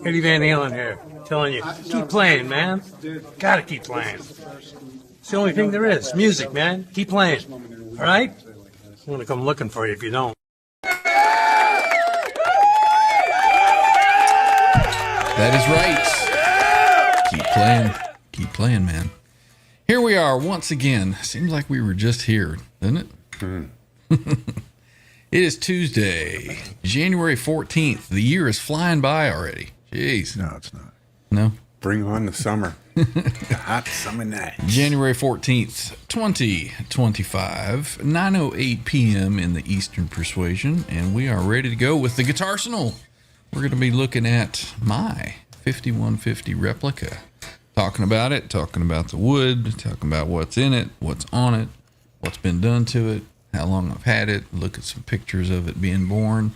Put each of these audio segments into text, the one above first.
Eddie Van Halen here, telling you, keep playing, man. Gotta keep playing. It's the only thing there is. Music, man. Keep playing. All right? I'm gonna come looking for you if you don't. That is right. Keep playing. Keep playing, man. Here we are once again. Seems like we were just here, doesn't it? It is Tuesday, January 14th. The year is flying by already. Jeez. No, it's not. No? Bring on the summer. The hot summer night. January 14th, 2025, 9:08 p.m. in the Eastern Persuasion, and we are ready to go with the Guitarsenal. We're going to be looking at my 5150 Replica. Talking about it, talking about the wood, talking about what's in it, what's on it, what's been done to it, how long I've had it, look at some pictures of it being born,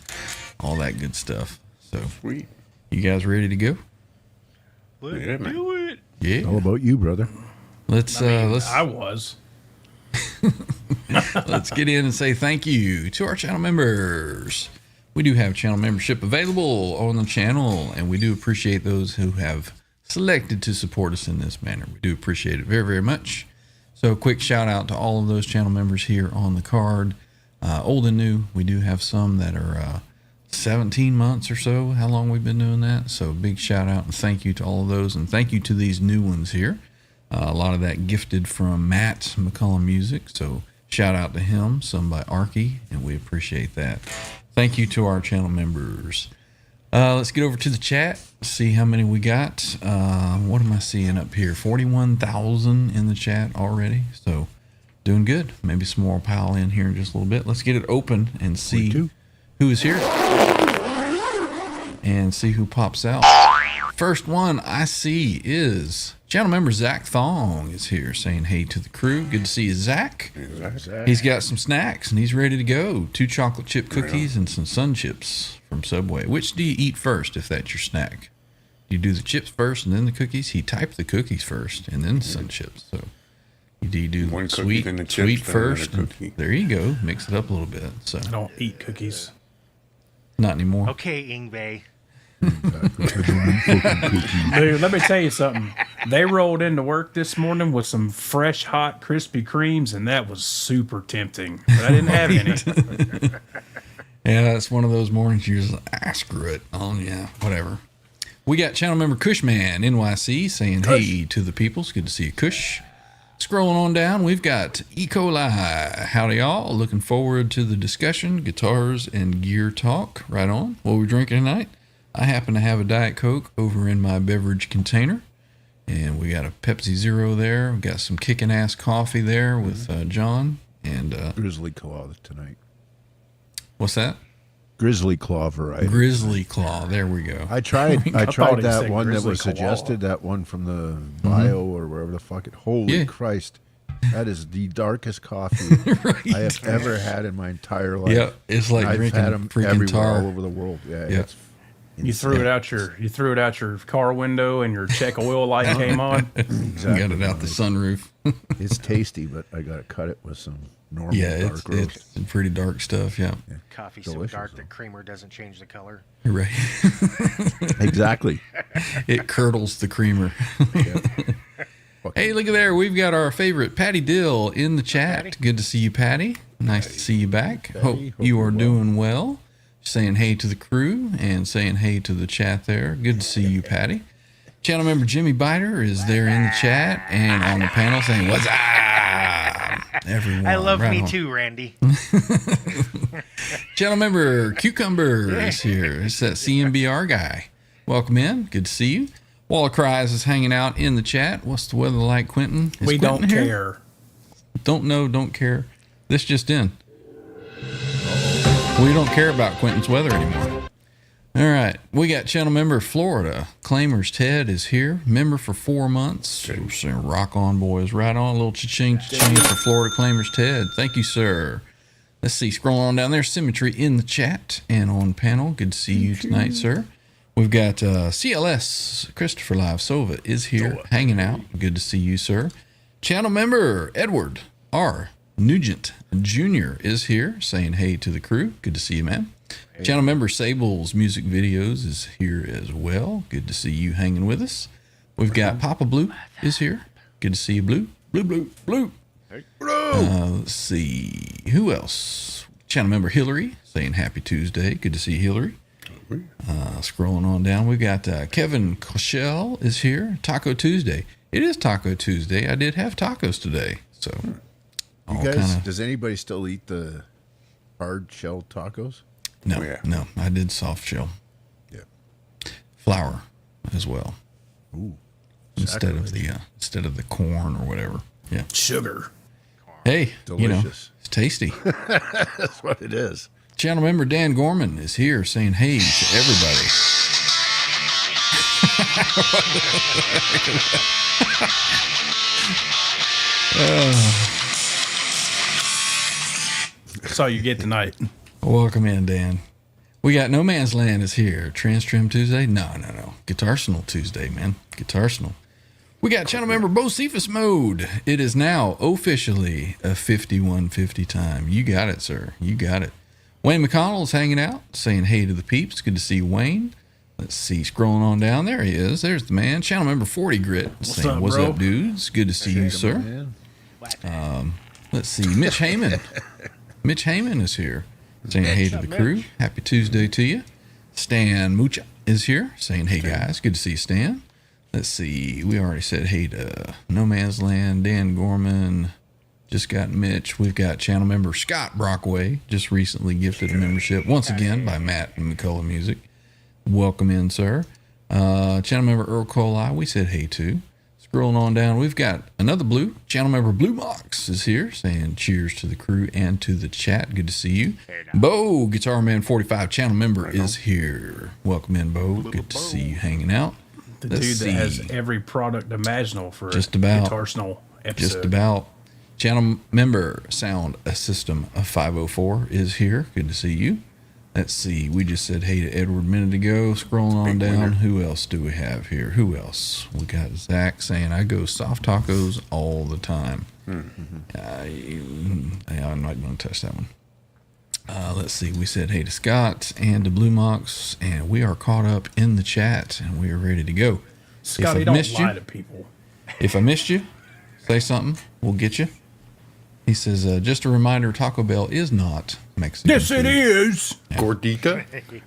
all that good stuff. So, Sweet. You guys ready to go? Yeah, man. Do it. Yeah. All about you, brother. Let's I was. let's get in and say thank you to our channel members. We do have channel membership available on the channel, and we do appreciate those who have selected to support us in this manner. We do appreciate it very, very much. So a quick shout out to all of those channel members here on the card, old and new. We do have some that are 17 months or so, how long we've been doing that. So big shout out and thank you to all of those, and thank you to these new ones here. A lot of that gifted from Matt McCullum Music, so shout out to him, some by Arky, and we appreciate that. Thank you to our channel members. Let's get over to the chat, see how many we got. What am I seeing up here? 41,000 in the chat already, so doing good. Maybe some more will pile in here in just a little bit. Let's get it open and see who is here and see who pops out. First one I see is channel member Zach Thong is here saying hey to the crew. Good to see you, Zach. He's got some snacks and he's ready to go. 2 chocolate chip cookies and some sun chips from Subway. Which do you eat first if that's your snack? Do you do the chips first and then the cookies? He typed the cookies first and then the sun chips. So do you do One sweet, cookie, then the chips, sweet then first? another And cookie. there you go. Mix it up a little bit. So I don't eat cookies. not anymore. Okay, Ingve. Dude, let me tell you something. They rolled into work this morning with some fresh, hot Krispy Kremes, and that was super tempting. But I didn't have any. Yeah, it's one of those mornings you just screw it. Oh yeah, whatever. We got channel member Cushman NYC saying hey to the peoples. Good to see you, Cush. Scrolling on down, we've got E. coli. Howdy y'all. Looking forward to the discussion, guitars and gear talk. Right on. What we drinking tonight? I happen to have a Diet Coke over in my beverage container. And we got a Pepsi Zero there. We got some kicking ass coffee there with John. And Grizzly Claw tonight. what's that? Grizzly Claw variety. Grizzly Claw. There we go. I tried thought he that said one that Grizzly was Claw. suggested, that one from the bio or wherever the fuck it. Holy Yeah. Christ. That is the darkest coffee I have ever had in my entire life. Yeah, it's like I've drinking had them freaking everywhere, tar. all over the world. Yeah, Yeah. it's You threw it out your car window, and your check oil light came on. exactly Got it out the sunroof. It's tasty, but I got to cut it with some normal Yeah, dark roast. it's pretty dark stuff. Yeah, Coffee so Delicious, dark though. that Kramer doesn't change the color. you're right. Exactly. It curdles the creamer. Hey, look at there. We've got our favorite Patty Dill in the chat. Patty. Good to see you, Patty. Nice to see you back. Hope hope you you're are well. doing well. Saying hey to the crew and saying hey to the chat there. Good to see you, Patty. Channel member Jimmy Biter is there in the chat and on the panel saying, what's up, everyone? I love Right me on. too, Randy. Channel member Cucumber is here. It's that CMBR guy. Welcome in. Good to see you. Wall of Cries is hanging out in the chat. What's the weather like, Quentin? Is We Quentin don't here? care. Don't know, don't care. This just in. We don't care about Quentin's weather anymore. All right. We got channel member Florida. Claimers Ted is here. Member for 4 months. We're saying rock on, boys. Right on. A little cha-ching, cha-ching for Florida Claimers Ted. Thank you, sir. Let's see. Scroll on down there. Symmetry in the chat and on panel. Good to see you tonight, sir. We've got CLS. Christopher Live Sova is here hanging out. Good to see you, sir. Channel member Edward R. Nugent Jr. is here saying hey to the crew. Good to see you, man. Channel member Sable's music videos is here as well. Good to see you hanging with us. We've got Papa Blue is here. Good to see you, Blue. Blue. Let's see. Who else? Channel member Hillary saying happy Tuesday. Good to see Hillary. Scrolling on down, we've got Kevin Koshel is here. Taco Tuesday. It is Taco Tuesday. I did have tacos today. So, You guys, does anybody still eat the hard shell tacos? No, Oh, yeah. no, I did soft shell. Yeah. Flour as well. Ooh. Instead of the corn or whatever. Yeah. Sugar. Hey, Delicious. it's tasty. That's what it is. Channel member Dan Gorman is here saying hey to everybody. That's all you get tonight. Welcome in, Dan. We got No Man's Land is here. Trans Trim Tuesday? No. Guitarsenal Tuesday, man. Guitarsenal. We got channel member Bo Cephas mode. It is now officially a 5150 time. You got it, sir. You got it. Wayne McConnell's hanging out, saying hey to the peeps. Good to see Wayne. Let's see, scrolling on down. There he is. There's the man. Channel member 40 Grit saying, up, what's bro? up, dudes? Good to see you, sir. Man. Let's see, Mitch Heyman. Mitch Heyman is here, saying hey to the crew. Happy Tuesday to you. Stan Mucha is here, saying hey, guys. Good to see you, Stan. Let's see, we already said hey to No Man's Land, Dan Gorman. Just got Mitch. We've got channel member Scott Brockway, just recently gifted a membership, once again, by Matt and McCullough Music. Welcome in, sir. Channel member Earl Coli, we said hey to. Scrolling on down, we've got another Blue. Channel member Blue Mox is here, saying cheers to the crew and to the chat. Good to see you. Bo, Guitar Man 45 channel member is here. Welcome in, Bo. Good to see you hanging out. The Let's dude see. that has every product imaginable for Just about. Guitarsenal episode. Just about. Channel member Sound a System of 504 is here. Good to see you. Let's see. We just said hey to Edward a minute ago. Scrolling on down. winner. Who else do we have here? Who else? We got Zach saying I go soft tacos all the time. I'm not going to touch that one. Let's see. We said hey to Scott and to Blue Mox, and we are caught up in the chat, and we are ready to go. Scotty, if I don't missed lie you, to people. if I missed you, say something. We'll get you. He says, just a reminder, Taco Bell is not Mexican Yes, it food. is. Gordita?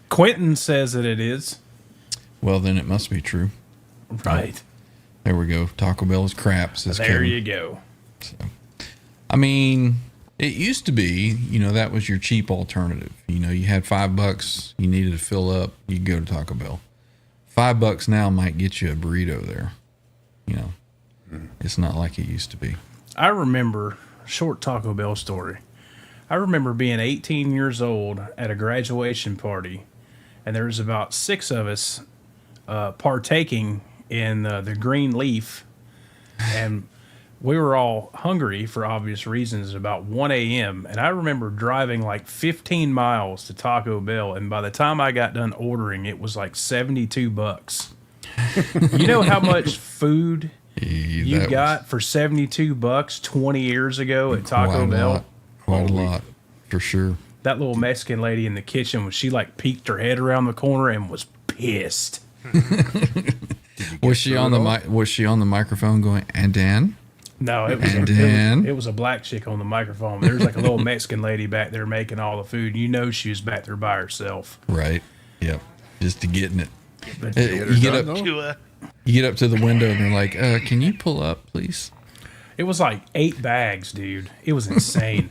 Quentin says that it is. Well, then it must be true. Right. There we go. Taco Bell is crap, says There Kevin. you go. I mean, it used to be, that was your cheap alternative. You had $5, you needed to fill up, you go to Taco Bell. $5 now might get you a burrito there. It's not like it used to be. I remember, short Taco Bell story. I remember being 18 years old at a graduation party, and there was about 6 of us partaking in the green leaf, and we were all hungry for obvious reasons about 1 a.m. And I remember driving like 15 miles to Taco Bell, and by the time I got done ordering, it was like $72. You know how much food you That got for $72 20 years ago at Taco Bell? Quite a lot, for sure. That little Mexican lady in the kitchen, she like peeked her head around the corner and was pissed. Was she on the microphone going, and Dan? No, it was, And then- it was a black chick on the microphone. There was like a little Mexican lady back there making all the food. You know she was back there by herself. Right. Yep. Just to getting it. But You get up to the window and they're like, can you pull up, please? it was like 8 bags, dude. It was insane.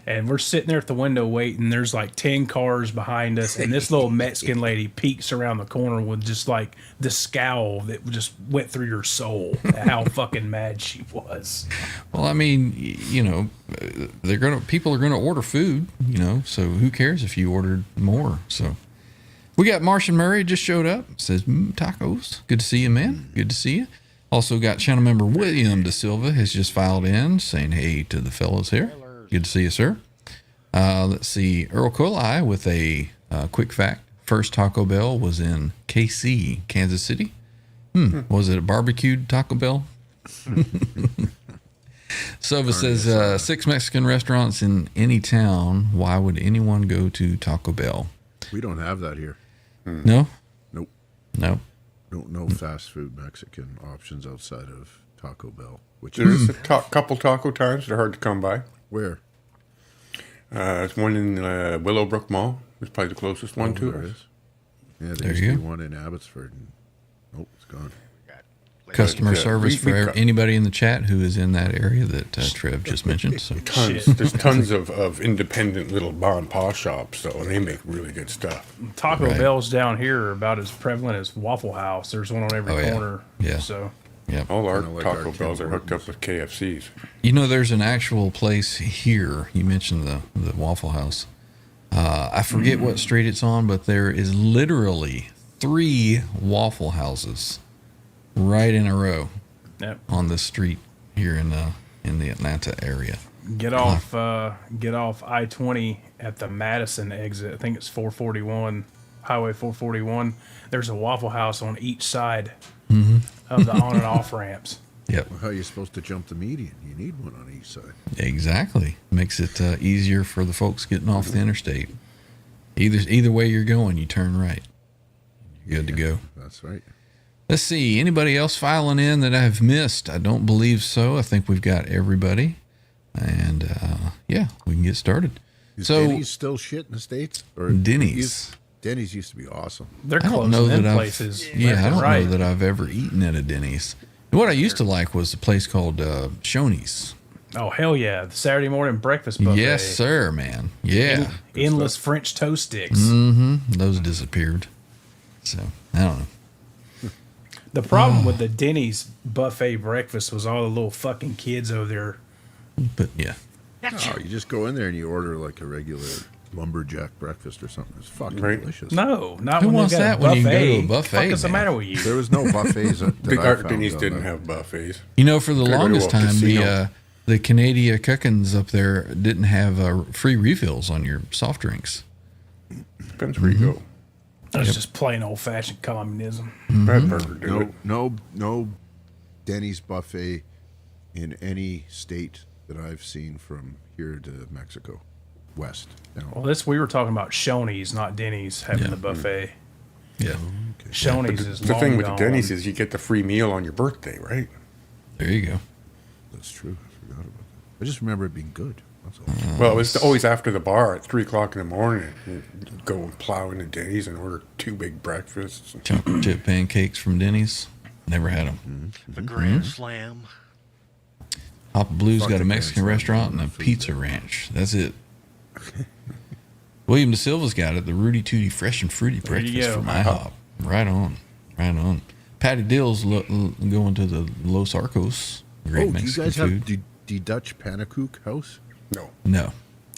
And we're sitting there at the window waiting. There's like 10 cars behind us. And this little Mexican lady peeks around the corner with just like the scowl that just went through your soul at how fucking mad she was. Well, I mean, people are gonna order food, so who cares if you ordered more? So we got Martian Murray just showed up. Says tacos. Good to see you, man. Good to see you. Also got channel member William De Silva has just filed in saying hey to the fellas here. Good to see you, sir. Let's see. Earl Coli with a quick fact. First Taco Bell was in KC, Kansas City. Was it a barbecued Taco Bell? Silva says 6 Mexican restaurants in any town. Why would anyone go to Taco Bell? We don't have that here. No, Nope. no. No fast food Mexican options outside of Taco Bell. Which There's is a couple taco times that are hard to come by. where? There's one in Willowbrook Mall. It's probably the closest one to There us. is. Yeah, There there used you to be go. one in Abbotsford. And, nope, it's gone. Customer Yeah, service we for got- anybody in the chat who is in that area that Trev just mentioned. So Tons. There's tons of independent little bar and paw shops, though, and they make really good stuff. Taco Right. Bells down here are about as prevalent as Waffle House. There's one on every Oh, yeah. corner. Yeah. So yeah. All our Kinda like Taco our Bells Tim are hooked up Hortons. with KFCs. You know, there's an actual place here. You mentioned the Waffle House. I forget what street it's on, but there is literally 3 Waffle Houses right in a row yep. on this street here in the Atlanta area. Get off I-20 at the Madison exit. I think it's 441, Highway 441. There's a Waffle House on each side of the on and off ramps. Yep, Well, how are you supposed to jump the median? You need one on each side. exactly. Makes it easier for the folks getting off the interstate. Either way you're going, you turn right. You're good to go. That's right. Let's see. Anybody else filing in that I've missed? I don't believe so. I think we've got everybody. And yeah, we can get started. Is So Denny's still shit in the States? Or Denny's. Denny's used to be awesome. They're I don't closing know in that I've. places. Yeah, left I and don't right. know that I've ever eaten at a Denny's. What I used to like was a place called Shoney's. Oh hell yeah! The Saturday morning breakfast buffet. Yes, sir, man. Yeah. Endless French toast sticks. Those disappeared. So, I don't know. The problem with the Denny's buffet breakfast was all the little fucking kids over there. But yeah. Oh, you just go in there and you order like a regular lumberjack breakfast or something. It's fucking Right. delicious. No, not Who when wants they got that a when buffet. you can go to a buffet, Fuck is the man? matter with you? There was no buffets that Big I Art found Denny's on didn't that. have buffets. You know, for the Gotta go to longest a time, casino. the Canadian Cookins up there didn't have free refills on your soft drinks. Depends where you go. That's just plain old fashioned communism. Red Burger did it. No Denny's buffet in any state that I've seen from here to Mexico, west. Well, we were talking about Shoney's, not Denny's, having the buffet. Yeah. Shoney's is The long thing with the gone. Denny's is you get the free meal on your birthday, right? There you go. That's true. I forgot about that. I just remember it being good. That's all. Well, it was always after the bar at 3 o'clock in the morning. You'd go and plow into Denny's and order 2 big breakfasts. Chocolate chip pancakes from Denny's. Never had them. The Grand Slam. Papa Blue's Fuck got a the Mexican Grand Slam. restaurant and a pizza ranch. That's it. William De Silva's got it. The Rudy Tooty Fresh and Fruity you Breakfast go. from IHOP. Right on. Right on. Patty Dill's going to the Los Arcos. Great Oh, do you Mexican guys food. have the Dutch Pannenkoek house? No. No.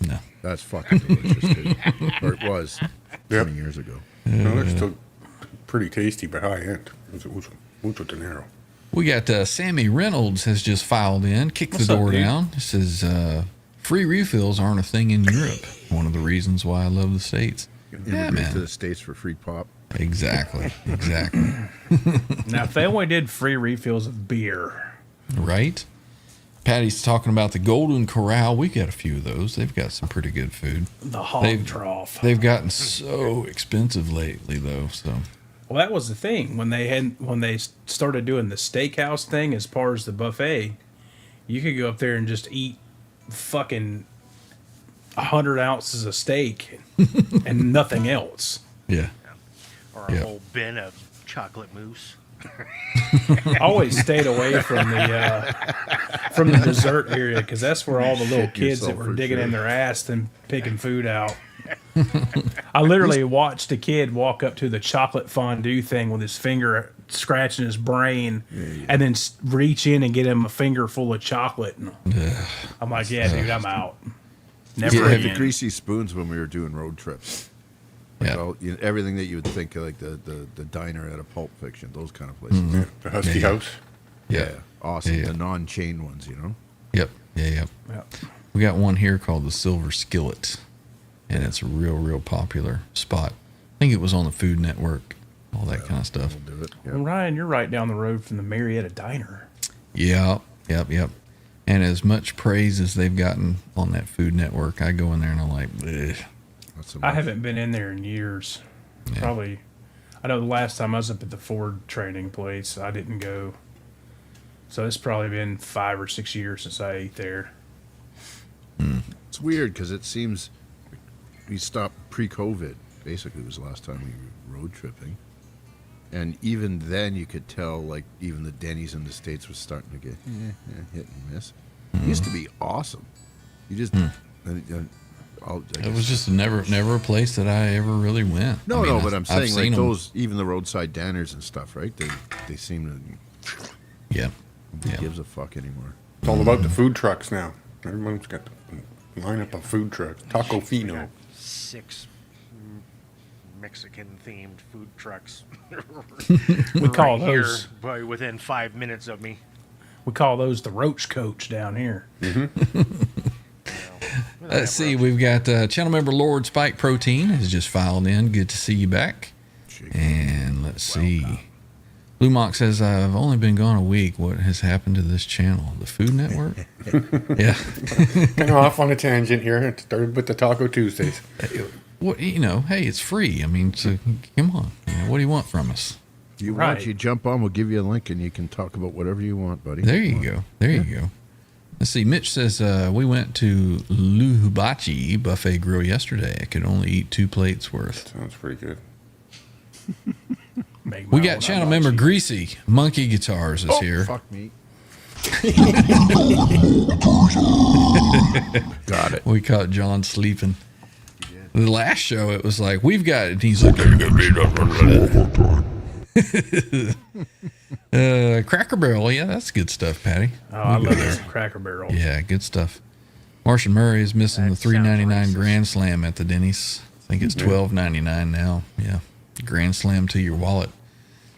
No. That's fucking delicious, dude. Or it was 20 years ago. No, they're still pretty tasty, but high end. It was mucho dinero. We got Sammy Reynolds has just filed in, kicked What's the up, door dude? down. It says free refills aren't a thing in Europe. One of the reasons why I love the States. Yeah, Immigrate man. to the States for free pop. Exactly. Exactly. Now, if they only did free refills of beer, Right? Patty's talking about the Golden Corral. We got a few of those. They've got some pretty good food. the hog They've- trough. They've gotten so expensive lately, though. So Well, that was the thing when they started doing the steakhouse thing as far as the buffet. You could go up there and just eat fucking 100 ounces of steak and nothing else. yeah, Or a Yeah. whole bin of chocolate mousse. I always stayed away from the dessert area because that's where all the little kids that yourself were for digging in sure. their ass and picking food out. I literally watched a kid walk up to the chocolate fondue thing with his finger scratching his brain and then reach in and get him a finger full of chocolate. And I'm like, yeah, dude, I'm out. Never Yeah, We had the again. greasy spoons when we were doing road trips. Like yeah. all, everything that you would think of, like the diner at a Pulp Fiction, those kind of places. Yeah, the Husky Yeah. House. Yeah. Awesome. Yeah. The non-chain ones, you know? Yep. Yeah. Yeah. We got one here called the Silver Skillet, and it's a real popular spot. I think it was on the Food Network, all that kind of stuff. We'll do it. Yeah. Well, Ryan, you're right down the road from the Marietta Diner. Yep. And as much praise as they've gotten on that Food Network, I go in there and I'm like, "Ugh." Not so I much. haven't been in there in years. Probably, I know the last time I was up at the Ford training place, I didn't go. So it's probably been 5 or 6 years since I ate there. It's weird because it seems we stopped pre-COVID. Basically, was the last time we were road tripping, and even then you could tell, like, even the Denny's in the States was starting to get hit and miss. It used to be awesome. You just I It was just never a place that I ever really went. no, I mean, but I'm I've saying like seen 'em. those, even the roadside danners and stuff, right? They seem to Yeah. nobody gives a fuck anymore. It's all about the food trucks now. Everyone's got a lineup of food trucks. Taco Fino. 6 Mexican-themed food trucks. We call right here, those probably within 5 minutes of me. the Roach Coach down here. Let's see. We've got channel member Lord Spike Protein has just filed in. Good to see you back. And let's see. Blue Mock says, I've only been gone a week. What has happened to this channel? The Food Network? Yeah. Kind of off on a tangent here. It started with the Taco Tuesdays. What, hey, it's free. I mean, so come on. What do you want from us? You Right. want, you jump on, we'll give you a link and you can talk about whatever you want, buddy. There you go. There you go. Let's see. Mitch says, we went to Luhubachi Buffet Grill yesterday. I could only eat 2 plates worth. Sounds pretty good. Make We my got own channel hibachi. member Greasy Monkey Guitars is here. Fuck me. Got it. We caught John sleeping. The last show, it was like, we've got it. And he's like, Cracker Barrel. Yeah, that's good stuff, Patty. Oh, I love this Cracker Barrel. Yeah, good stuff. Martian Murray is missing That the $3.99 sounds racist. Grand Slam at the Denny's. I think it's $12.99 now. Yeah, Grand Slam to your wallet.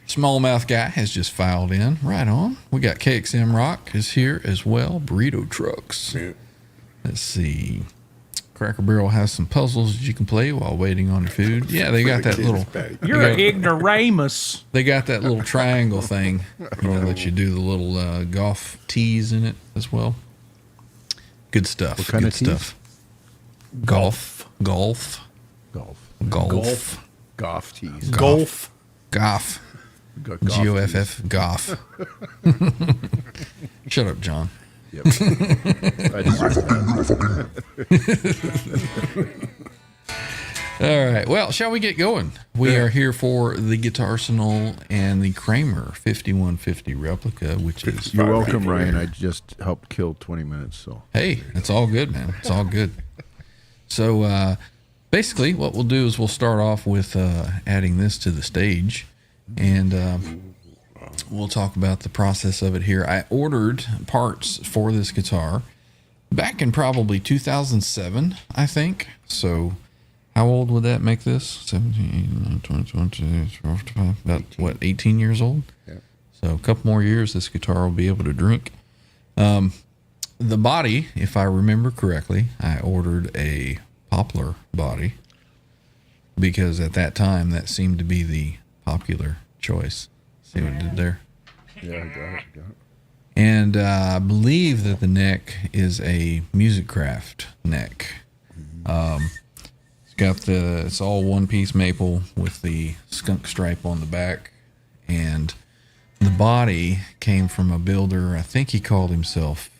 Smallmouth Guy has just filed in. Right on. We got KXM Rock is here as well. Burrito Trucks. Yeah. Let's see. Cracker Barrel has some puzzles that you can play while waiting on your food. Yeah, they got that little. You're an ignoramus. They got that little triangle thing, that you do the little golf tees in it as well. Good stuff. What kind good of tees? stuff. Golf. Golf. Golf tees. Golf. Goff. Got golf Goff. Goff. Shut up, John. Yep. I deserve that. All right. Well, shall we get going? We are here for the Guitarsenal and the Kramer 5150 replica, which is You're welcome, Ryan. I just helped kill 20 minutes, so. hey, it's all good, man. It's all good. So basically, what we'll do is we'll start off with adding this to the stage, and we'll talk about the process of it here. I ordered parts for this guitar back in probably 2007, I think. So how old would that make this? 17, 20, 25, about what, 18 years old? Yeah. So a couple more years, this guitar will be able to drink. The body, if I remember correctly, I ordered a poplar body because at that time that seemed to be the popular choice. See what I did there? Yeah, I got it. And I believe that the neck is a Music Craft neck. It's all one-piece maple with the skunk stripe on the back, and the body came from a builder. I think he called himself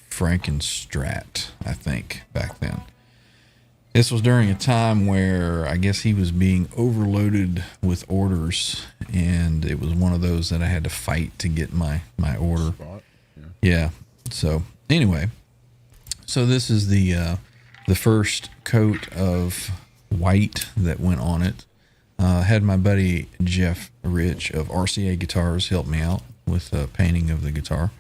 Frankenstrat, I think, back then. This was during a time where I guess he was being overloaded with orders, and it was one of those that I had to fight to get my order. Yeah. So anyway, so this is the first coat of white that went on it. Had my buddy Jeff Rich of RCA Guitars help me out with the painting of the guitar.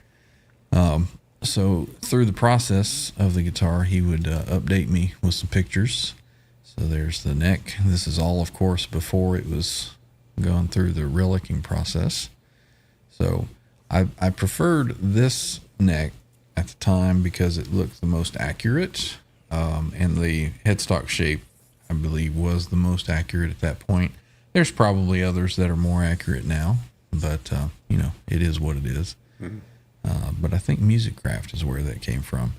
So through the process of the guitar, he would update me with some pictures. So there's the neck. This is all, of course, before it was going through the relicking process. So I preferred this neck at the time because it looked the most accurate, and the headstock shape, I believe, was the most accurate at that point. There's probably others that are more accurate now, but it is what it is. But I think Music Craft is where that came from.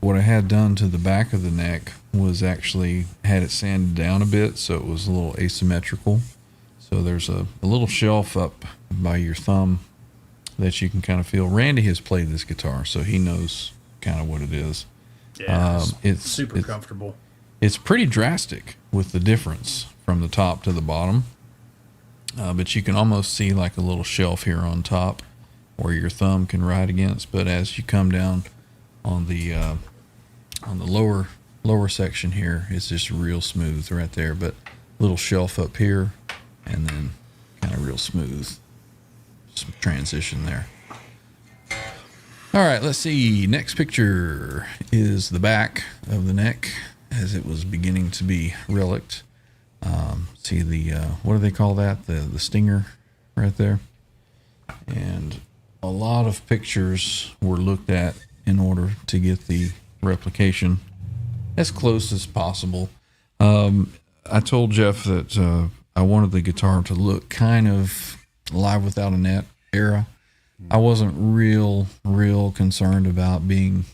what I had done to the back of the neck was actually had it sanded down a bit, so it was a little asymmetrical. So there's a little shelf up by your thumb that you can kind of feel. Randy has played this guitar, so he knows kind of what it is. Yeah, It's super comfortable. It's pretty drastic with the difference from the top to the bottom. But you can almost see like a little shelf here on top where your thumb can ride against. But as you come down on the lower section here, it's just real smooth right there. But little shelf up here, and then kind of real smooth. Some transition there. All right, let's see. Next picture is the back of the neck as it was beginning to be relict. See the, what do they call that? The stinger right there. And a lot of pictures were looked at in order to get the replication as close as possible. I told Jeff that I wanted the guitar to look kind of Live Without a Net era. I wasn't real concerned about being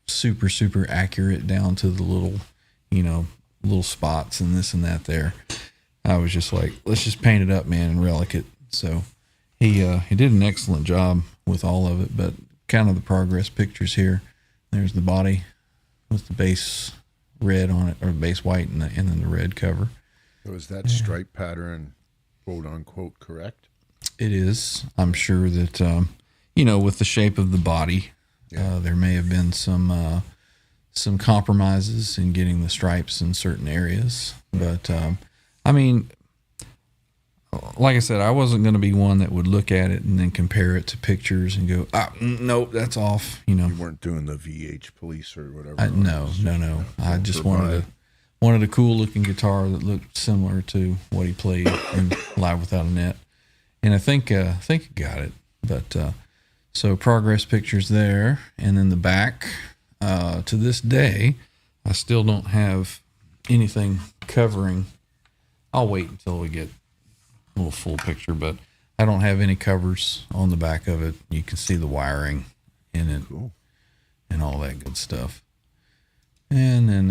super accurate down to the little, little spots and this and that there. I was just like, let's just paint it up, man, and relic it. So he did an excellent job with all of it, but kind of the progress pictures here. There's the body with the base red on it, or base white, and then the red cover. So is that stripe pattern, quote unquote, correct? It is. I'm sure that, with the shape of the body, there may have been some compromises in getting the stripes in certain areas. But, like I said, I wasn't going to be one that would look at it and then compare it to pictures and go, nope, that's off. You weren't doing the VH police or whatever. No. I just wanted a cool looking guitar that looked similar to what he played in Live Without a Net. And I think he got it. But so progress pictures there, and then the back. To this day, I still don't have anything covering. I'll wait until we get a little full picture, but I don't have any covers on the back of it. You can see the wiring in it, cool, and all that good stuff. And then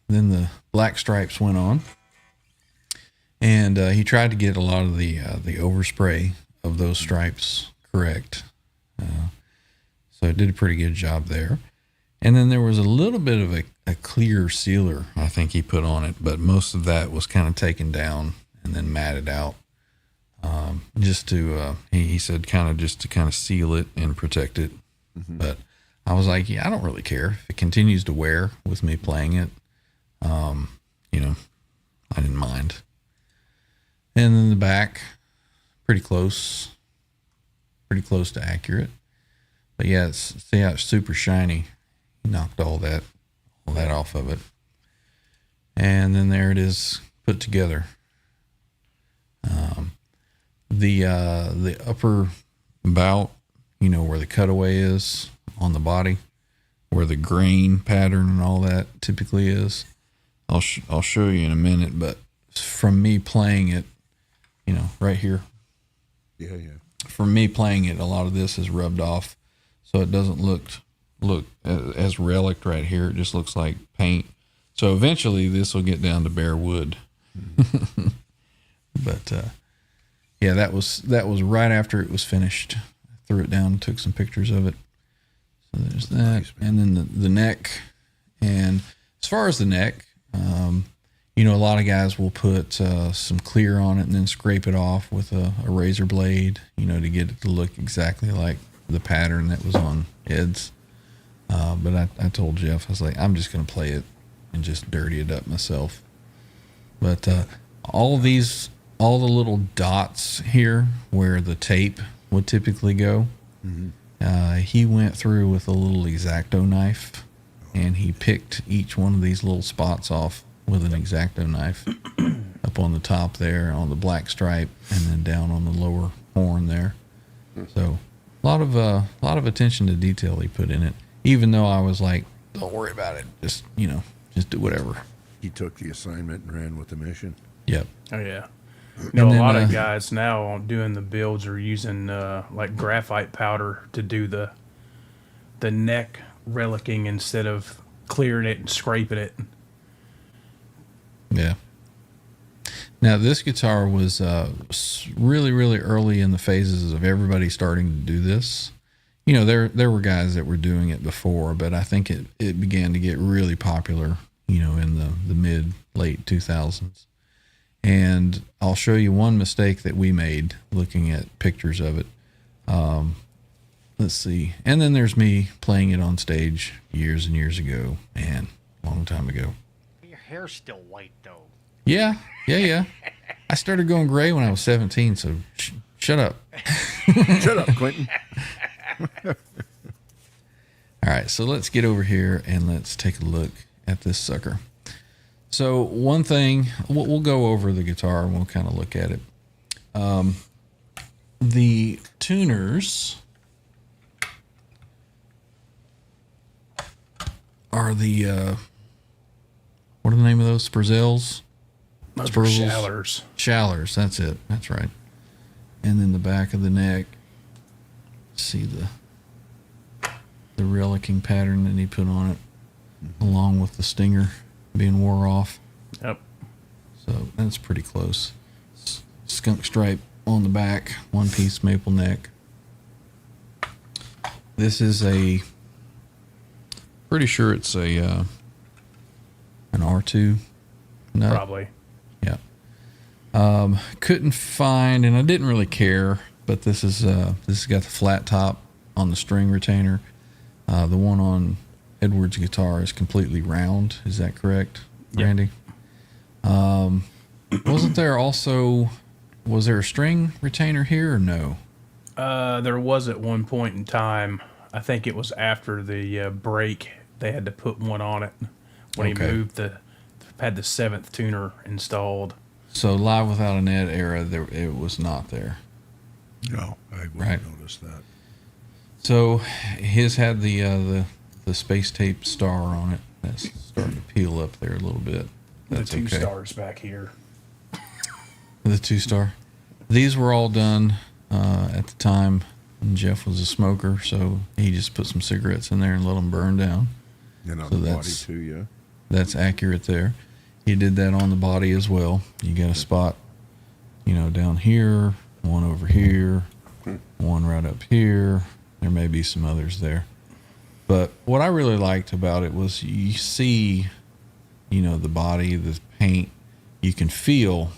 the black stripes went on. And he tried to get a lot of the overspray of those stripes correct. So it did a pretty good job there. And then there was a little bit of a clear sealer I think he put on it, but most of that was kind of taken down and then matted out. Just to, he said just to seal it and protect it. Mm-hmm. But I was like, yeah, I don't really care. If it continues to wear with me playing it, I didn't mind. And then the back, pretty close to accurate. But yeah, see how it's super shiny. He knocked all that off of it. And then there it is put together. The upper bout, where the cutaway is on the body, where the grain pattern and all that typically is. I'll show you in a minute, but from me playing it, right here. Yeah. From me playing it, a lot of this is rubbed off, so it doesn't look as relic right here. It just looks like paint. So eventually this will get down to bare wood. Mm-hmm. But yeah, that was right after it was finished. I threw it down and took some pictures of it. So there's that. Nice, and then the neck. And as far as the neck, a lot of guys will put some clear on it and then scrape it off with a razor blade, to get it to look exactly like the pattern that was on Ed's. But I told Jeff, I was like, I'm just going to play it and just dirty it up myself. But all the little dots here where the tape would typically go, mm-hmm. He went through with a little X-Acto knife, and he picked each one of these little spots off with an X-Acto knife up on the top there on the black stripe, and then down on the lower horn there. So a lot of attention to detail he put in it, even though I was like, don't worry about it, just do whatever. He took the assignment and ran with the mission. Yep. Oh yeah. A lot of guys now doing the builds are using like graphite powder to do the neck relicking instead of clearing it and scraping it. Yeah. Now this guitar was really, really early in the phases of everybody starting to do this. You know, there were guys that were doing it before, but I think it began to get really popular, you know, in the late 2000s. And I'll show you one mistake that we made looking at pictures of it. Let's see. And then there's me playing it on stage years and years ago. Man, long time ago. Your hair's still white, though. Yeah. I started going gray when I was 17, so shut up. Shut up, Quentin. All right, so let's get over here and let's take a look at this sucker. So one thing, we'll go over the guitar and we'll kind of look at it. The tuners are the, what are the name of those? Spurzels? Those are Spurzels? shallers. Shallers, that's it. That's right. And then the back of the neck, see the relicking pattern that he put on it, along with the stinger being wore off. Yep. So that's pretty close. Skunk stripe on the back, one piece maple neck. This is pretty sure it's an R2 nut. Probably. Yeah. Couldn't find, and I didn't really care, but this has got the flat top on the string retainer. The one on Edward's guitar is completely round. Is that correct, Randy? Was there a string retainer here or no? There was at one point in time. I think it was after the break. They had to put one on it when he moved had the 7th tuner installed. So Live Without a Net era, it was not there. No, I wouldn't Right. notice that. So his had the space tape star on it. That's starting to peel up there a little bit. That's the 2 okay. stars back here. The 2-star. These were all done at the time when Jeff was a smoker, so he just put some cigarettes in there and let them burn down. And on So the body that's- too, yeah. That's accurate there. He did that on the body as well. You got a spot, you know, down here, one over here, one right up here. There may be some others there. But what I really liked about it was you see, you know, the body, the paint, you can feel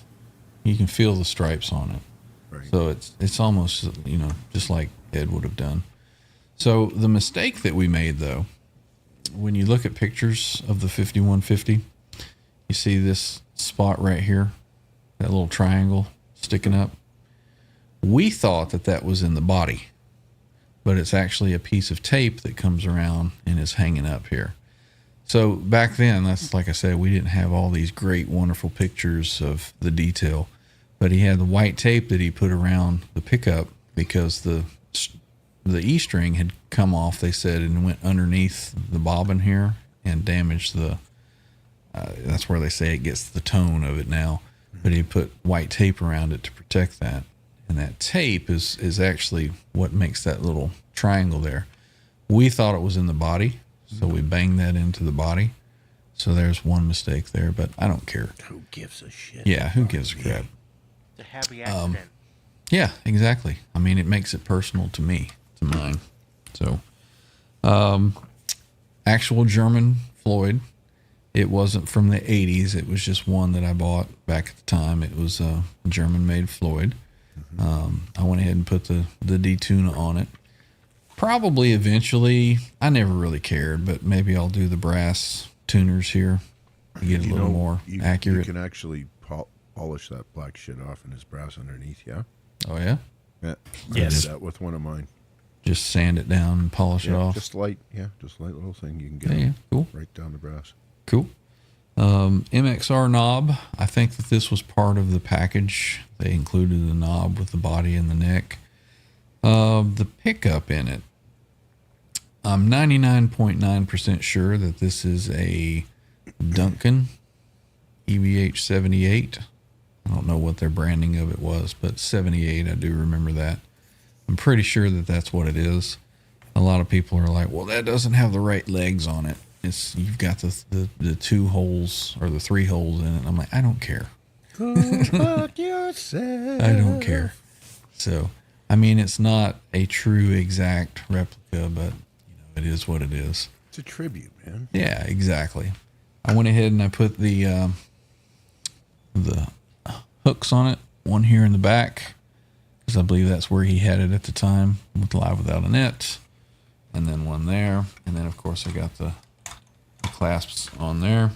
the stripes on it. Right. So it's almost, you know, just like Ed would have done. So the mistake that we made, though, when you look at pictures of the 5150, you see this spot right here, that little triangle sticking up. We thought that was in the body, but it's actually a piece of tape that comes around and is hanging up here. So back then, that's like I said, we didn't have all these great, wonderful pictures of the detail, but he had the white tape that he put around the pickup because the E string had come off, they said, and went underneath the bobbin here and damaged the, that's where they say it gets the tone of it now, but he put white tape around it to protect that. And that tape is actually what makes that little triangle there. We thought it was in the body, so we banged that into the body. So there's one mistake there, but I don't care. Who gives a shit? Yeah, who gives a crap? It's a happy accident. Yeah, exactly. I mean, it makes it personal to me, to mine. So, actual German Floyd. It wasn't from the 80s. It was just one that I bought back at the time. It was a German-made Floyd. I went ahead and put the detuna on it. Probably eventually, I never really cared, but maybe I'll do the brass tuners here to get a little more accurate. You can actually polish that black shit off and his brass underneath, yeah? Oh, yeah? Yeah. Yes. I did that with one of mine. Just sand it down and polish it Yeah, off. just light little thing. You can get Yeah, cool. right down the brass. Cool. MXR knob. I think that this was part of the package. They included the knob with the body and the neck. The pickup in it. I'm 99.9% sure that this is a Duncan EVH 78. I don't know what their branding of it was, but 78, I do remember that. I'm pretty sure that that's what it is. A lot of people are like, well, that doesn't have the right legs on it. you've got the 2 holes or the 3 holes in it. I'm like, I don't care. Fuck yourself. I don't care. So, I mean, it's not a true exact replica, but it is what it is. It's a tribute, man. Yeah, exactly. I went ahead and I put the hooks on it, one here in the back, because I believe that's where he had it at the time with Live Without a Net, and then one there, and then of course I got the clasps on there.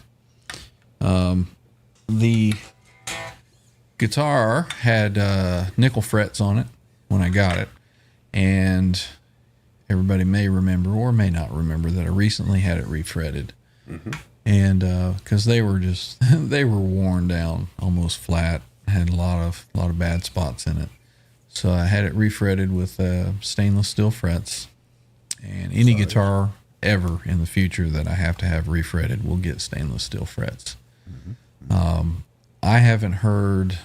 The guitar had nickel frets on it when I got it, and everybody may remember or may not remember that I recently had it refretted. And because they were just they were worn down, almost flat, had a lot of bad spots in it. So I had it refretted with stainless steel frets. And any guitar ever in the future that I have to have refretted will get stainless steel frets. I haven't heard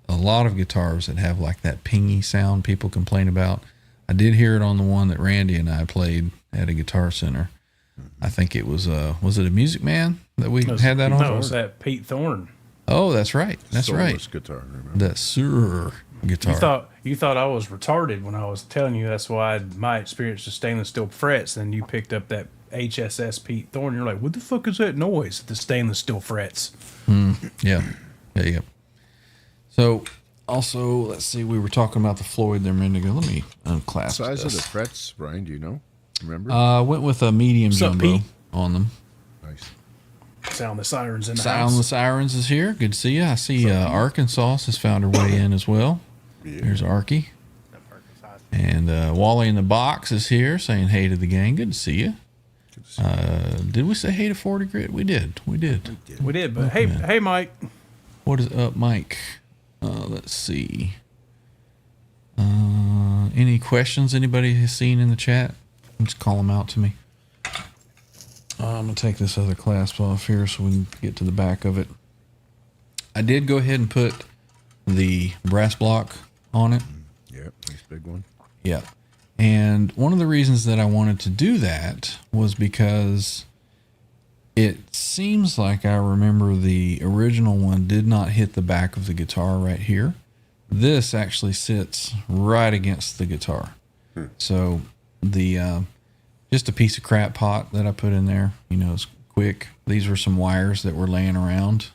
a lot of guitars that have like that pingy sound people complain about. I did hear it on the one that Randy and I played at a Guitar Center. I think it was it a Music Man that we had that on? No, it was that Pete Thorne. Oh, that's right. That's Soulless right. guitar, remember? That Sur guitar. You thought I was retarded when I was telling you that's why my experience with stainless steel frets. Then you picked up that HSS Pete Thorne. You're like, what the fuck is that noise? The stainless steel frets. Yeah. So, also, let's see. We were talking about the Floyd there a minute ago. Let me unclasp Size of this. the frets, Brian, do you know? Remember? Went with a medium What's up, jumbo Pete? Oh. on them. Nice. Sound the sirens in the Soundless house. Irons is here. Good to see you. I see Arkansas has found her way in as well. There's Arky. And Wally in the box is here saying hey to the gang. Good to see you. Did we say hey to 40 Grit? We did. We did, but hey, Mike. What is up, Mike? Let's see. Any questions anybody has seen in the chat? Just call them out to me. I'm going to take this other clasp off here so we can get to the back of it. I did go ahead and put the brass block on it. Yep, nice big one. Yeah. And one of the reasons that I wanted to do that was because it seems like I remember the original one did not hit the back of the guitar right here. This actually sits right against the guitar. So the just a piece of crap pot that I put in there, it's quick. These were some wires that were laying around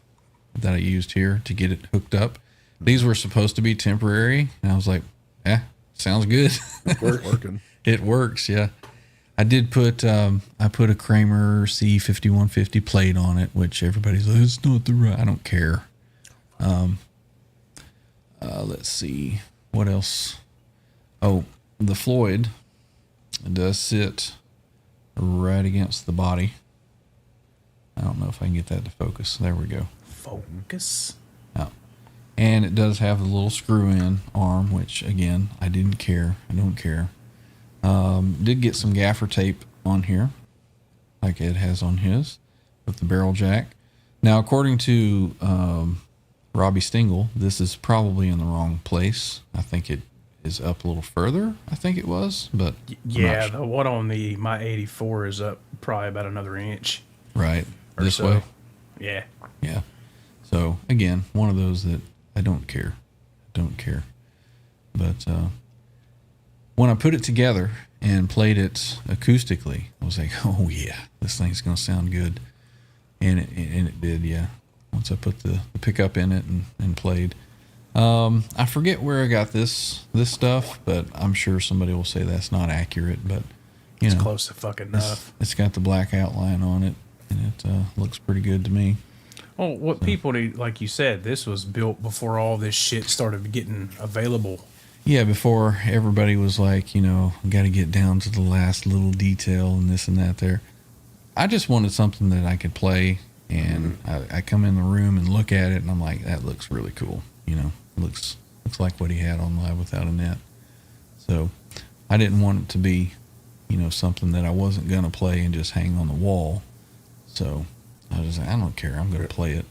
that I used here to get it hooked up. These were supposed to be temporary, and I was like, sounds good. Working. It works, yeah. I did put I put a Kramer C5150 plate on it, which everybody's like, it's not the right. I don't care. Let's see what else. Oh, the Floyd does sit right against the body. I don't know if I can get that to focus. There we go. Focus. Oh. And it does have the little screw-in arm, which again I didn't care. I don't care. Did get some gaffer tape on here, like Ed has on his, with the barrel jack. Now, according to Robbie Stingle, this is probably in the wrong place. I think it is up a little further. I think it was, but Yeah, the one on my 84 is up probably about another inch. right or this so. way. Yeah. Yeah. So again, one of those that I don't care. Don't care. But when I put it together and played it acoustically, I was like, oh yeah, this thing's gonna sound good. And it did, yeah. Once I put the pickup in it and played. I forget where I got this stuff, but I'm sure somebody will say that's not accurate, but It's close to fucking enough. it's got the black outline on it, and it looks pretty good to me. Oh, what people need, like you said, this was built before all this shit started getting available. Yeah, before everybody was like, got to get down to the last little detail and this and that there. I just wanted something that I could play, and I come in the room and look at it, and I'm like, that looks really cool. Looks like what he had on Live Without a Net. So I didn't want it to be, something that I wasn't going to play and just hang on the wall. So I was like, I don't care. I'm going to play it.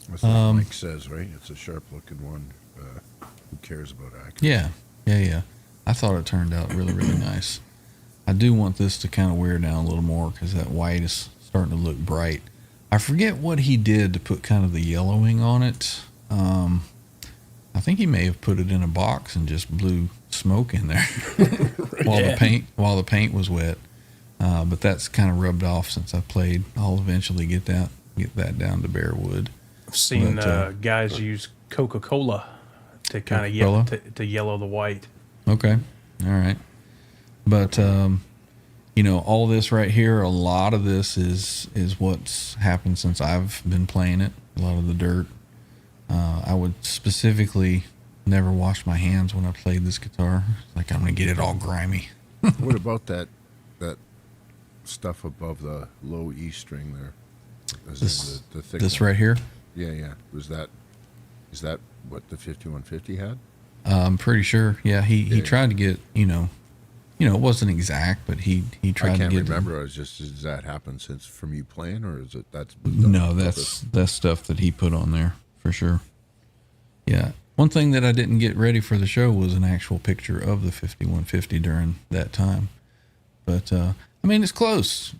That's what Mike says, right? It's a sharp-looking one. Who cares about accuracy? Yeah. I thought it turned out really, really nice. I do want this to kind of wear down a little more because that white is starting to look bright. I forget what he did to put kind of the yellowing on it. I think he may have put it in a box and just blew smoke in there while the paint was wet. But that's kind of rubbed off since I played. I'll eventually get that down to bare wood. I've seen guys use Coca-Cola to kind of yellow to yellow the white. Okay, all right. But all this right here, a lot of this is what's happened since I've been playing it. A lot of the dirt. I would specifically never wash my hands when I played this guitar. Like, I'm gonna get it all grimy. What about that stuff above the low E string there? This, the thick this one? right here. Yeah. Is that what the 5150 had? I'm pretty sure. Yeah, he tried to get it wasn't exact, but he tried to get. I can't remember. Does that happen from you playing, or is it that's no? That's stuff that he put on there for sure. Yeah. One thing that I didn't get ready for the show was an actual picture of the 5150 during that time. But it's close.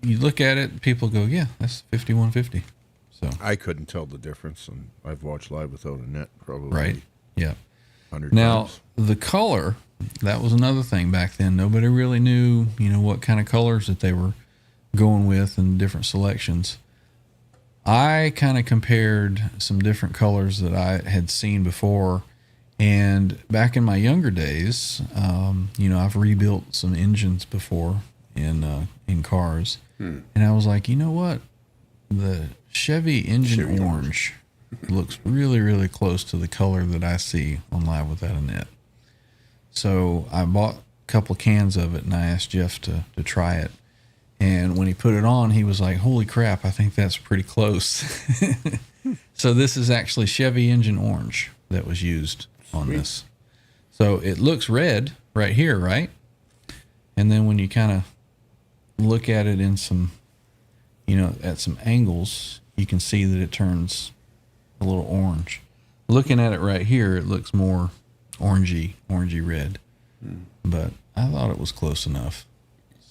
You look at it, people go, "Yeah, that's 5150." So I couldn't tell the difference, and I've watched live without a net probably. Right. Yeah. 100 Now times. the color, that was another thing back then. Nobody really knew, what kind of colors that they were going with and different selections. I kind of compared some different colors that I had seen before. And back in my younger days, I've rebuilt some engines before in cars. And I was like, you know what? The Chevy engine orange looks really, really close to the color that I see on Live Without a Net. So I bought a couple of cans of it and I asked Jeff to try it. And when he put it on, he was like, holy crap, I think that's pretty close. So this is actually Chevy engine orange that was used on this. So it looks red right here, right? And then when you kind of look at it in some, at some angles, you can see that it turns a little orange. Looking at it right here, it looks more orangey red. But I thought it was close enough.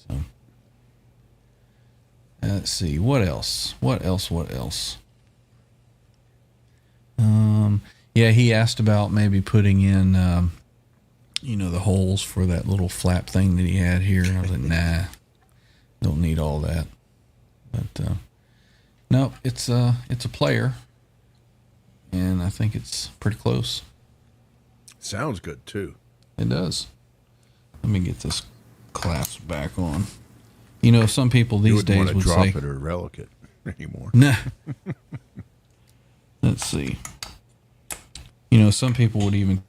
So let's see, what else? Yeah, he asked about maybe putting in, the holes for that little flap thing that he had here. I was like, nah, don't need all that. But no, it's a player, and I think it's pretty close. Sounds good too. It does. Let me get this clasp back on. Some people these days want to would drop say, it or relic it anymore. nah. Let's see. Some people would even.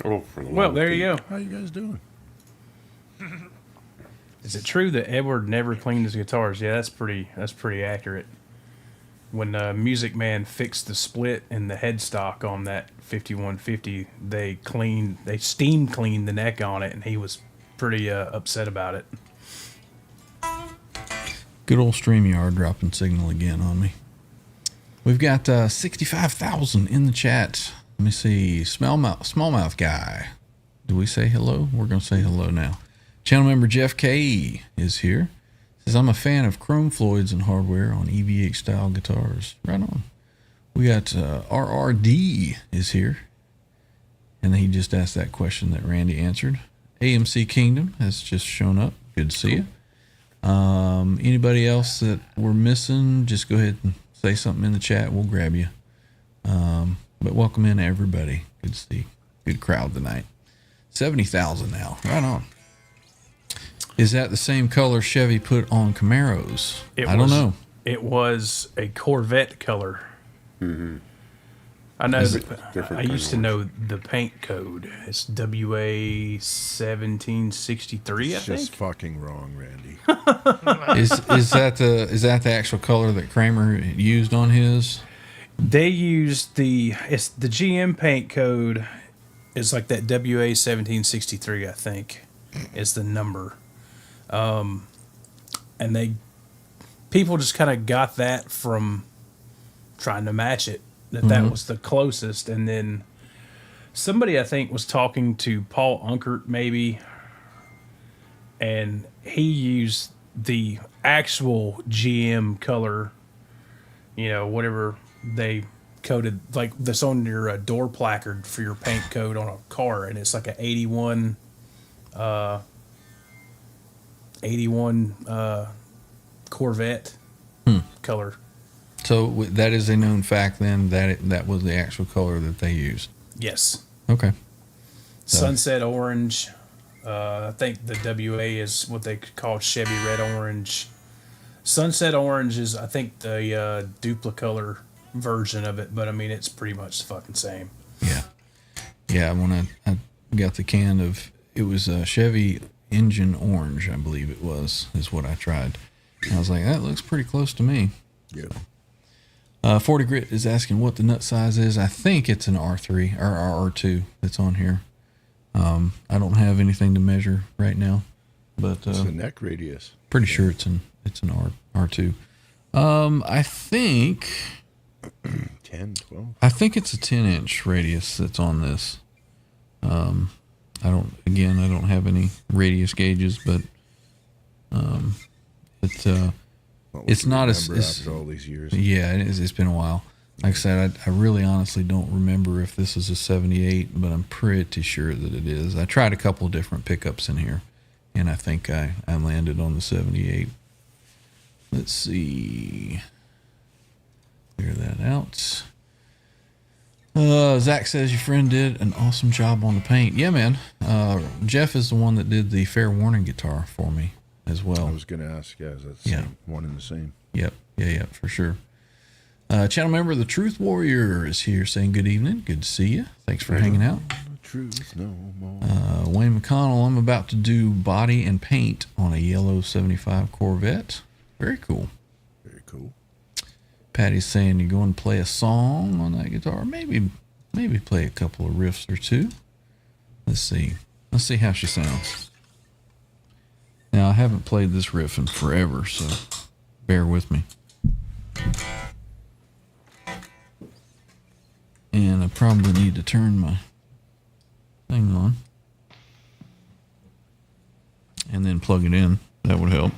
Oh, for the Well, love there of you go. How you guys doing? Is it true that Edward never cleaned his guitars? Yeah, that's pretty accurate. When Music Man fixed the split in the headstock on that 5150, they steam cleaned the neck on it, and he was pretty upset about it. Good old StreamYard dropping signal again on me. We've got 65,000 in the chat. Let me see. Smallmouth guy. Do we say hello? We're going to say hello now. Channel member Jeff K is here. Says, I'm a fan of chrome Floyds and hardware on EVH style guitars. Right on. We got RRD is here. And he just asked that question that Randy answered. AMC Kingdom has just shown up. Good to see you. Anybody else that we're missing, just go ahead and say something in the chat. We'll grab you. But welcome in, everybody. Good to see. Good crowd tonight. 70,000 now. Right on. Is that the same color Chevy put on Camaros? I don't know. It was a Corvette color. Mm-hmm. I know. I used to know the paint code. It's WA 1763. I think. Just fucking wrong, Randy. Is that the actual color that Kramer used on his? They used the GM paint code. It's like that WA 1763. I think is the number. And people just kind of got that from trying to match it. That was the closest. And then somebody, I think, was talking to Paul Unkert maybe and he used the actual GM color, whatever they coated, like that's on your door placard for your paint code on a car, and it's like a 81 Corvette color. So that is a known fact then that that was the actual color that they used. Yes. Okay. Sunset orange. I think the WA is what they call Chevy red orange. Sunset orange is, I think, the Duplicolor version of it, but I mean, it's pretty much the fucking same. Yeah. Yeah. When I got the can of, it was a Chevy engine orange, I believe it was, is what I tried. And I was like, that looks pretty close to me. Yeah. 40 Grit is asking what the nut size is. I think it's an R3 or R2 that's on here. I don't have anything to measure right now, but It's the neck radius. pretty sure it's an R2. I think 10, 12. I think it's a 10-inch radius that's on this. I don't have any radius gauges, but it's not as after all these years. yeah, it's been a while. Like I said, I really honestly don't remember if this is a 78, but I'm pretty sure that it is. I tried a couple different pickups in here, and I think I landed on the 78. Let's see. Clear that out. Zach says your friend did an awesome job on the paint. Yeah, man. Jeff is the one that did the Fair Warning guitar for me as well. I was going to ask, is that the same? One and the same? Yep. Yeah, for sure. Channel member The Truth Warrior is here saying good evening. Good to see you. Thanks for hanging out. Truth no more. Wayne McConnell, I'm about to do body and paint on a yellow 75 Corvette. Very cool. Very cool. Patty's saying you're going to play a song on that guitar. Maybe play a couple of riffs or two. Let's see how she sounds. Now, I haven't played this riff in forever, so bear with me. And I probably need to turn my thing on and then plug it in. That would help.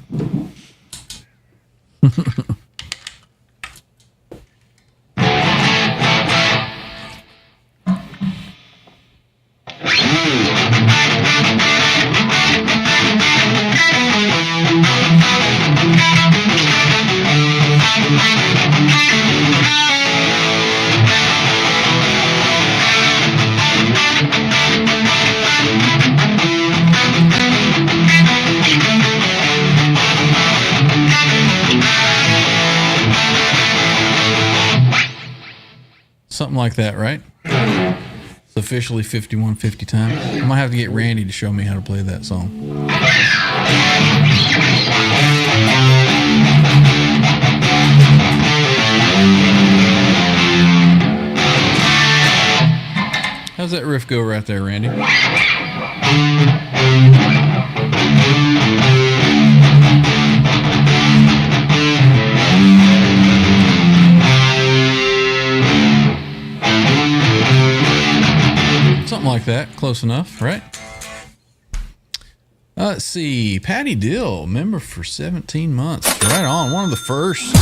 Something like that, right? It's officially 5150 time. I might have to get Randy to show me how to play that song. How's that riff go right there, Randy? Something like that. Close enough, right? Let's see. Patty Dill, member for 17 months. Right on. One of the first.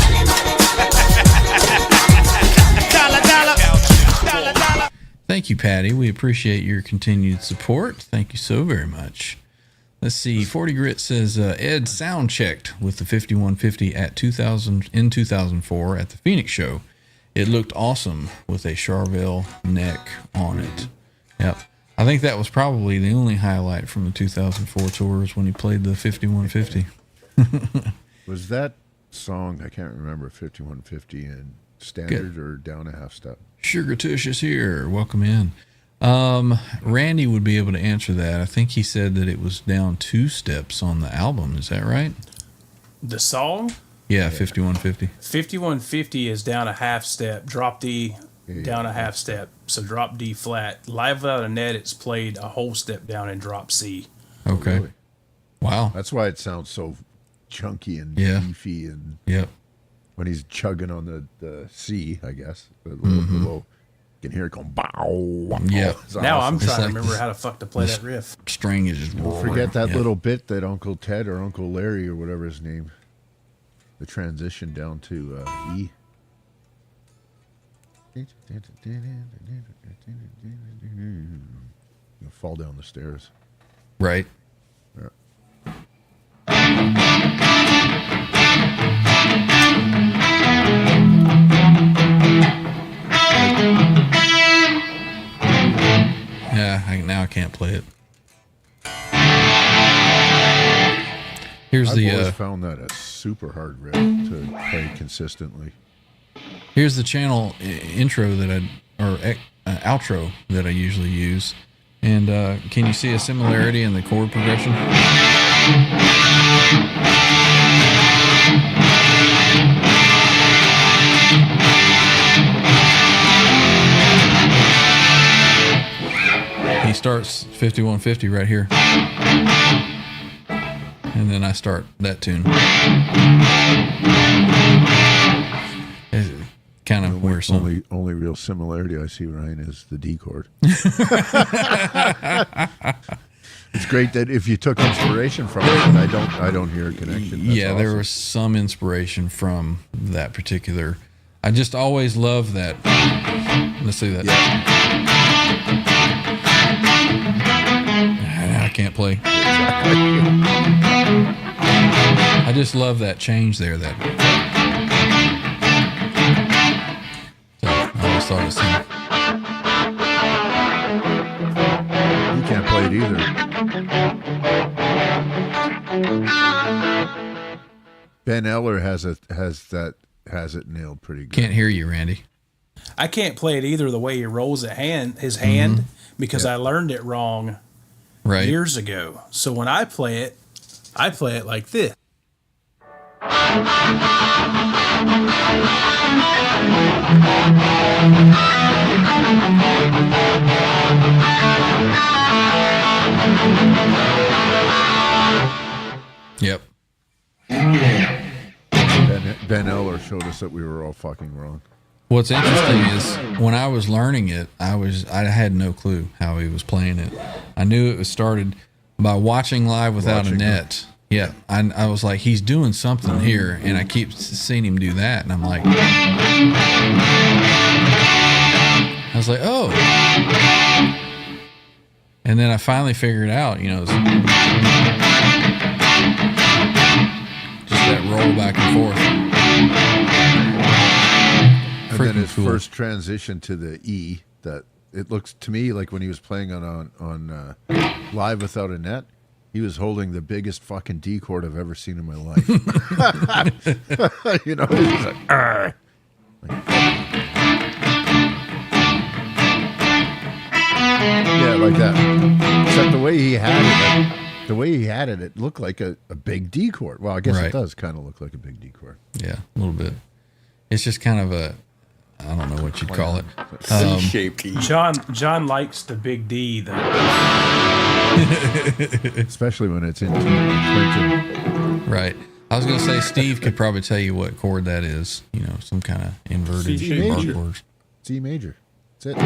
Thank you, Patty. We appreciate your continued support. Thank you so very much. Let's see. 40 Grit says Ed sound checked with the 5150 at 2004 at the Phoenix show. It looked awesome with a Charvel neck on it. Yep. I think that was probably the only highlight from the 2004 tours when he played the 5150. Was that song, I can't remember, 5150 in standard or down a half step? Sugar Tush is here. Welcome in. Randy would be able to answer that. I think he said that it was down 2 steps on the album. Is that right? The song? Yeah, 5150. 5150 is down a half step. Drop D, down a half step. So drop D flat. Live Without a Net, it's played a whole step down and drop C. Okay. Really? Wow. That's why it sounds so chunky and beefy, and Yep. when he's chugging on the C, I guess, the low You can hear it going, bow. Yeah. It's Now awesome. I'm trying to like remember this- how the fuck to play that riff. String is just Forget that yeah. little bit that Uncle Ted or Uncle Larry or whatever his name, the transition down to E. You'll fall down the stairs. Right. Yeah, now I can't play it. Here's I've the always found that a super hard riff to play consistently. here's the channel intro that outro that I usually use. And can you see a similarity in the chord progression? He starts 5150 right here. And then I start that tune. It's kind of where some... Only real similarity I see, Ryan, is the D chord. It's great that if you took inspiration from it, and I don't hear a connection. That's Yeah, there awesome. was some inspiration from that particular. I just always love that. Let's see that. I can't play. I just love that change there. That. So I always thought it was. You can't play it either. Ben Eller has it nailed pretty good. Can't hear you, Randy. I can't play it either the way he rolls his hand because I learned it wrong Right. years ago. So when I play it like this. Yep. Ben Eller showed us that we were all fucking wrong. What's interesting is when I was learning it, I had no clue how he was playing it. I knew it was started by watching live without a net. Yeah, I was like, he's doing something here, and I keep seeing him do that, and I'm like, I was like, oh. And then I finally figured it out, you know, it's just that roll back and forth. And then Freaking his cool. first transition to the E, that it looks to me like when he was playing on Live Without a Net, he was holding the biggest fucking D chord I've ever seen in my life. You know, he's like, "Arr." Yeah, like that. Except the way he had it, it looked like a big D chord. Well, I guess Right. it does kind of look like a big D chord. Yeah, a little bit. It's just kind of a, I don't know what you'd call it. C-shaped E. John likes the big D. Especially when it's in Clinton. Right. I was going to say Steve could probably tell you what chord that is. You know, some kind of inverted C bar major. chord. C major. That's it.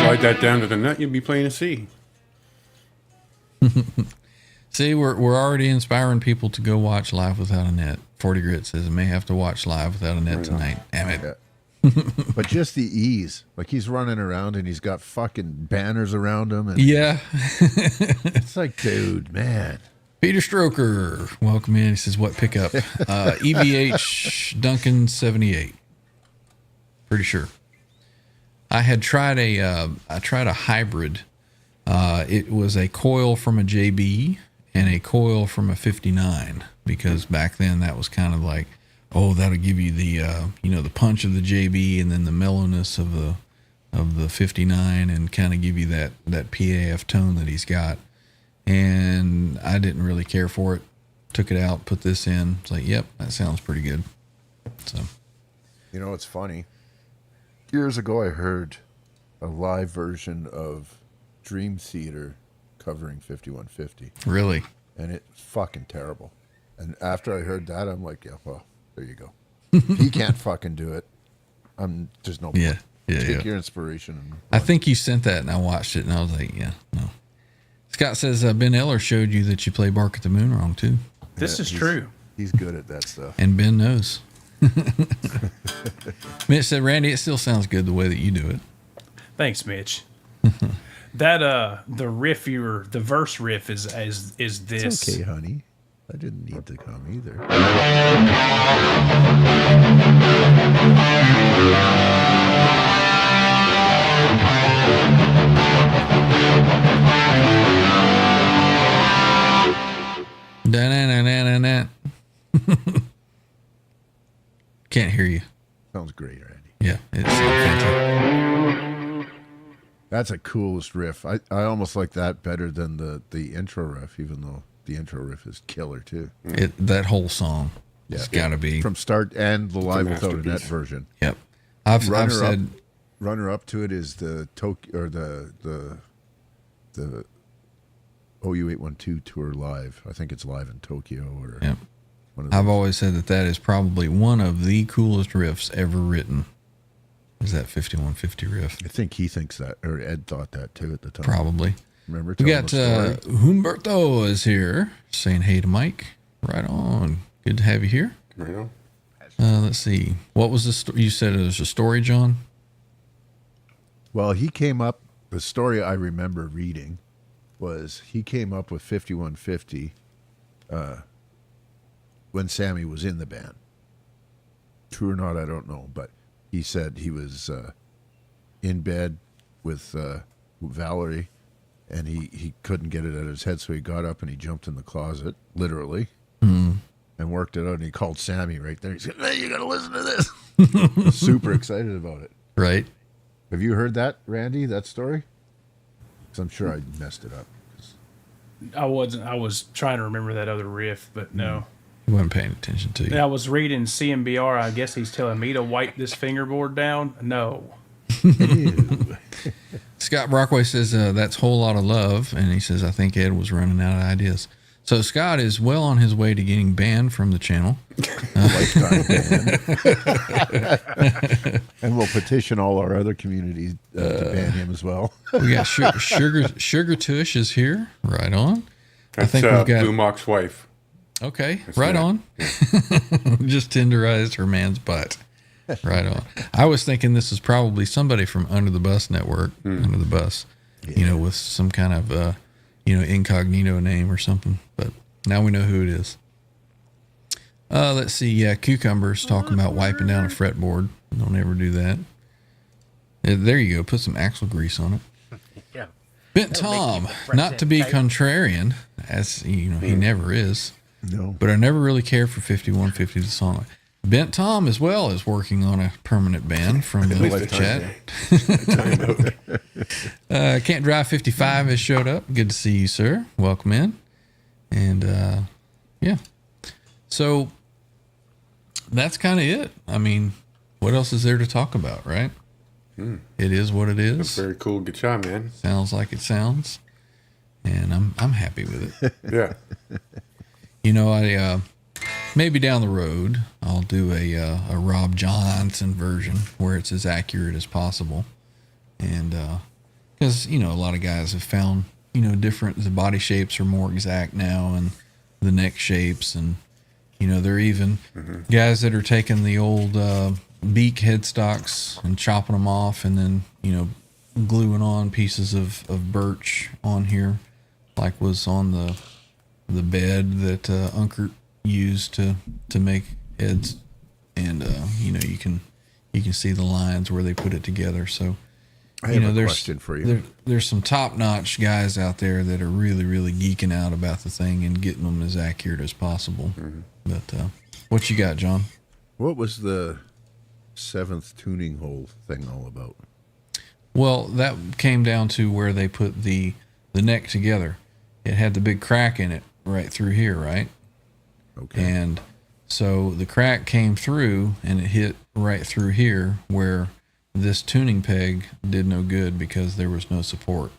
Slide that down to the nut, you'll be playing a C. See, we're already inspiring people to go watch Live Without a Net. 40 Grit says I may have to watch Live Without a Net tonight. Damn it. Yeah. But just the ease. Like he's running around and he's got fucking banners around him. And Yeah. it's like, dude, man. Peter Stroker, welcome in. He says, what pickup? EVH Duncan 78. Pretty sure. I had tried a hybrid. It was a coil from a JB and a coil from a 59, because back then that was kind of like, oh, that'll give you the the punch of the JB and then the mellowness of the 59 and kind of give you that PAF tone that he's got. And I didn't really care for it. Took it out, put this in. It's like, yep, that sounds pretty good. So, You know, it's funny. Years ago, I heard a live version of Dream Theater covering 5150. really, And it's fucking terrible. And after I heard that, I'm like, yeah, well, there you go. He can't fucking do it. there's no Yeah. Yeah. take Yeah. your inspiration. And I think you sent that and I watched it and I was like, yeah, no. Scott says Ben Eller showed you that you play Bark at the Moon wrong too. This is he's- true. He's good at that stuff. And Ben knows. Mitch said, Randy, it still sounds good the way that you do it. Thanks, Mitch. That the verse riff is this. It's okay, honey. I didn't need to come either. Da-na-na-na-na-na. Can't hear you. Sounds great, Randy. Yeah, it's fantastic. That's a coolest riff. I almost like that better than the intro riff, even though the intro riff is killer too. That whole song. It's got to be. From start and the live without a net masterpiece. version. Yep. I've said Runner up to it is the Tokyo or the OU812 tour live. I think it's live in Tokyo or Yep. one of I've those. always said that is probably one of the coolest riffs ever written. Is that 5150 riff? I think he thinks that, or Ed thought that too at the time. Probably. Remember? We telling got the story? Humberto is here saying hey to Mike. Right on. Good to have you here. Right on. Let's see. What was the story? You said it was a story, John? Well, he came up. The story I remember reading was he came up with 5150 when Sammy was in the band. True or not, I don't know, but he said he was in bed with Valerie, and he couldn't get it out of his head, so he got up and he jumped in the closet, literally, and worked it out. And he called Sammy right there. He said, "Hey, you got to listen to this." Super excited about it. Right. Have you heard that, Randy? That story? Because I'm sure I messed it up. I wasn't. I was trying to remember that other riff, but no. He wasn't paying attention to you. I was reading CMBR. I guess he's telling me to wipe this fingerboard down. No. Ew. Scott Brockway says that's a whole lot of love, and he says I think Ed was running out of ideas. So Scott is well on his way to getting banned from the channel. Lifetime ban. And we'll petition all our other communities to ban him as well. We got Sugar Tush is here. Right on. That's I think we've got Blue Mock's wife. okay. That's Right right. on. Just tenderized her man's butt. Right on. I was thinking this is probably somebody from Under the Bus Network, Under the Bus, with some kind of incognito name or something. But now we know who it is. Let's see. Yeah, Cucumber's talking about wiping down a fretboard. Don't ever do that. There you go. Put some axle grease on it. Yeah. Bent That'll make Tom, you fresh not to and be tight. contrarian, as he never is, No. but I never really cared for 5150 the song. Bent Tom as well is working on a permanent ban from the Lifetime chat. Can't Drive 55 has showed up. Good to see you, sir. Welcome in. And yeah. So that's kind of it. I mean, what else is there to talk about, right? It is what it That's is. very cool. Good job, man. Sounds like it sounds. And I'm happy with it. Yeah. I maybe down the road I'll do a Rob Johnson version where it's as accurate as possible, and because a lot of guys have found the body shapes are more exact now, and the neck shapes, and they're even guys that are taking the old beak headstocks and chopping them off, and then gluing on pieces of birch on here, like was on the bed that Unkert used to make heads, and you can see the lines where they put it together. So I have a question for you. there's some top-notch guys out there that are really, really geeking out about the thing and getting them as accurate as possible. But what you got, John? What was the 7th tuning hole thing all about? Well, that came down to where they put the neck together. It had the big crack in it right through here, right? Okay. And so the crack came through and it hit right through here where this tuning peg did no good because there was no support.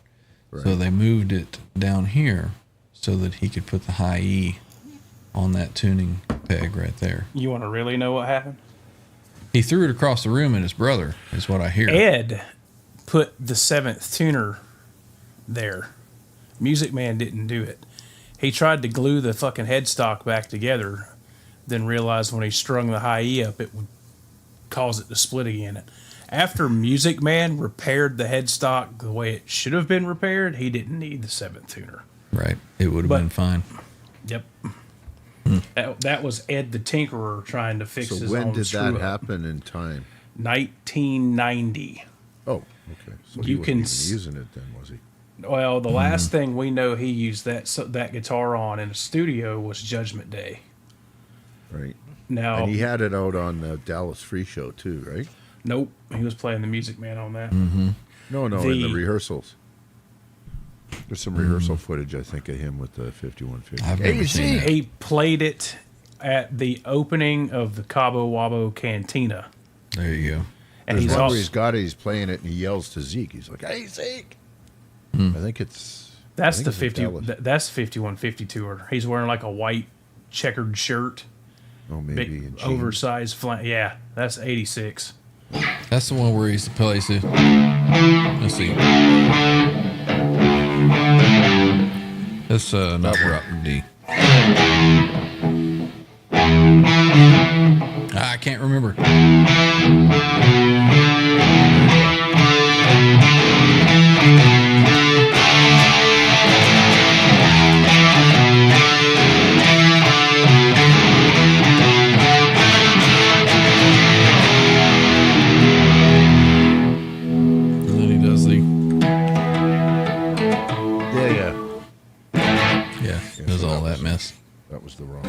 So they moved it down here so that he could put the high E on that tuning peg right there. You want to really know what happened? He threw it across the room at his brother, is what I hear. Ed put the 7th tuner there. Music Man didn't do it. He tried to glue the fucking headstock back together, then realized when he strung the high E up, it would cause it to split again. After Music Man repaired the headstock the way it should have been repaired, he didn't need the 7th tuner. Right. It would have But- been fine. Yep. That was Ed the Tinkerer trying to fix So his when own did that screw-up. happen in time? 1990. Oh, okay. So he You wasn't can even s- using it then, was he? Well, the last thing we know he used that guitar on in a studio was Judgment Day. Right. Now, And he had it out on the Dallas Free Show too, right? nope, he was playing the Music Man on that. No, in The- the rehearsals. There's some rehearsal footage, I think, of him with the 5150. I've never seen that. He played it at the opening of the Cabo Wabo Cantina. There you go. And There's he's one also, where he's got it, he's playing it, and he yells to Zeke. He's like, "Hey, Zeke!" I think it's that's I the think it's 50 Dallas. that's 5150 tour. He's wearing like a white checkered shirt, Oh, maybe in big jeans. oversized flank. Yeah, that's 86. That's the one where he used to play. So, let's see. That's not rock D. I can't remember. And then he does the Yeah. does all that mess. That was the wrong.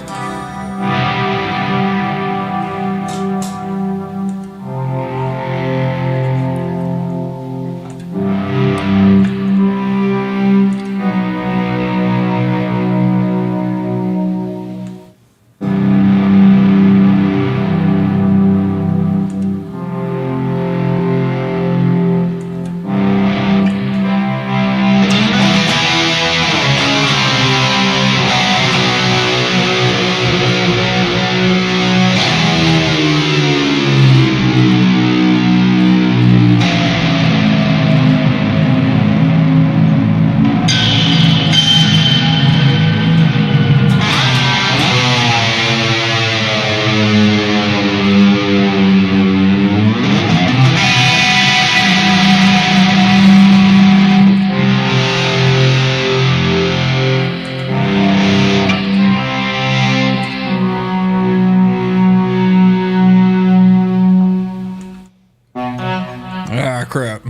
Ah, crap.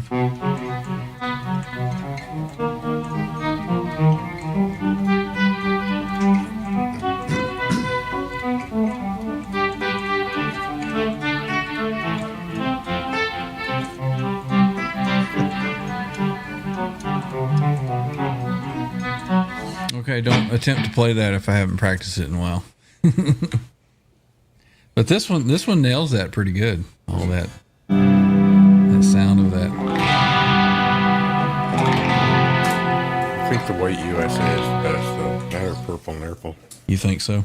Okay, don't attempt to play that if I haven't practiced it in a while. But this one nails that pretty good. All that sound of that. I think the white USA is the best, though. That or purple nurple. You think so?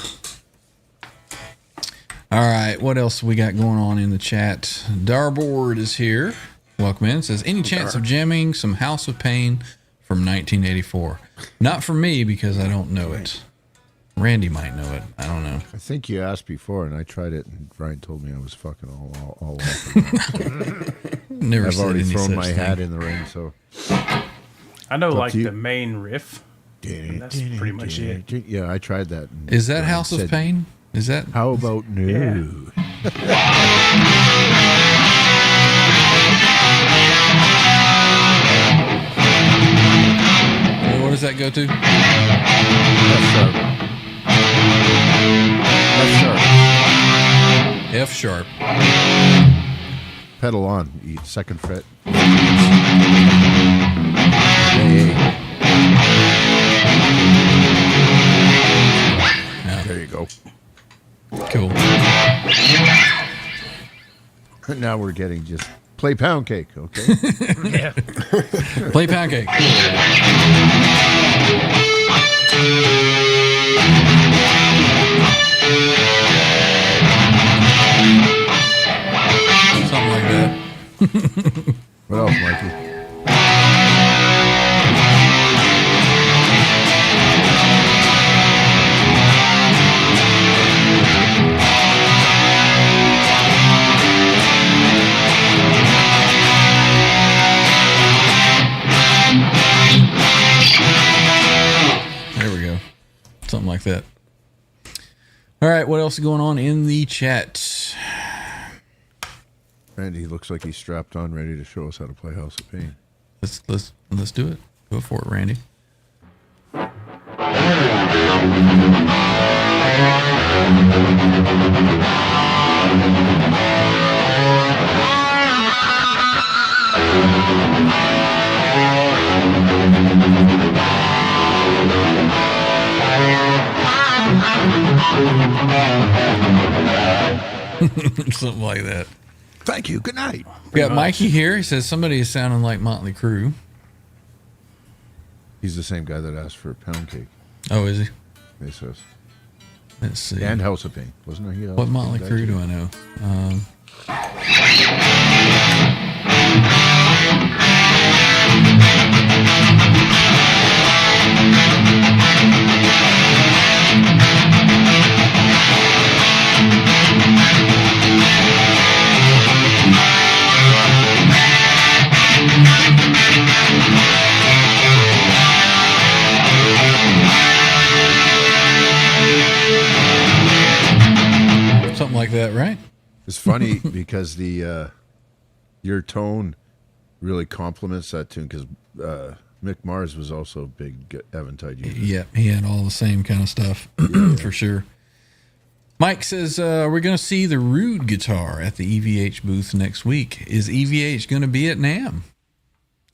All right, what else we got going on in the chat? Darboard is here. Welcome in. Says, any chance of jamming some House of Pain from 1984? Not for me, because I don't know it. Randy might know it. I don't know. I think you asked before, and I tried it, and Brian told me I was fucking all off. Never I've said already any thrown such my thing. hat in the ring, so. I know, Up like to you. the main riff. That's pretty much it. Yeah, I tried that. and Is that Brian House of said, Pain? Is that? How about no? Yeah. What does that go to? F sharp. F sharp. Pedal on. Second fret. Yeah, There you go. cool. Now we're getting just play pound cake, okay? Yeah. Play pound cake. What else, Mikey? There we go. Something like that. All right, what else is going on in the chat? Randy looks like he's strapped on, ready to show us how to play House of Pain. Let's do it. Go for it, Randy. Something like that. Thank you. Good night. We got Mikey here. He says somebody is sounding like Motley Crue. He's the same guy that asked for a pound cake. Oh, is he? He says. Let's see. And House of Pain. Wasn't he? What Motley Crue do I know? Something like that, right? It's funny because the your tone really complements that tune because Mick Mars was also a big Eventide user. Yeah, he had all the same kind of stuff for sure. Mike says we're going to see the Rude guitar at the EVH booth next week. Is EVH going to be at NAMM?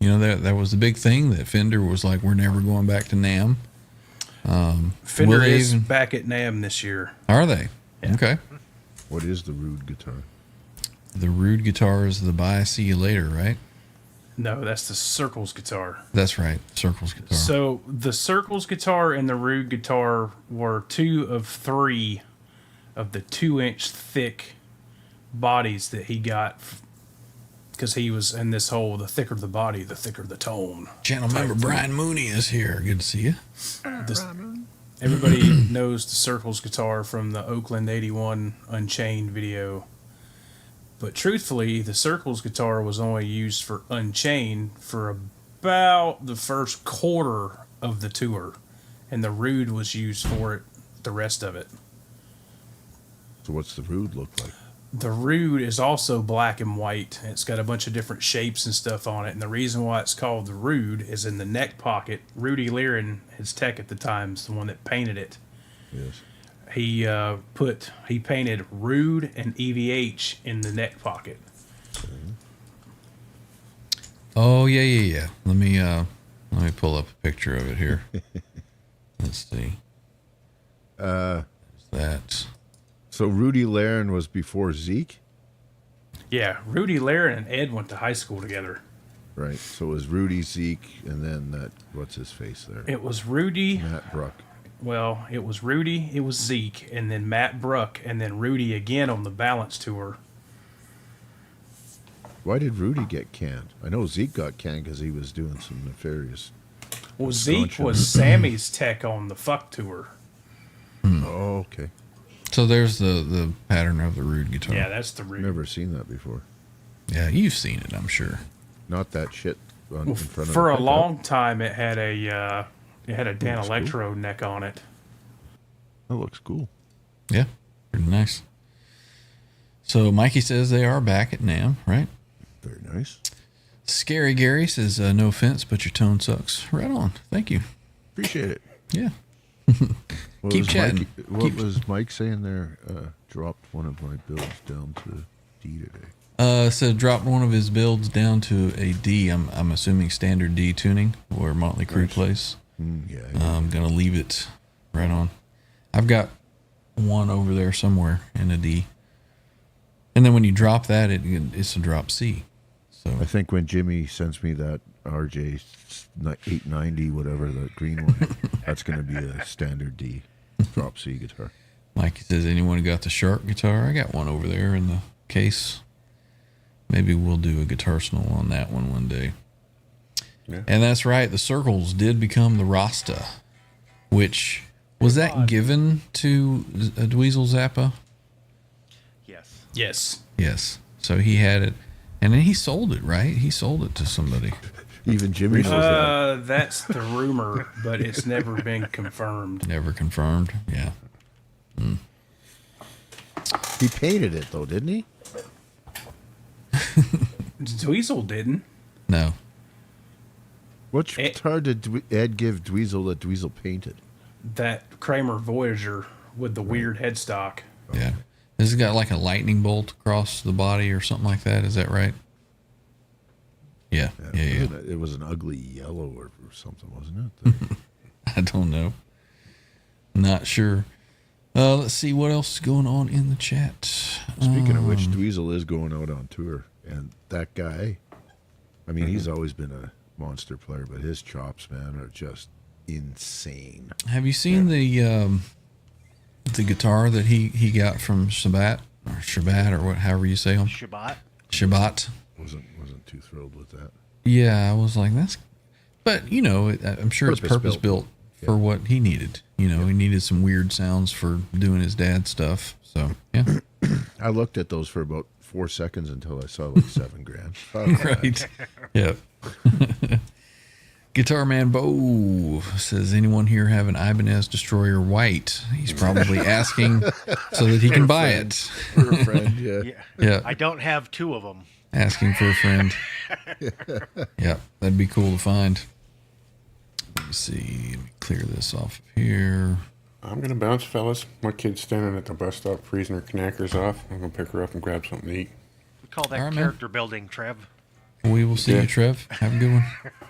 You know, that was the big thing that Fender was like, we're never going back to NAMM. Fender is back at NAMM this year. Are they? Yeah. Okay. What is the Rude guitar? The Rude guitar is the Bye See You Later, right? No, that's the Circles guitar. That's right, Circles guitar. So the Circles guitar and the Rude guitar were 2 of 3 of the 2-inch thick bodies that he got because he was in this whole the thicker the body, the thicker the tone. Channel member Brian Mooney is here. Good to see you. Everybody knows the Circles guitar from the Oakland 81 Unchained video. But truthfully, the Circles guitar was only used for Unchained for about the first quarter of the tour. And the Rude was used for it the rest of it. So what's the Rude look like? The Rude is also black and white. It's got a bunch of different shapes and stuff on it. And the reason why it's called the Rude is in the neck pocket. Rudy Lehren, his tech at the time, is the one that painted it. Yes. He painted Rude and EVH in the neck pocket. Oh yeah. Let me pull up a picture of it here. Let's see. There's that. So Rudy Lehren was before Zeke? Yeah, Rudy Lehren and Ed went to high school together. Right. So it was Rudy, Zeke, and then that, what's his face there? It was Rudy. Matt Bruck. Well, it was Rudy, it was Zeke, and then Matt Bruck, and then Rudy again on the Balance tour. Why did Rudy get canned? I know Zeke got canned because he was doing some nefarious. Well, Zeke was Sammy's tech on the Fuck tour. Oh, okay. So there's the pattern of the Rude guitar. Yeah, that's the Rude. Never seen that before. Yeah, you've seen it, I'm sure. Not that shit in front of For the a pickup. long time, it had a Dan Electro neck on it. That looks cool. Yeah, pretty nice. So Mikey says they are back at NAMM, right? Very nice. Scary Gary says, no offense, but your tone sucks. Right on. Thank you. Appreciate it. Yeah. What Keep was chatting. What was Mike saying there? Dropped one of my builds down to D today. Said dropped one of his builds down to a D. I'm assuming standard D tuning where Motley Crue plays. Yeah. I'm gonna leave it right on. I've got one over there somewhere in a D. And then when you drop that, it's a drop C. So I think when Jimmy sends me that RJ 890, whatever, the green one, that's going to be a standard D drop C guitar. Mikey says, anyone got the Shark guitar? I got one over there in the case. Maybe we'll do a Guitarsenal on that one day. Yeah. And that's right. The circles did become the Rasta, which was that given to Dweezil Zappa? Yes. Yes. Yes. So he had it, and then he sold it, right? He sold it to somebody. Even Jimmy knows that. That's the rumor, but it's never been confirmed. Never confirmed. Yeah. He painted it though, didn't he? Dweezil didn't. No. Which guitar did Ed give Dweezil that Dweezil painted? That Kramer Voyager with the weird headstock. Yeah. This has got like a lightning bolt across the body or something like that. Is that right? Yeah. Yeah. It was an ugly yellow or something, wasn't it? I don't know. Not sure. Let's see what else is going on in the chat. Speaking of which, Dweezil is going out on tour, and that guy, I mean, he's always been a monster player, but his chops, man, are just insane. Have you seen the guitar that he got from Shabat or what, however you say them? Shabat. Wasn't too thrilled with that. Yeah, I was like, that's, but you know, I'm sure it's purpose built for what he needed. You know, he needed some weird sounds for doing his dad stuff. So yeah, I looked at those for about 4 seconds until I saw like $7,000. right. Yeah. Guitar Man Bo says, anyone here have an Ibanez Destroyer White? He's probably asking so that he can buy it. For a friend, yeah. Yeah. I don't have two of them. Asking for a friend. Yeah, that'd be cool to find. Let me see. Let me clear this off of here. I'm going to bounce, fellas. My kid's standing at the bus stop freezing her knackers off. I'm going to pick her up and grab something to eat. We call that All right, man. character building, Trev. We will see you, Trev. Have a good one.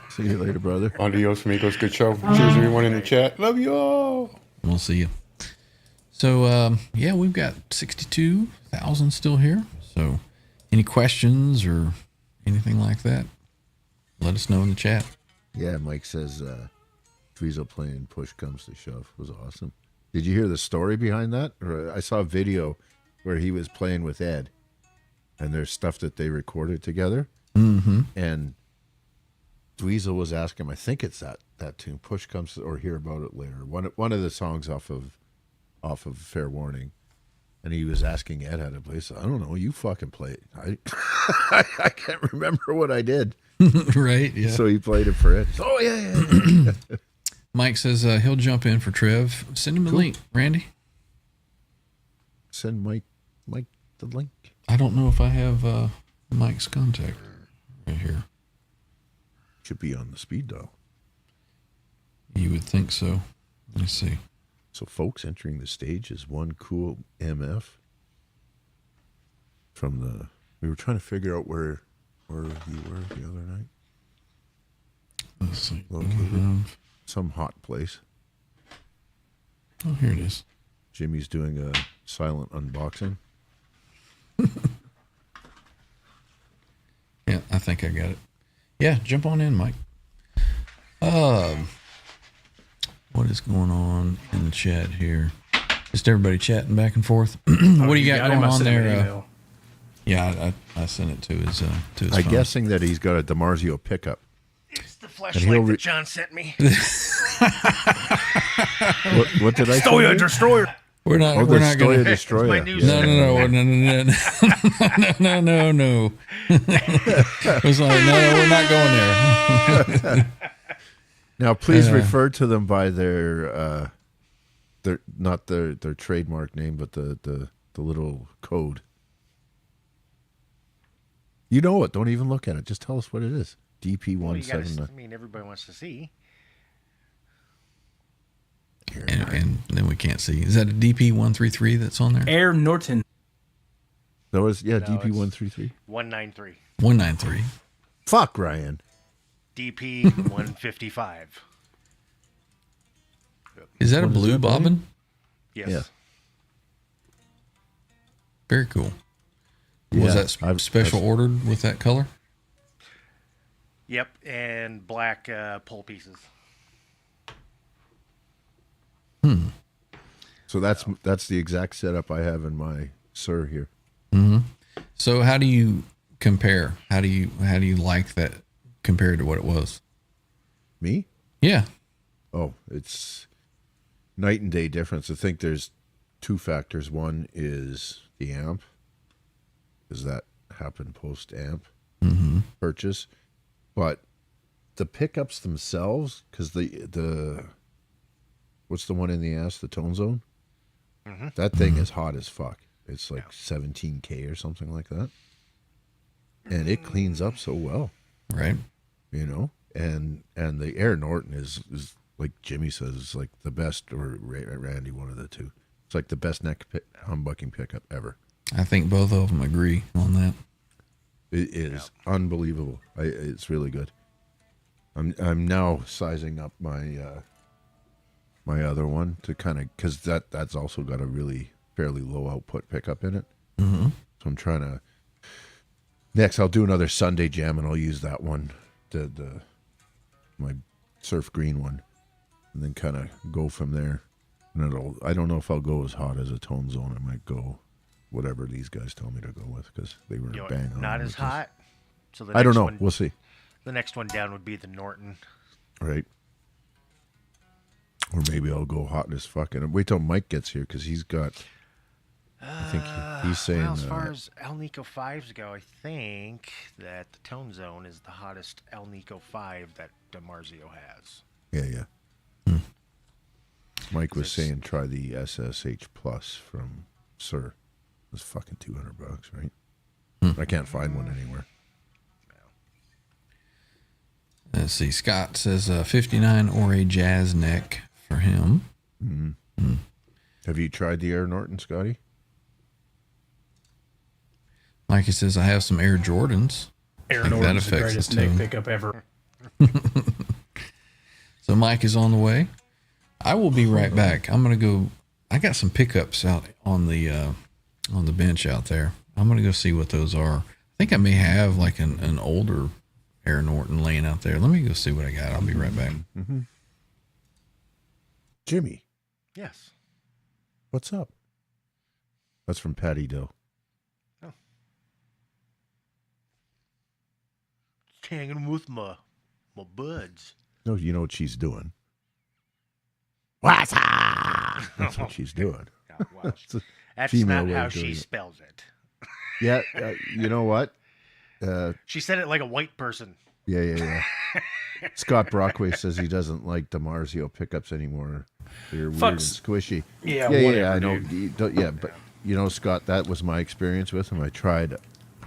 See you later, brother. Adios, amigos. Good show. Cheers, everyone in the chat. Love you all. We'll see you. So, yeah, we've got 62,000 still here. So, any questions or anything like that, let us know in the chat. Yeah, Mike says Dweezil playing Push Comes to Shove was awesome. Did you hear the story behind that? Or I saw a video where he was playing with Ed, and there's stuff that they recorded together. Mm-hmm. And Dweezil was asking him, I think it's that tune, Push Comes, or Hear About It Later. One of the songs off of Fair Warning. And he was asking Ed how to play. So I don't know. You fucking play it. I can't remember what I did. Right? Yeah. So he played it for Ed. Oh yeah. Mike says he'll jump in for Trev. Send him a link, Randy. Send Mike the link. I don't know if I have Mike's contact right here. Should be on the speed dial. You would think so. Let me see. So, folks, entering the stage is one cool MF from the. We were trying to figure out where you were the other night. Let's see. Located. Some hot place. Oh, here it is. Jimmy's doing a silent unboxing. Yeah, I think I got it. Yeah, jump on in, Mike. What is going on in the chat here? Just everybody chatting back and forth. What do you got going on there? Yeah, I sent it to his I'm phone. guessing that he's got a DiMarzio pickup. It's the flashlight that John sent me. What did I say? Stoya Destroyer. We're not Oh, going the to. Stoya Destroyer. my new No. It was like, no, we're not going there. Now, please refer to them by their not their trademark name, but the little code. You know it. Don't even look at it. Just tell us what it is. Well, DP179. I mean, everybody wants to see. And then we can't see. Is that a DP133 that's on there? Air Norton. That was No, DP133. 193. 193. Fuck Ryan. DP 155. Is that a blue bobbin? Yes. Yeah. Very cool. Was Yeah, that special ordered with that color? Yep, and black pole pieces. So that's the exact setup I have in my Sir here. So how do you compare? How do you like that compared to what it was? Me? Yeah. Oh, it's night and day difference. I think there's two factors. One is the amp. Does that happen post amp purchase? But the pickups themselves, because the what's the one in the ass? The Tone Zone. That thing is hot as fuck. It's like 17K or something like that, and it cleans up so well. Right. You know, and the Air Norton is like Jimmy says, it's like the best, or Randy, one of the two. It's like the best humbucking pickup ever. I think both of them agree on that. It is unbelievable. It's really good. I'm now sizing up my my other one to kind of, because that's also got a really fairly low output pickup in it. So I'm trying to. Next, I'll do another Sunday jam, and I'll use that one, my surf green one, and then kind of go from there. And I don't know if I'll go as hot as a Tone Zone. I might go whatever these guys tell me to go with, because they were bang on. Not with as this. hot. So the I don't next know. one- We'll see. The next one down would be the Norton. Right. Or maybe I'll go hot as fuck. And wait till Mike gets here, because he's got. I think he's saying. Well, as far as El Nico 5s go, I think that the Tone Zone is the hottest El Nico 5 that DiMarzio has. Yeah. Mike was saying try the SSH Plus from Sir. It was fucking $200, right? I can't find one anywhere. Let's see. Scott says 59 or a jazz neck for him. Have you tried the Air Norton, Scotty? Mikey says I have some Air Jordans. Air I think that Norton's the affects greatest it neck too. pickup ever. So Mike is on the way. I will be right back. I'm gonna go. I got some pickups out on the bench out there. I'm gonna go see what those are. I think I may have like an older Air Norton laying out there. Let me go see what I got. I'll be right back. Jimmy, Yes. what's up? That's from Patty Doe. Hanging with my buds. No, you know what she's doing. What's up? That's what she's doing. Oh, wow. It's a That's female not way how of doing she it. spells it. Yeah, you know what? She said it like a white person. Yeah. Scott Brockway says he doesn't like DiMarzio pickups anymore. They're weird and Fucks. squishy. Yeah, I whatever, know. dude. You don't- Yeah, but you know, Scott, that was my experience with them. I tried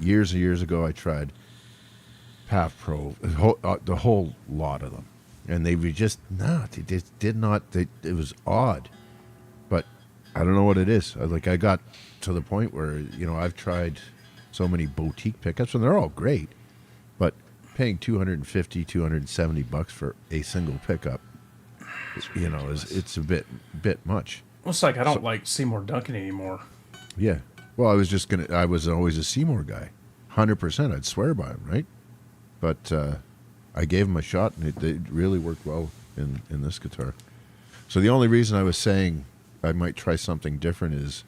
years and years ago. I tried Path Pro, the whole lot of them, and they were just not. They just did not. It was odd, but I don't know what it is. I got to the point where I've tried so many boutique pickups, and they're all great, but paying $250, $270 for a single pickup, it's a bit much. Well, it's like I don't like Seymour Duncan anymore. Yeah. Well, I was always a Seymour guy, 100%. I'd swear by him, right? But I gave him a shot, and it really worked well in this guitar. So the only reason I was saying I might try something different is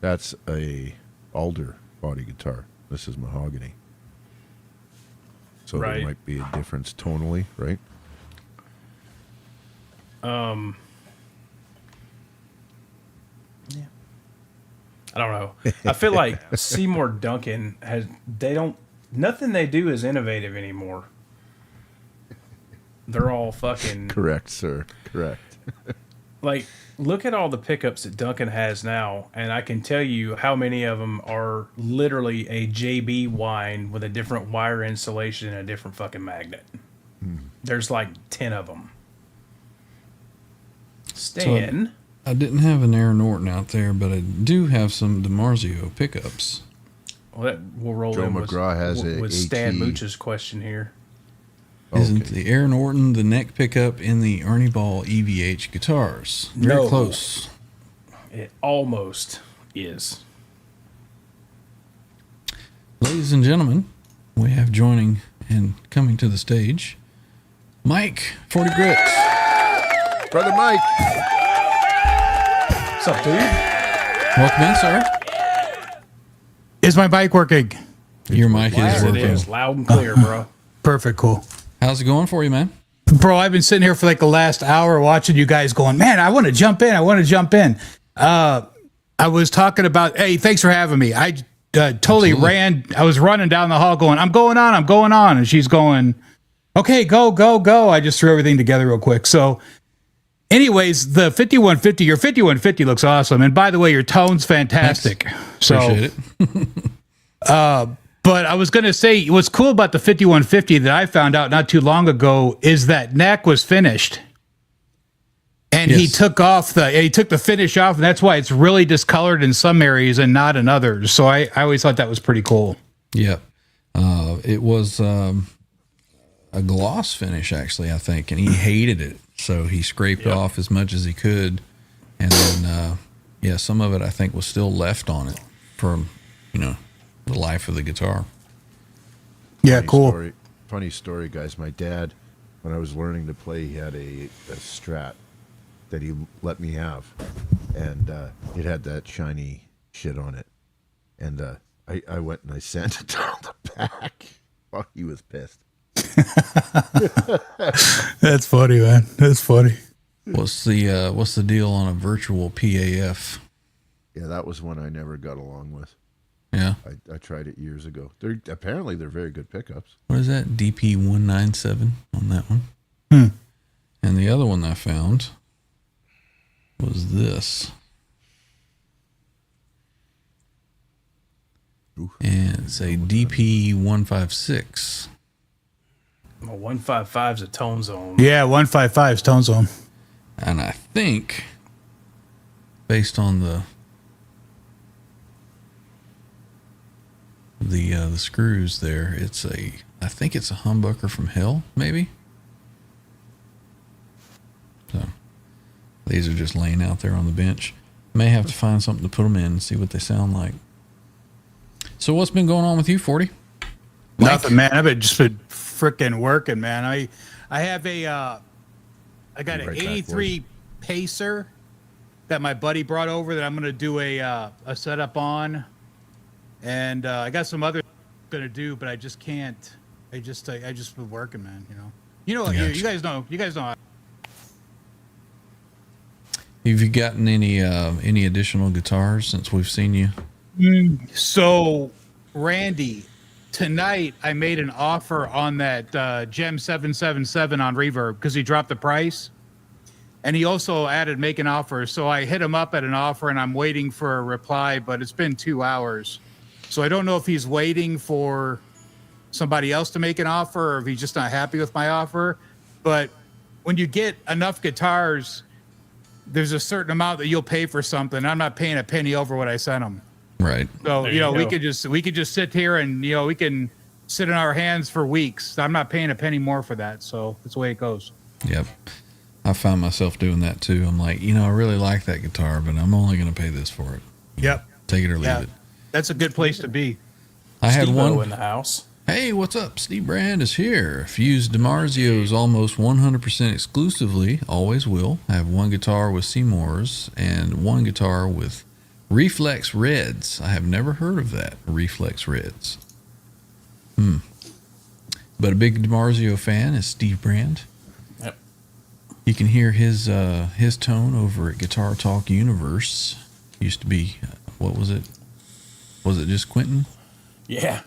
that's a alder body guitar. This is mahogany. So Right. there might be a difference tonally, right? I don't know. I feel like Seymour Duncan nothing they do is innovative anymore. They're all fucking Correct, sir. Correct. like, look at all the pickups that Duncan has now, and I can tell you how many of them are literally a JB wine with a different wire insulation and a different fucking magnet. There's like 10 of them. Stan, I didn't have an Air Norton out there, but I do have some DiMarzio pickups. we'll roll Joe in McGraw has a with Stan AT. Mooch's question here. Isn't the Air Norton the neck pickup in the Ernie Ball EVH guitars? Very No. close. It almost is. Ladies and gentlemen, we have joining and coming to the stage, Mike 40 Grits. Brother Mike. What's up, dude? Welcome in, sir. Is my bike working? Your mic is Yes, it working. is loud and clear, bro. Perfect, cool. How's it going for you, man? Bro, I've been sitting here for like the last hour watching you guys going, man, I want to jump in. I want to jump in. I was talking about, hey, thanks for having me. I totally ran. I was running down the hall going, I'm going on. And she's going, okay, go. I just threw everything together real quick. So anyways, the 5150, your 5150 looks awesome. And by the way, your tone's fantastic. Thanks. So, Appreciate it. but I was going to say, what's cool about the 5150 that I found out not too long ago is that neck was finished. And he Yes. took the finish off, and that's why it's really discolored in some areas and not in others. So I always thought that was pretty cool. Yep. It was a gloss finish, actually, I think, and he hated it. So he scraped off as much as he could. And then, some of it, I think, was still left on it from, the life of the guitar. Yeah, cool. Funny story, guys. My dad, when I was learning to play, he had a Strat that he let me have, and it had that shiny shit on it, and I went and I sanded down the back. Well, he was pissed. That's funny, man. That's funny. What's the deal on a virtual PAF? Yeah, that was one I never got along with. Yeah. I tried it years ago. Apparently they're very good pickups. What is that? DP197 on that one. And the other one I found was this. And it's a DP156. Well, 155 is a tone zone. Yeah, 155's tone zone. And I think, based on the screws there, I think it's a humbucker from hell, maybe. So these are just laying out there on the bench. May have to find something to put them in and see what they sound like. So what's been going on with you, 40? Nothing, man. I've just been freaking working, man. I have I got an Right back, 83 Pacer that my buddy brought over that I'm going to do a setup on. And I got some other going to do, but I just can't. I just been working, man, You Gotcha. You guys know. Have you gotten any additional guitars since we've seen you? So, Randy, tonight I made an offer on that Gem 777 on Reverb because he dropped the price. And he also added make an offer. So I hit him up at an offer and I'm waiting for a reply, but it's been 2 hours. So I don't know if he's waiting for somebody else to make an offer or if he's just not happy with my offer. But when you get enough guitars, there's a certain amount that you'll pay for something. I'm not paying a penny over what I sent him. Right. So, There you go. we could just sit here and, we can sit in our hands for weeks. I'm not paying a penny more for that. So that's the way it goes. Yep. I find myself doing that too. I'm like, I really like that guitar, but I'm only going to pay this for it. Yep. Take it or leave Yeah. it. That's a good place to be. I had Steve-O one. in the house. Hey, what's up? Steve Brand is here. Fused DiMarzio's almost 100% exclusively, always will. I have one guitar with Seymour's and one guitar with Reflex Reds. I have never heard of that, Reflex Reds. But a big DiMarzio fan is Steve Brand. Yep. You can hear his tone over at Guitar Talk Universe. Used to be, what was it? Was it just Quentin? Yeah.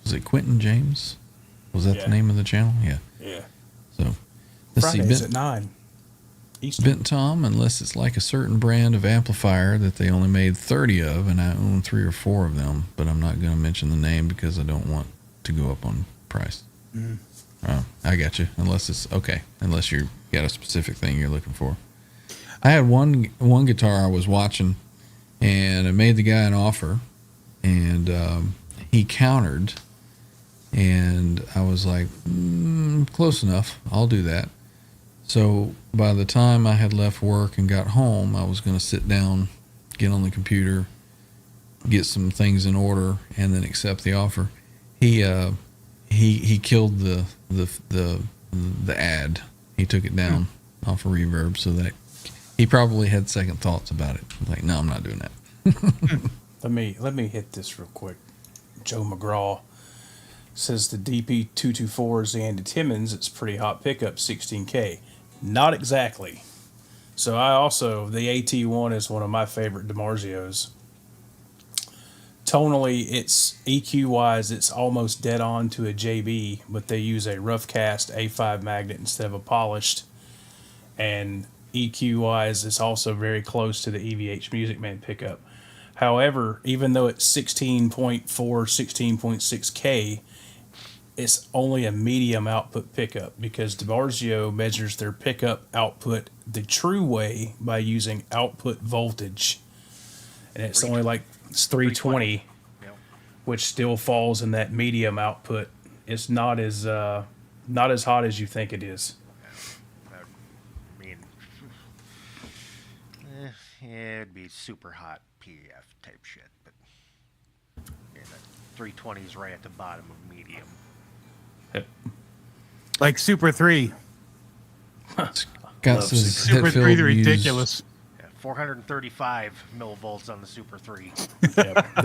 Was it Quentin James? Was that Yeah. the name of the channel? Yeah. Yeah. So, let's Fridays see. at 9. Eastern. Bent Tom, unless it's like a certain brand of amplifier that they only made 30 of, and I own 3 or 4 of them, but I'm not going to mention the name because I don't want to go up on price. I got you. Unless you got a specific thing you're looking for. I had one guitar I was watching, and I made the guy an offer, and he countered, and I was like, close enough. I'll do that. So by the time I had left work and got home, I was going to sit down, get on the computer, get some things in order, and then accept the offer. He killed the ad. He took it down off of Reverb, so that he probably had second thoughts about it. Like, no, I'm not doing that. Let me hit this real quick. Joe McGraw says the DP224 is the Andy Timmons. It's pretty hot pickup, 16K. Not exactly. So the AT1 is one of my favorite DiMarzios. Tonally, it's EQ wise, it's almost dead on to a JB, but they use a rough cast A5 magnet instead of a polished. And EQ wise, it's also very close to the EVH Music Man pickup. However, even though it's 16.4, 16.6K, it's only a medium output pickup because DiMarzio measures their pickup output the true way by using output voltage. And it's only like it's 320, Yep. which still falls in that medium output. It's not as hot as you think it is. I mean, it'd be super hot PF type shit, but yeah, that 320 is right at the bottom of medium. Like Super 3. Got some Super head 3 filled ridiculous. Yeah, 435 millivolts on the Super 3. Yep.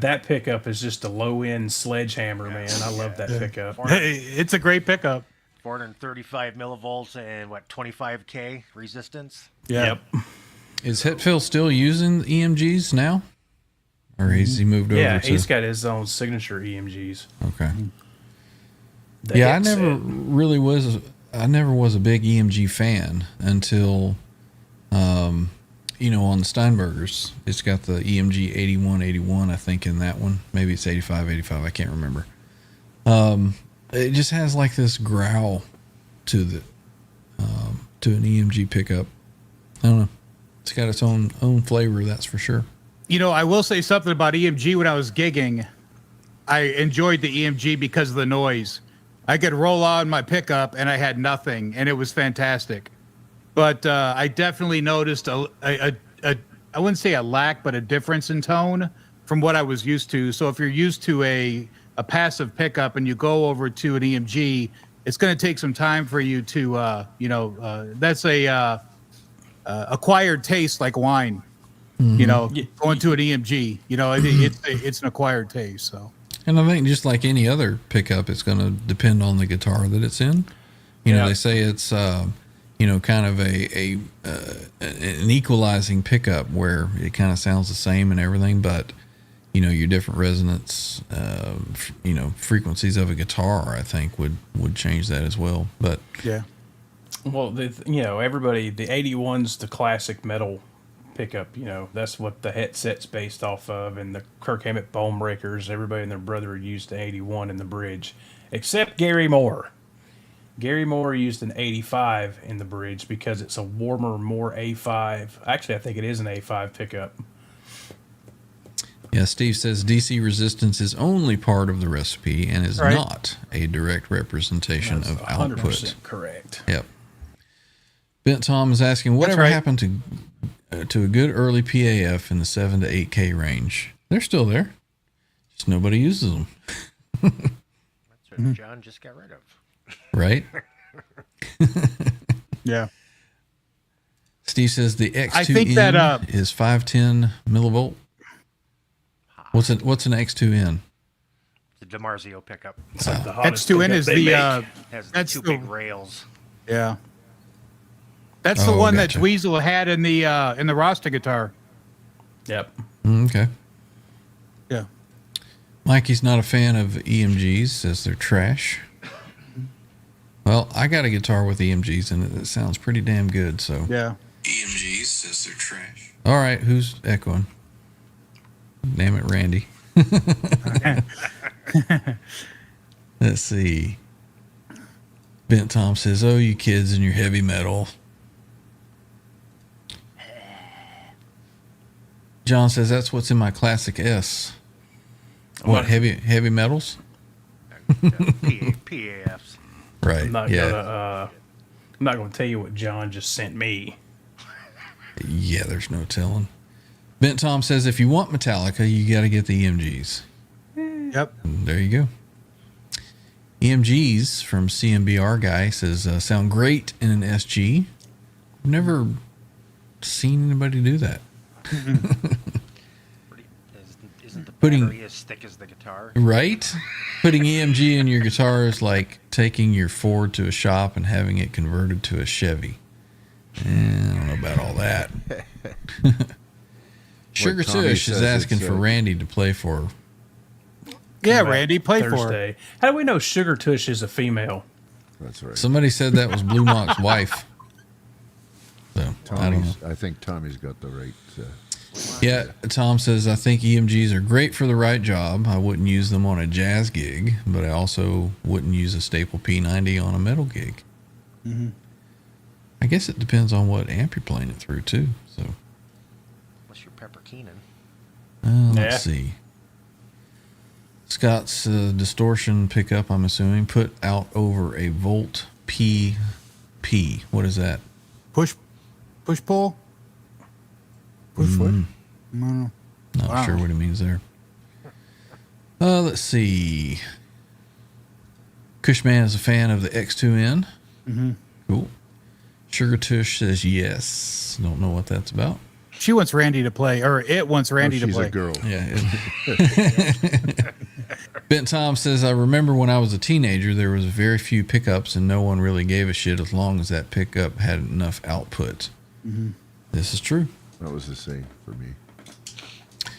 That pickup is just a low end sledgehammer, man. I love that pickup. Hey, it's a great pickup. 435 millivolts and 25K resistance. Yeah. Yep. Is Hetfield still using EMGs now? Or has he moved over Yeah, to... he's got his own signature EMGs. Okay. The Yeah, I headset. never was a big EMG fan until, on the Steinbergers, it's got the EMG 8181, I think, in that one. Maybe it's 8585, I can't remember. It just has like this growl to to an EMG pickup. I don't know. It's got its own flavor, that's for sure. I will say something about EMG. When I was gigging, I enjoyed the EMG because of the noise. I could roll on my pickup and I had nothing, and it was fantastic. But I definitely noticed I wouldn't say a lack, but a difference in tone from what I was used to. So if you're used to a passive pickup and you go over to an EMG, it's going to take some time for you to, that's a acquired taste like wine. Going to an EMG, it's an acquired taste. So. And I think just like any other pickup, it's going to depend on the guitar that it's in. They say it's, kind of an equalizing pickup where it kind of sounds the same and everything, but, your different resonance, frequencies of a guitar, I think would change that as well. But Yeah. Well, everybody, the 81's the classic metal pickup. That's what the headset's based off of, and the Kirk Hammett Bone Breakers. Everybody and their brother used the 81 in the bridge, except Gary Moore. Gary Moore used an 85 in the bridge because it's a warmer, more A5. Actually, I think it is an A5 pickup. yeah, Steve says DC resistance is only part of the recipe and is Right. not a direct representation That's of 100% output. correct. Yep. Bent Tom is asking, whatever right. happened to a good early PAF in the 7 to 8K range? They're still there. Just nobody uses them, That's what John just got rid of. right? Yeah. Steve says the X2N I think that, is 510 millivolt. What's an X2N? The DiMarzio pickup It's like the hottest X2N pickup is they the make. has the That's two the- big rails. Yeah. That's the Oh, one gotcha. that Dweezil had in the Rasta guitar. Yep. Okay. Yeah. Mikey's not a fan of EMGs, says they're trash. Well, I got a guitar with EMGs and it sounds pretty damn good, so. Yeah. EMGs says they're trash. All right, who's echoing? Damn it, Randy. Let's see. Bent Tom says, oh, you kids and your heavy metal. John says, that's what's in my classic S. What, heavy metals? PAFs. Right, I'm not yeah. gonna tell you what John just sent me. Yeah, there's no telling. Bent Tom says, if you want Metallica, you got to get the EMGs. Yep. There you go. EMGs from CMBR guy says, sound great in an SG. I've never seen anybody do that. Isn't the Putting Battery as thick as the guitar. right, putting EMG in your guitar is like taking your Ford to a shop and having it converted to a Chevy. I don't know about all that. Sugar Tommy Tush is says asking it's, for Randy to play for. Yeah, back Randy, play for her. Thursday. How do we know Sugar Tush is a female? That's right. Somebody said that was Blue Mock's wife. So I don't know. I think Tommy's got the right. Yeah, Tom says, I think EMGs are great for the right job. I wouldn't use them on a jazz gig, but I also wouldn't use a staple P90 on a metal gig. I guess it depends on what amp you're playing it through, too. So Unless you're Pepper Keenan. let's see. Scott's distortion pickup, I'm assuming, put out over a volt PP. What is that? Push pull. Push what? Not Wow. sure what it means there. Let's see. Cushman is a fan of the X2N. Cool. Sugar Tush says yes. Don't know what that's about. She wants Randy to play, or it wants Randy to She's play. a girl. Yeah. Bent Tom says, I remember when I was a teenager, there was very few pickups and no one really gave a shit as long as that pickup had enough output. This is true. That was the same for me.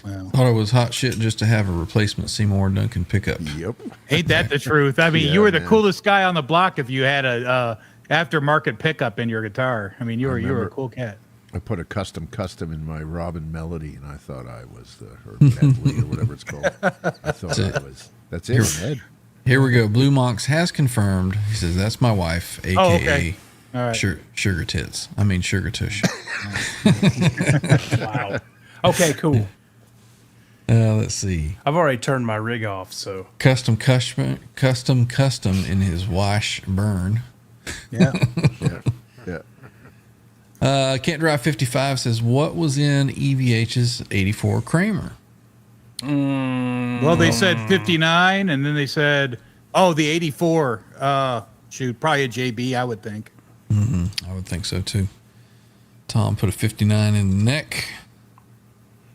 Well, Thought it was hot shit just to have a replacement Seymour Duncan pickup. Yep. ain't that the truth? I mean, Yeah, you were the man. coolest guy on the block if you had a aftermarket pickup in your guitar. I mean, you were a remember. cool cat. I put a custom in my Robin Melody, and I thought I was or Bentley or whatever it's called. I thought I was. That's it, Ed. Here we go. Blue Monks has confirmed. He says, that's my wife, a.k.a. Oh, okay. All right. Sugar Tits. I mean, Sugar Tush. Wow. Okay, cool. Let's see. I've already turned my rig off, so Custom in his wash burn. Yeah. Yeah. Can't Drive 55 says, what was in EVH's 84 Kramer? Well, they said 59, and then they said, oh, the 84. Shoot, probably a JB, I would think. I would think so too. Tom put a 59 in the neck.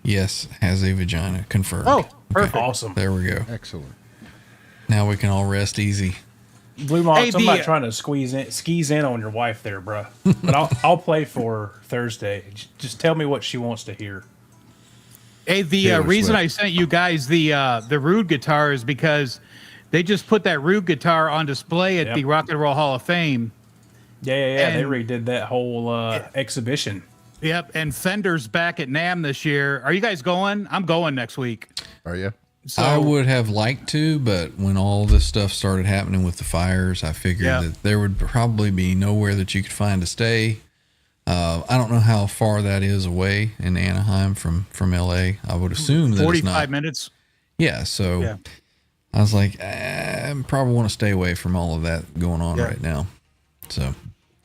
Yes, has a vagina. Confirmed. Oh, perfect. awesome. There we go. Excellent. Now we can all rest easy. Blue Mox, Hey, I'm not the- trying to skis in on your wife there, bruh. But I'll play for her Thursday. Just tell me what she wants to hear. Hey, the Taylor reason Swift. I sent you guys the Rude guitar is because they just put that Rude guitar on display at Yep. the Rock and Roll Hall of Fame. Yeah. They And- redid that whole exhibition. Yep, and Fender's back at NAMM this year. Are you guys going? I'm going next week. Are you? So I would have liked to, but when all this stuff started happening with the fires, I figured Yeah. that there would probably be nowhere that you could find to stay. I don't know how far that is away in Anaheim from LA. I would assume that it's 45 not. minutes. Yeah, so Yeah. I was like, I probably want to stay away from all of that going on Yeah. right now. So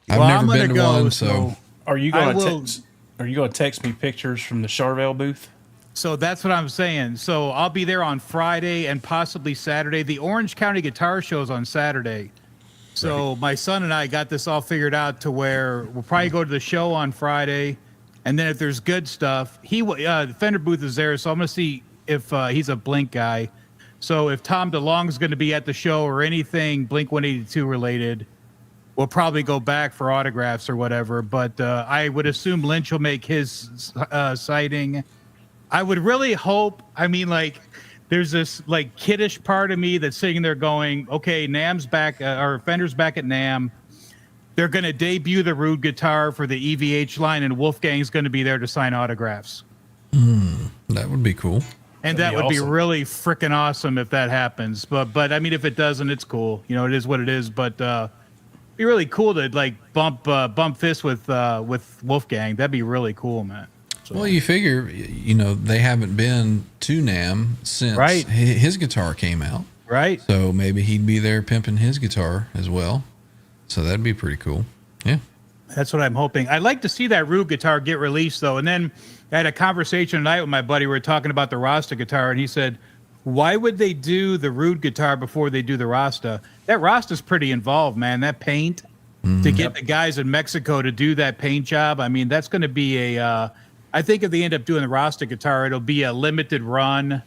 I've Well, never I'm been gonna to go, one, so Are you I going will- to Are you going to text me pictures from the Charvel booth? So that's what I'm saying. So I'll be there on Friday and possibly Saturday. The Orange County Guitar Show's on Saturday. So my son and I got this all figured out to where we'll probably go to the show on Friday, and then if there's good stuff, the Fender booth is there. So I'm gonna see if he's a Blink guy. So if Tom DeLonge's going to be at the show or anything Blink 182 related, we'll probably go back for autographs or whatever. But I would assume Lynch will make his sighting. I would really hope. I mean, like, there's this like kiddish part of me that's sitting there going, "Okay, NAMM's back, or Fender's back at NAMM. They're going to debut the Rude guitar for the EVH line, and Wolfgang's going to be there to sign autographs." that would be cool. And That'd that be would be awesome. really freaking awesome if that happens. But I mean, if it doesn't, it's cool. You know, it is what it is. But be really cool to like bump fists with Wolfgang. That'd be really cool, man. Well, you figure, they haven't been to NAMM since Right. his guitar came out. Right? So maybe he'd be there pimping his guitar as well. So that'd be pretty cool. Yeah. That's what I'm hoping. I'd like to see that Rude guitar get released, though. And then I had a conversation tonight with my buddy. We were talking about the Rasta guitar, and he said, why would they do the Rude guitar before they do the Rasta? That Rasta's pretty involved, man. That paint, to get the guys in Mexico to do that paint job, I mean, that's going to be I think if they end up doing the Rasta guitar, it'll be a limited run,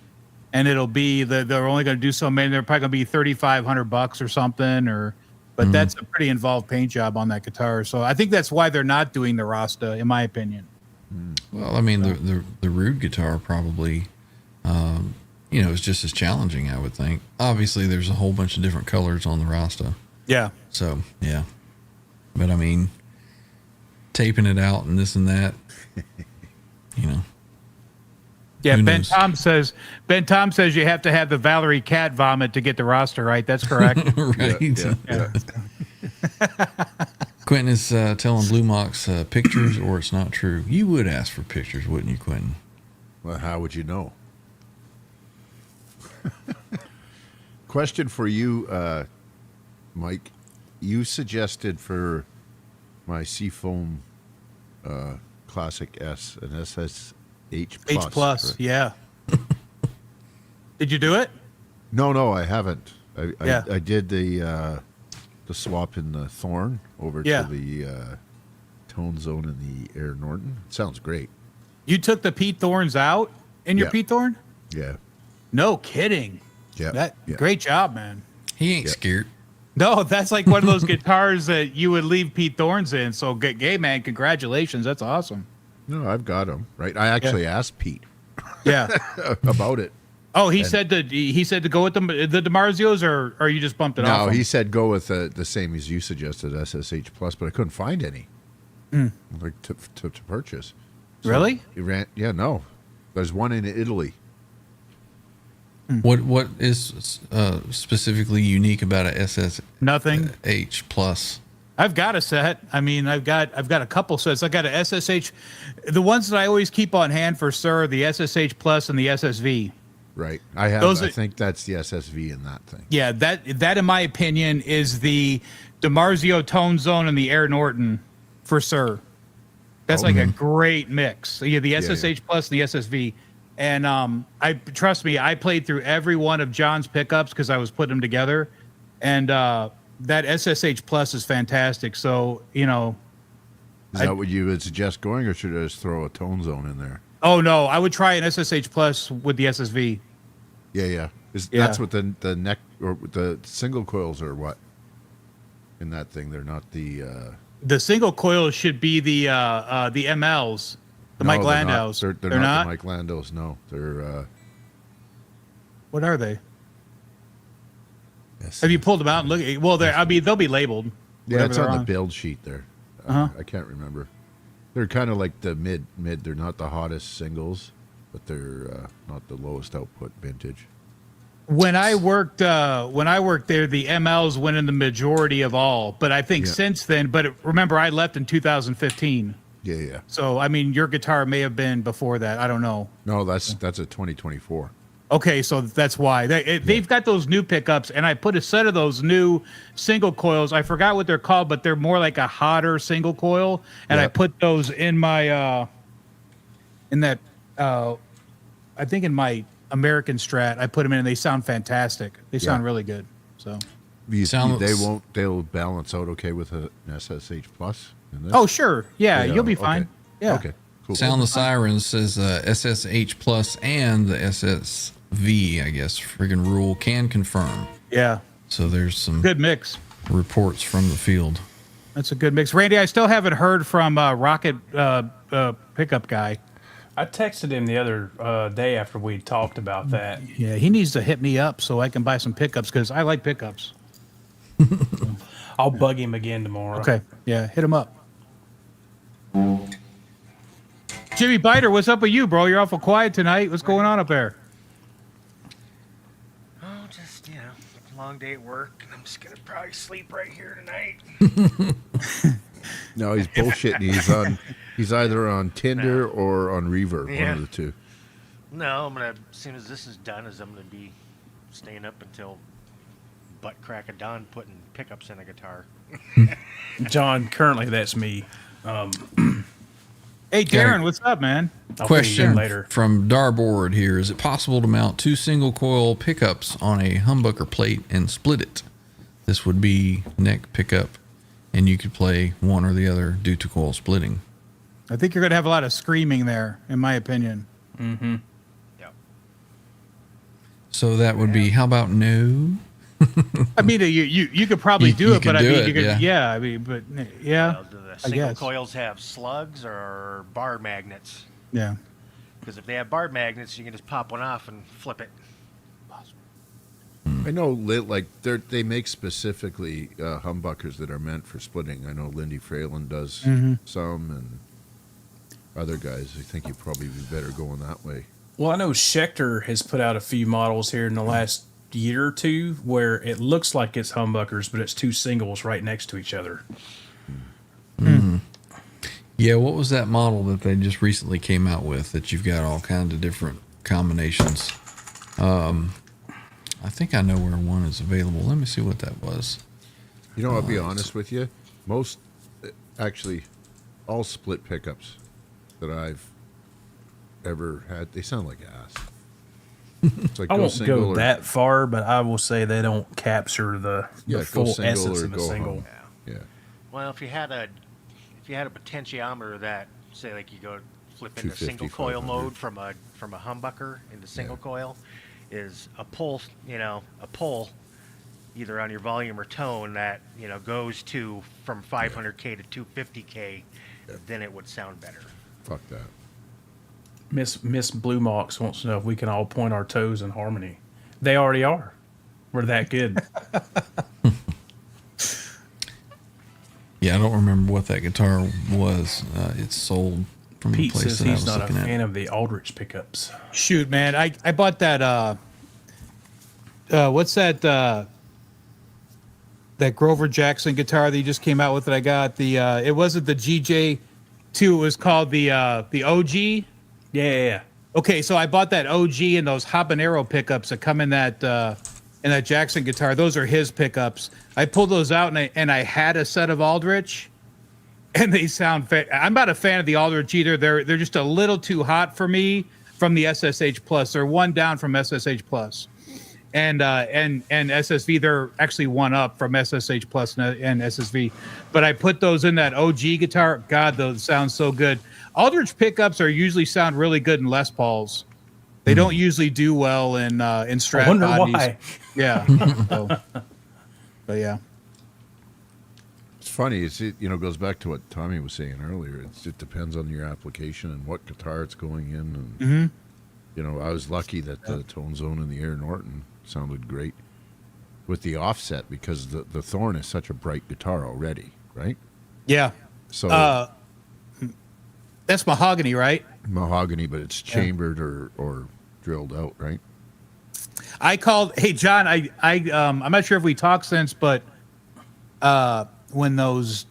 and it'll be they're only going to do so many. They're probably going to be $3,500 or something, but that's a pretty involved paint job on that guitar. So I think that's why they're not doing the Rasta, in my opinion. Well, I mean, the Rude guitar probably, is just as challenging, I would think. Obviously, there's a whole bunch of different colors on the Rasta. Yeah. So, yeah. But, I mean, taping it out and this and that, Yeah, Who Ben knows? Tom says you have to have the Valerie cat vomit to get the roster right. That's correct. right? Yeah. Quentin is telling Blue Mox pictures or it's not true. You would ask for pictures, wouldn't you, Quentin? Well, how would you know? Question for you, Mike. You suggested for my Seafoam Classic S an SSH Plus. H+, right? yeah. Did you do it? No, I haven't. Yeah. I did the swap in the Thorn over Yeah. to the Tone Zone in the Air Norton. It sounds great. You took the Pete Thorns out in your Yeah. Pete Thorn? Yeah. No kidding. Yeah. Yeah. Great job, man. He ain't scared. No, that's like one of those guitars that you would leave Pete Thorns in. So, gay man, congratulations. That's awesome. No, I've got them. Right. I actually asked Pete Yeah. about it. Oh, he said to go with the DiMarzios, or you just bumped it off? No, him? he said go with the same as you suggested, SSH Plus, but I couldn't find any like to purchase. So Really? he ran. Yeah, no. There's one in Italy. What is specifically unique about a Nothing. SSH Plus? I've got a set. I mean, I've got a couple sets. I got a SSH. The ones that I always keep on hand for Sir, the SSH Plus and the SSV. Right. I have. Those I are- think that's the SSV in that thing. Yeah, that in my opinion is the DiMarzio Tone Zone and the Air Norton for Sir. That's like a great mix. So yeah, the SSH Plus and the SSV. And trust me, I played through every one of John's pickups because I was putting them together, and that SSH Plus is fantastic. So Is that what you would suggest going, or should I just throw a Tone Zone in there? oh no, I would try an SSH Plus with the SSV. Yeah. Yeah. That's what the neck or the single coils are what in that thing. They're not the. The single coil should be the MLs, the Mike they're not. Landaus. They're not the Mike Landaus. No, they're. What are they? Yes. Have you pulled them out and look? Well, they'll be labeled. Yeah, whatever it's they're on the build sheet there. I can't remember. They're kind of like the mid. They're not the hottest singles, but they're not the lowest output vintage. When I worked there, the MLs went in the majority of all. But I think since then. But remember, I left in 2015. Yeah. So I mean, your guitar may have been before that. I don't know. No, that's a 2024. Okay, so that's why they've got those new pickups, and I put a set of those new single coils. I forgot what they're called, but they're more like a hotter single coil, and I put those in my I think in my American Strat. I put them in, and they sound fantastic. They sound really good. So They'll balance out okay with an SSH Plus. In this? oh sure, yeah, Yeah, you'll be okay. fine. Yeah. Okay. Cool. Sound the Sirens says SSH Plus and the SSV, I guess, friggin' rule can confirm. Yeah, So there's some good mix. reports from the field. That's a good mix. Randy, I still haven't heard from Rocket pickup guy. I texted him the other day after we talked about that. Yeah, he needs to hit me up so I can buy some pickups because I like pickups. I'll bug him again tomorrow. Okay, yeah, hit him up. Jimmy Biter, what's up with you, bro? You're awful quiet tonight. What's going on up there? Oh, just, long day at work, and I'm just going to probably sleep right here tonight. No, he's bullshitting. He's either on Tinder or on Reverb, one of the two. No, as soon as this is done, I'm going to be staying up until butt crack of dawn putting pickups in a guitar. John, currently that's me. Hey, Darren, what's up, man? I'll fill you in Question later. from Darboard here. Is it possible to mount two single coil pickups on a humbucker plate and split it? This would be neck pickup, and you could play one or the other due to coil splitting. I think you're going to have a lot of screaming there, in my opinion. Yep. So that would be, how about no? I mean, you could probably You- do you it, could but I do mean, it, you could, yeah. yeah. I mean, but yeah, Do the I single guess. coils have slugs or bar magnets? Yeah. Because if they have bar magnets, you can just pop one off and flip it. I know, like they make specifically humbuckers that are meant for splitting. I know Lindy Fralin does some, and other guys. I think you'd probably be better going that way. Well, I know Schecter has put out a few models here in the last year or two where it looks like it's humbuckers, but it's two singles right next to each other. Yeah, what was that model that they just recently came out with that you've got all kinds of different combinations? I think I know where one is available. Let me see what that was. You know, I'll be honest with you. Most, actually, all split pickups that I've ever had, they sound like ass. It's like I won't single go or- that far, but I will say they don't capture the Yeah, go full single essence or of a go single. home. Yeah. Well, if you had a potentiometer that, say, like you go flip into 250, single coil 500. mode from a humbucker into single coil, is a pull, a pull either on your volume or tone that goes to from 500K to 250K, then it would sound better. Fuck that. Miss Blue Mox wants to know if we can all point our toes in harmony. They already are. We're that good. Yeah, I don't remember what that guitar was. It's sold from the Pete place says that I he's was not a looking fan at. of the Aldrich pickups. Shoot, man, I bought that. What's that? That Grover Jackson guitar that he just came out with that I got. The it wasn't the GJ2. It was called the OG. Yeah. Okay, so I bought that OG and those habanero pickups that come in that Jackson guitar. Those are his pickups. I pulled those out and I had a set of Aldrich, and they sound. I'm not a fan of the Aldrich either. They're just a little too hot for me from the SSH Plus. They're one down from SSH Plus, and SSV. They're actually one up from SSH Plus and SSV. But I put those in that OG guitar. God, those sound so good. Aldrich pickups usually sound really good in Les Pauls. They don't usually do well in Strat I wonder bodies. why. Yeah. So, but yeah. It's funny. It goes back to what Tommy was saying earlier. It depends on your application and what guitar it's going in. And I was lucky that the Tone Zone and the Air Norton sounded great with the offset because the Thorn is such a bright guitar already, right? Yeah. So That's mahogany, right? mahogany, but it's chambered or drilled out, right? I called. Hey, John. I'm not sure if we talked since, but when those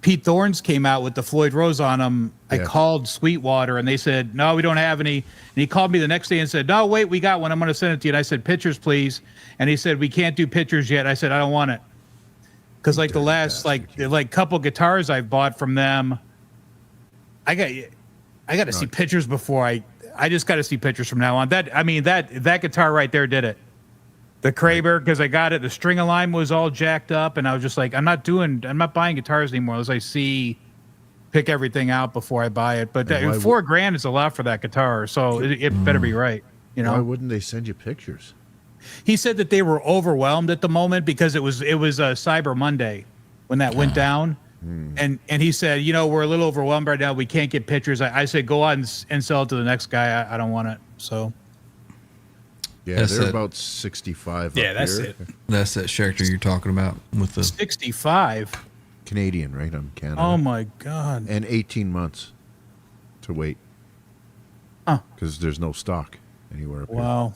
Pete Thorns came out with the Floyd Rose on them, I called Sweetwater and they said no, we don't have any. And he called me the next day and said, no, wait, we got one. I'm going to send it to you. And I said, pictures, please. And he said, we can't do pictures yet. I said, I don't want it because like the last like couple guitars I've bought from them, I got to see pictures before I just got to see pictures from now on. That guitar right there did it. The Kramer, because I got it. The string align was all jacked up, and I was just like, I'm not buying guitars anymore unless I pick everything out before I buy it. But $4,000 is a lot for that guitar, so it better be right. Why wouldn't they send you pictures? He said that they were overwhelmed at the moment because it was Cyber Monday when that went down. And he said, we're a little overwhelmed right now. We can't get pictures. I said, go out and sell it to the next guy. I don't want it. So. Yeah, That's they're it. about 65. Yeah, up that's here. it. That's that Schecter you're talking about with the 65. Canadian, right? I'm Canada. Oh my God. And 18 months to wait. Because there's no stock anywhere up here. Wow.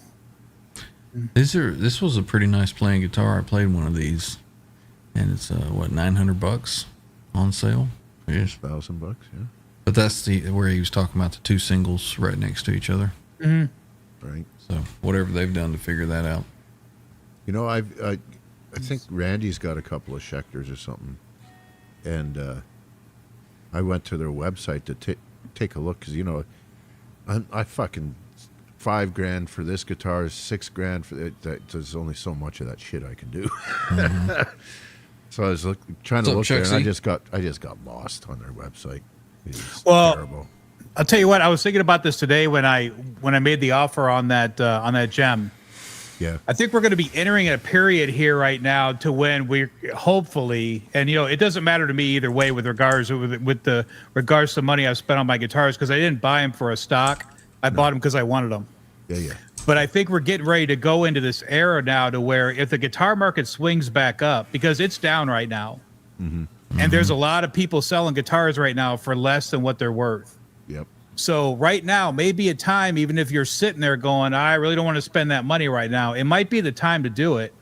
This was a pretty nice playing guitar. I played one of these, and it's $900 on sale. Yes, $1,000, yeah. but that's where he was talking about the two singles right next to each other. Right. So whatever they've done to figure that out. I think Randy's got a couple of Schecters or something, and I went to their website to take a look because I fucking $5,000 for this guitar, $6,000 for it. There's only so much of that shit I can do. So I was trying to look there, and I just got lost on their website. It's terrible. I'll tell you what. I was thinking about this today when I made the offer on that gem. Yeah. I think we're going to be entering a period here right now to when we hopefully, and it doesn't matter to me either way with regards to money I've spent on my guitars, because I didn't buy them for a stock. I bought them because I wanted them. Yeah. But I think we're getting ready to go into this era now to where if the guitar market swings back up, because it's down right now, and there's a lot of people selling guitars right now for less than what they're worth. Yep. So right now may be a time, even if you're sitting there going, I really don't want to spend that money right now, it might be the time to do it.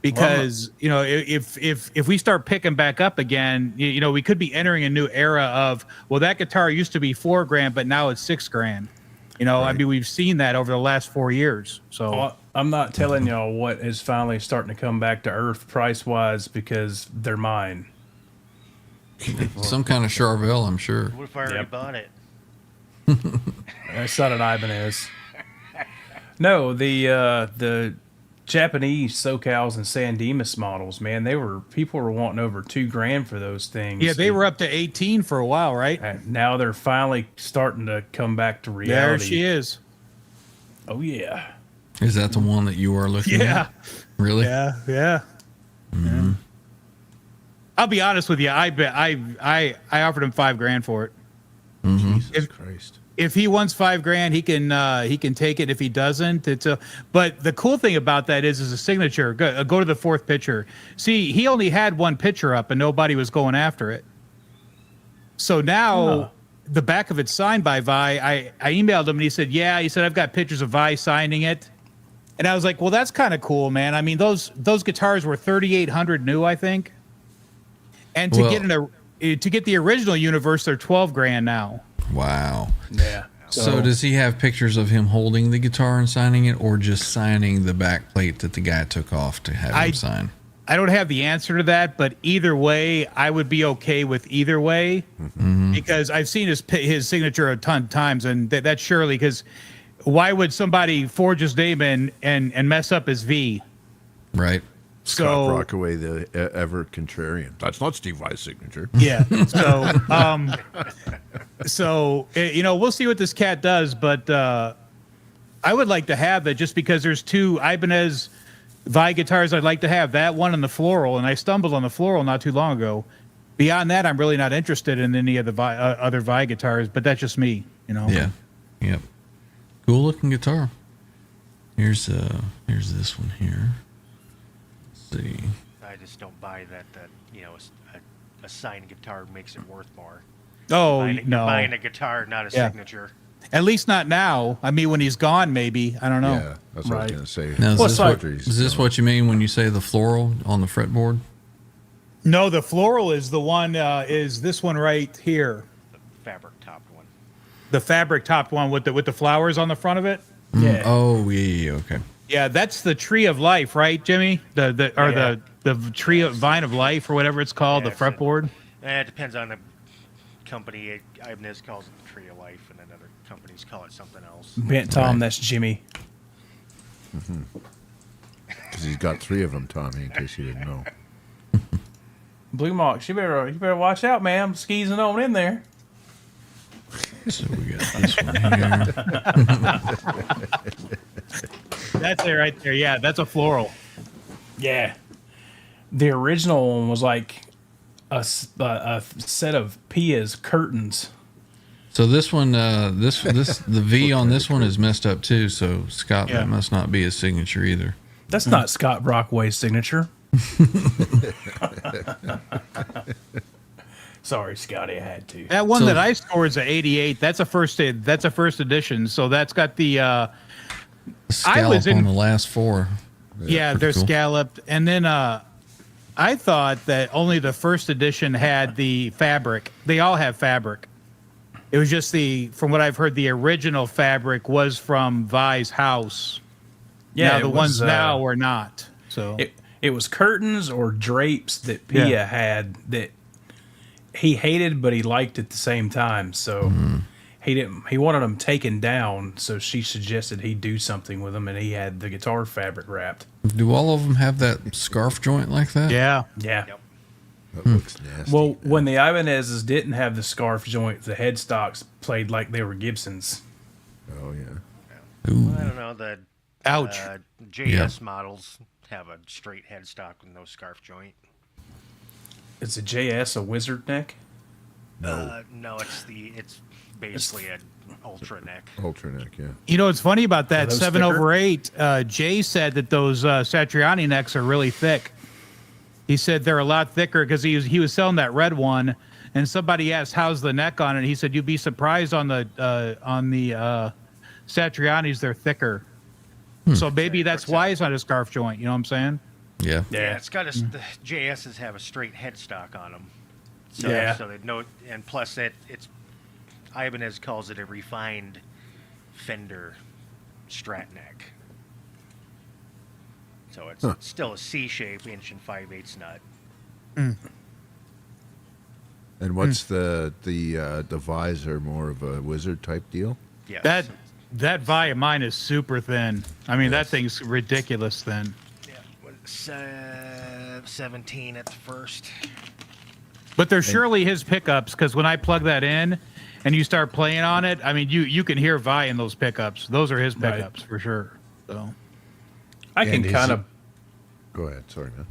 Because, if we start picking back up again, we could be entering a new era of, well, that guitar used to be $4,000, but now it's $6,000. I mean, we've seen that over the last 4 years. So Well, I'm not telling y'all what is finally starting to come back to earth price-wise because they're mine. Some kind of Charvel, I'm sure. What if I already Yep. bought it? That's not an Ibanez. No, the Japanese SoCals and San Dimas models, man, people were wanting over $2,000 for those things. yeah, they were up to 18 for a while, right? And now they're finally starting to come back to reality. There she is. Oh yeah. Is that the one that you are looking Yeah. at? Really? Yeah. I'll be honest with you. I offered him $5,000 for it. Jesus Christ. If he wants $5,000, he can take it. If he doesn't, but the cool thing about that is a signature. Go to the fourth picture. See, he only had one picture up and nobody was going after it. So now the back of it's signed by Vi. I emailed him and he said, yeah, I've got pictures of Vi signing it. And I was like, well, that's kind of cool, man. I mean, those guitars were 3,800 new, I think. And to get the original Universe, they're $12,000 now. Wow. Yeah. So does he have pictures of him holding the guitar and signing it, or just signing the back plate that the guy took off to have him sign? I don't have the answer to that, but either way, I would be okay with either way, because I've seen his signature a ton of times, and that's surely because why would somebody forge his name and mess up his V? Right. Scott Rockaway, the ever contrarian. That's not Steve Vai's signature. Yeah. So we'll see what this cat does, but I would like to have that just because there's two Ibanez Vi guitars I'd like to have, that one and the floral, and I stumbled on the floral not too long ago. Beyond that, I'm really not interested in any of the other Vi guitars, but that's just me, Yeah. Yep. Cool looking guitar. Here's this one here. Let's see. I just don't buy that a signed guitar makes it worth more. Oh, You're no. buying a guitar, not a signature. At least not now. I mean, when he's gone, maybe. I don't know. Yeah, that's what I was going to say. Now, Is is this what you mean when you say the floral on the fretboard? No, the floral is the one, is this one right here. The fabric topped one. The fabric topped one with the flowers on the front of it. Yeah. Oh, yeah. Okay. Yeah, that's the Tree of Life, right, Jimmy? The Tree of Vine of Life or whatever it's called, the fretboard. It depends on the company. Ibanez calls it the Tree of Life, and then other companies call it something else. Bent Tom, that's Jimmy. Because he's got 3 of them, Tommy, in case you didn't know. Blue Mox, you better watch out, ma'am. Skeezing on in there. So we got this one here. That's it right there. Yeah, that's a floral. Yeah. The original one was like a set of Pia's curtains. So this one, the V on this one is messed up too. So Scott, that must not be his signature either. That's not Scott Brockway's signature. Sorry, Scotty, I had to. That one that I scored is a 88. That's a first edition. So that's got the scallop on the last 4. Yeah, they're cool. scalloped. And then I thought that only the first edition had the fabric. They all have fabric. It was just from what I've heard, the original fabric was from Vi's house. Yeah, now the ones now are not. So it was curtains or drapes that Pia had that he hated, but he liked at the same time. So he wanted them taken down. So she suggested he do something with them, and he had the guitar fabric wrapped. Do all of them have that scarf joint like that? yeah. Yeah. Yep. That looks nasty. Well, when the Ibanez's didn't have the scarf joint, the headstocks played like they were Gibsons. Oh, yeah. Ooh. I don't know. The Ouch. JS models have a straight headstock with no scarf joint. Is a JS a wizard neck? No, it's basically an ultra neck. Ultra neck, yeah. You know what's funny about that Are those 7 thicker? over 8? Jay said that those Satriani necks are really thick. He said they're a lot thicker because he was selling that red one, and somebody asked how's the neck on it. He said you'd be surprised on the Satrianis, they're thicker. So maybe that's why it's not a scarf joint. You know what I'm saying? Yeah. Yeah, it's got the JSs have a straight headstock on them. So, Yeah. So they know, and plus it's Ibanez calls it a refined Fender Strat neck. So it's still a C shape, 1 5/8 nut. And what's the visor? More of a wizard type deal? Yeah. That Vi of mine is super thin. I mean, that thing's ridiculous thin. Yeah. 17 at the first. But they're surely his pickups, because when I plug that in and you start playing on it, I mean, you can hear Vi in those pickups. Those are his Right. pickups for sure. So I can And is kind it- of Go ahead, sorry, man.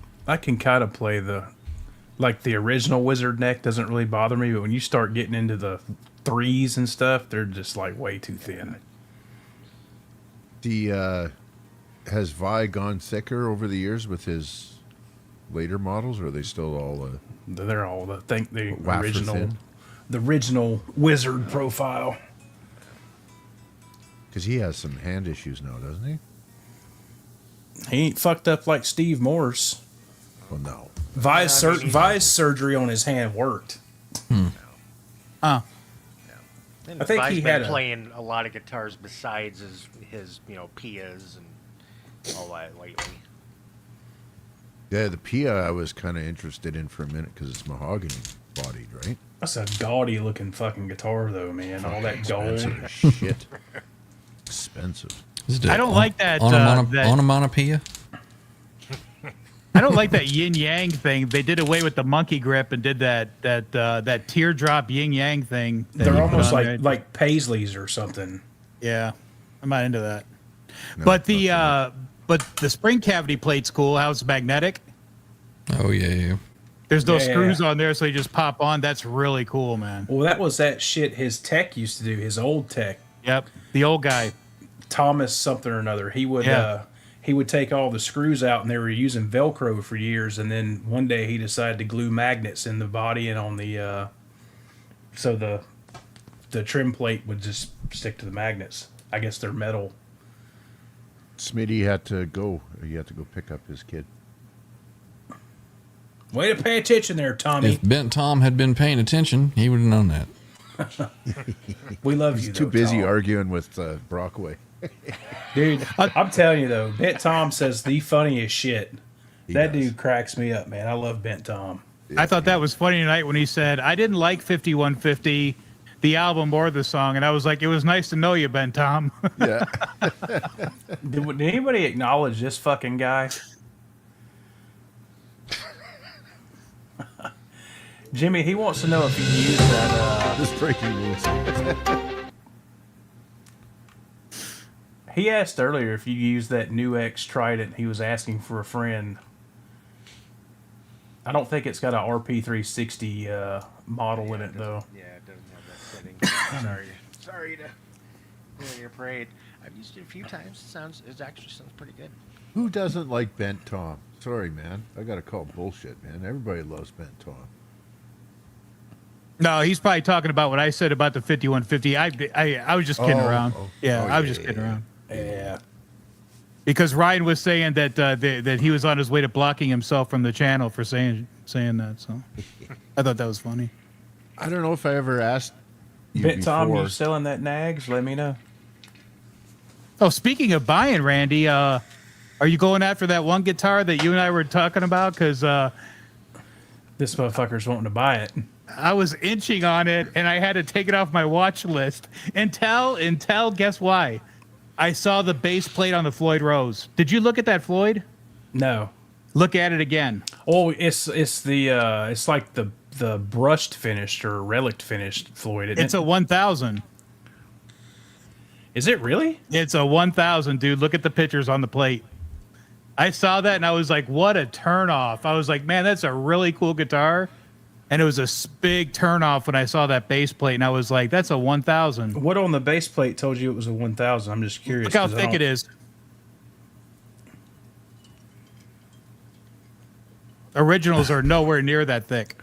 play the original wizard neck doesn't really bother me, but when you start getting into the 3s and stuff, they're just like way too thin. Has Vi gone thicker over the years with his later models, or are they still all They're all the wafer original, thin? the original wizard profile. Because he has some hand issues now, doesn't he? He ain't fucked up like Steve Morse. Well, no. Vi's surgery on his hand worked. And I think Vi's he been had a- playing a lot of guitars besides his Pias and all that lately. Yeah, the Pia I was kind of interested in for a minute because it's mahogany bodied, right? That's a gaudy looking fucking guitar though, man. All that gold. Expensive as shit. Expensive. Is it I don't like that, onomatopoeia? I don't like that yin yang thing. They did away with the monkey grip and did that teardrop yin yang thing. that They're you put almost on there. like Paisleys or something. Yeah, I'm not into that. No, But not the spring cavity plate's cool. How it's magnetic. Oh, yeah. There's no Yeah. screws on there, so you just pop on. That's really cool, man. Well, that was that shit his tech used to do. His old tech, Yep, the old guy. Thomas something or another. He would take all the screws out, and they were using Velcro for years. And then one day he decided to glue magnets in the body and on the so the trim plate would just stick to the magnets. I guess they're metal. Smitty had to go. He had to go pick up his kid. Way to pay attention there, Tommy. If Bent Tom had been paying attention, he would have known that. We love He's you. too though, busy Tom. arguing with Brockway. Dude, I'm telling you though, Bent Tom says the funniest shit. He That does. dude cracks me up, man. I love Bent Tom. I thought that was funny tonight when he said, I didn't like 5150, the album or the song. And I was like, it was nice to know you, Ben Tom. Yeah. Did anybody acknowledge this fucking guy? Jimmy, he wants to know if you use that. Just breaking news. He asked earlier if you use that new X Trident. He was asking for a friend. I don't think it's got a RP360 model in it though. Yeah, it doesn't have that setting. Sorry to ruin your parade. I've used it a few times. It actually sounds pretty good. Who doesn't like Bent Tom? Sorry, man. I got to call bullshit, man. Everybody loves Bent Tom. No, he's probably talking about what I said about the 5150. I was just kidding around. Yeah, I was just kidding around. Yeah. Because Ryan was saying that that he was on his way to blocking himself from the channel for saying that. So I thought that was funny. I don't know if I ever asked you Bent Tom, before. you selling that nags? Let me know. Oh, speaking of buying, Randy, are you going after that one guitar that you and I were talking about? Because This motherfucker's wanting to buy it. I was inching on it, and I had to take it off my watch list. Until guess why? I saw the base plate on the Floyd Rose. Did you look at that Floyd? No. Look at it again. Oh, it's like the brushed finished or relic finished Floyd. Isn't It's it? a 1000. Is it really? It's a 1000, dude. Look at the pictures on the plate. I saw that and I was like, what a turnoff. I was like, man, that's a really cool guitar. And it was a big turnoff when I saw that base plate. And I was like, that's a 1000. What on the base plate told you it was a 1000? I'm just curious. Look how thick it is. Originals are nowhere near that thick.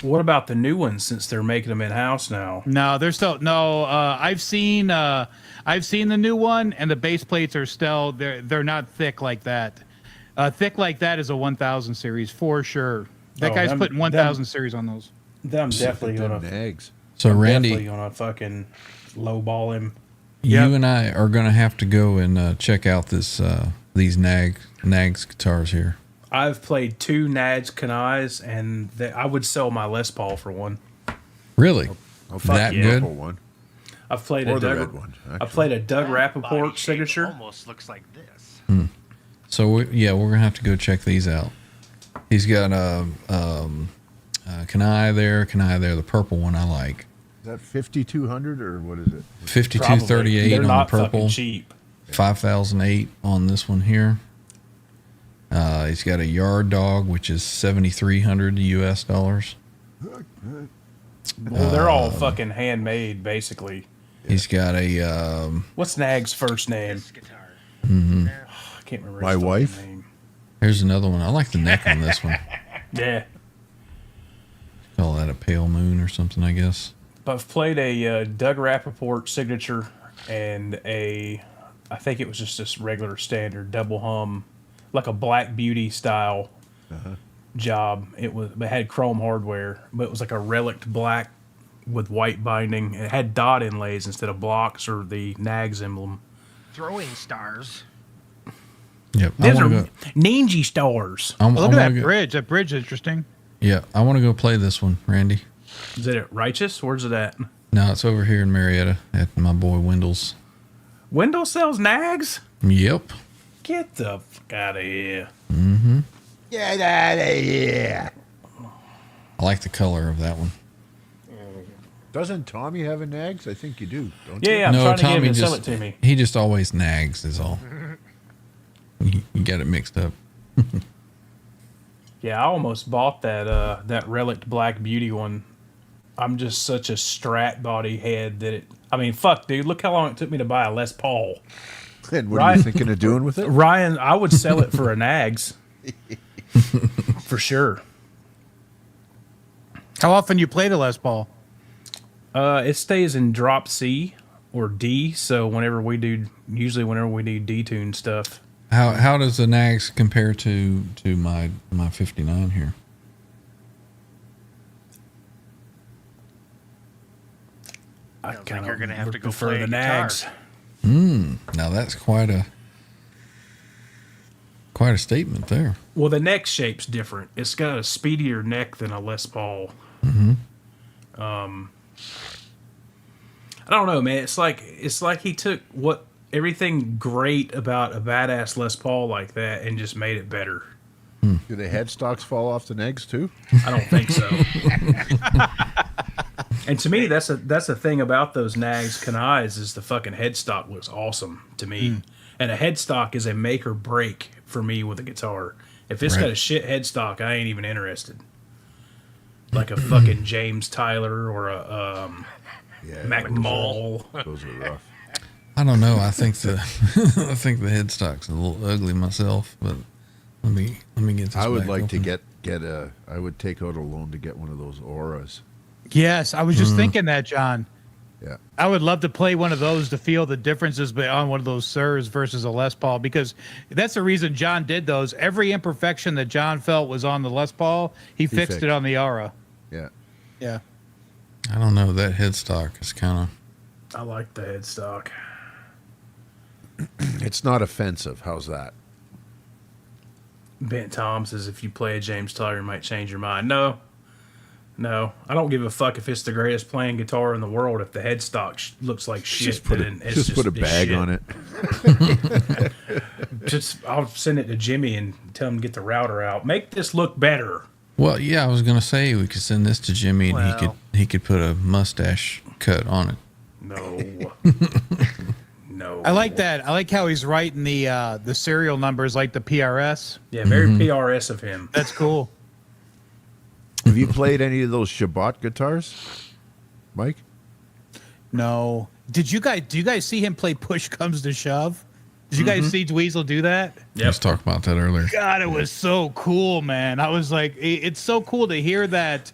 What about the new ones since they're making them in-house now? No, they're still no. I've seen the new one, and the base plates are still they're not thick like that. Thick like that is a 1000 series for sure. That guy's putting 1000 series on those. I'm definitely Them gonna nags. So definitely Randy, gonna fucking lowball him. you and I are going to have to go and check out these Nags guitars here. I've played 2 Nads Kanais, and I would sell my Les Paul for one. Really? I'll That the good? purple one. I've played Or a the Doug. red one, I actually. played a Doug Body Rappaport shape signature. almost looks like this. So we're going to have to go check these out. He's got a Kanai there, the purple one I like. Is that 5200 or what is it? 5238 They're on the not purple, fucking cheap. 5008 on this one here. He's got a Yard Dog, which is 7,300 US dollars. Well, they're all fucking handmade, basically. He's got a What's Nag's first name? This guitar. I can't remember. My his fucking wife? name. here's another one. I like the neck on this one. Yeah, Call that a pale moon or something, I guess. but I've played a Doug Rappaport signature and I think it was just this regular standard double hum, like a Black Beauty style job. It had chrome hardware, but it was like a relict black with white binding. It had dot inlays instead of blocks or the Nags emblem. Throwing stars. Yep. These I are want to go. Ninja stars. Oh, look at that Go, bridge. That bridge is interesting. yeah, I want to go play this one, Randy. Is it at Righteous? Where's it at? No, it's over here in Marietta at my boy Wendell's. Wendell sells Nags? Yep. Get the fuck out of here. Get out of here. I like the color of that one. Doesn't Tommy have a nags? I think you do, don't you? Yeah, I'm no, trying to get him Tommy to just sell it to me. he just always nags is all. You got it mixed up. Yeah, I almost bought that Relict Black Beauty one. I'm just such a Strat body head that fuck, dude. Look how long it took me to buy a Les Paul. And what are you thinking of doing with it? Ryan, I would sell it for a Nags. For sure. How often you play the Les Paul? It stays in drop C or D, so whenever we do D-tune stuff. How does the nags compare to my 59 here? I Sounds like kind you're of gonna have to go prefer play the a guitar. Nags. Now that's quite a statement there. Well, the neck shape's different. It's got a speedier neck than a Les Paul. I don't know, man. It's like he took everything great about a badass Les Paul like that and just made it better. Do the headstocks fall off the nags too? I don't think so. And to me, that's a thing about those Nags Kanais is the fucking headstock looks awesome to me. And a headstock is a make or break for me with a guitar. If it's got a shit headstock, I ain't even interested. Like a fucking James Tyler or a Mac Mall. Those are rough. I don't know. I think the headstock's a little ugly myself, but let me get this. I would back like open. to get a. I would take out a loan to get one of those auras. Yes, I was just thinking that, John. Yeah. I would love to play one of those to feel the differences on one of those Sirs versus a Les Paul, because that's the reason John did those. Every imperfection that John felt was on the Les Paul, he fixed fixed. it on the Aura. Yeah. Yeah. I don't know. That headstock is kind of. I like the headstock. It's not offensive. How's that? Bent Tom says if you play a James Tyler, you might change your mind. No, I don't give a fuck if it's the greatest playing guitar in the world. If the headstock looks like shit, Just put then a, it's just put a it's bag shit. on it. I'll send it to Jimmy and tell him to get the router out. Make this look better. Well, yeah, I was gonna say we could send this to Jimmy and Well. he could put a mustache cut on it. No. No. I like that. I like how he's writing the serial numbers like the PRS. Yeah, very PRS of him. That's cool. Have you played any of those Shabbat guitars, Mike? No. Do you guys see him play Push Comes to Shove? Did you guys see Dweezil do that? Let's talk about that earlier. God, it was so cool, man. I was like, it's so cool to hear that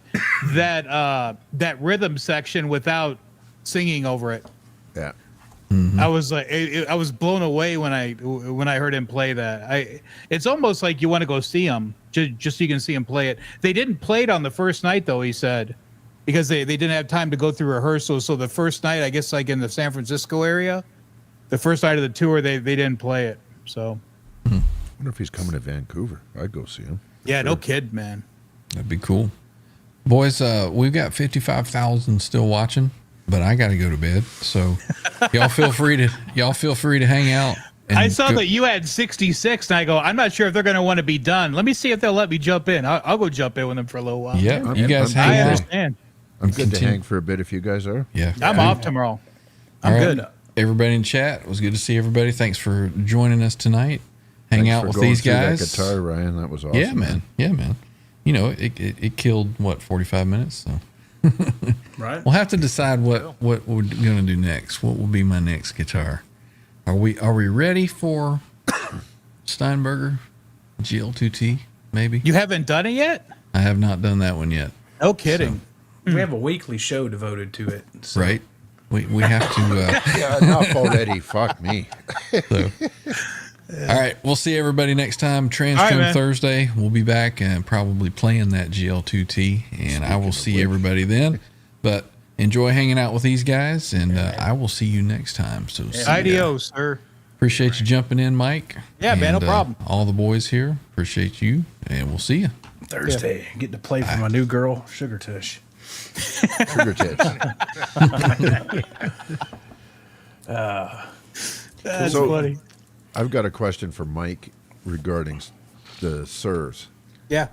rhythm section without singing over it. Yeah. I was like, I was blown away when I heard him play that. It's almost like you want to go see him just so you can see him play it. They didn't play it on the first night though, he said, because they didn't have time to go through rehearsals. So the first night, I guess, like in the San Francisco area, the first night of the tour, they didn't play it. So I wonder if he's coming to Vancouver. I'd go see him. yeah, no kid, man. That'd be cool. Boys, we've got 55,000 still watching, but I got to go to bed. So y'all feel free to hang out. And I saw go- that you had 66, and I go, I'm not sure if they're going to want to be done. Let me see if they'll let me jump in. I'll go jump in with them for a little while. Yeah, you guys I hang out. understand. I'm good to Continue. hang for a bit if you guys are. Yeah. I'm off tomorrow. All right. good. Everybody in chat, it was good to see everybody. Thanks for joining us tonight. Hang Thanks out for with going these through guys. That guitar, Ryan, that was awesome. Yeah, man. Yeah, man. You know, it killed what 45 minutes. So Right? we'll have to decide what we're gonna do next. What will be my next guitar? Are we ready for Steinberger GL2T? Maybe. You haven't done it yet? I have not done that one yet. No kidding. We have a weekly show devoted to it. So. Right? We have to. Yeah, enough already. Fuck me. So. All right, we'll see everybody next time. All Transcom right, man. Thursday. We'll be back and probably playing that GL2T, and I will see everybody then. But enjoy hanging out with these guys, and I will see you next time. So see ya. Adios, sir. Appreciate you jumping in, Mike. Yeah, man, no And, problem. All the boys here, appreciate you, and we'll see you. Thursday, getting to play for my new girl, Sugar Tush. Sugar tips. That's So- funny. I've got a question for Mike regarding the Sirs. Yeah.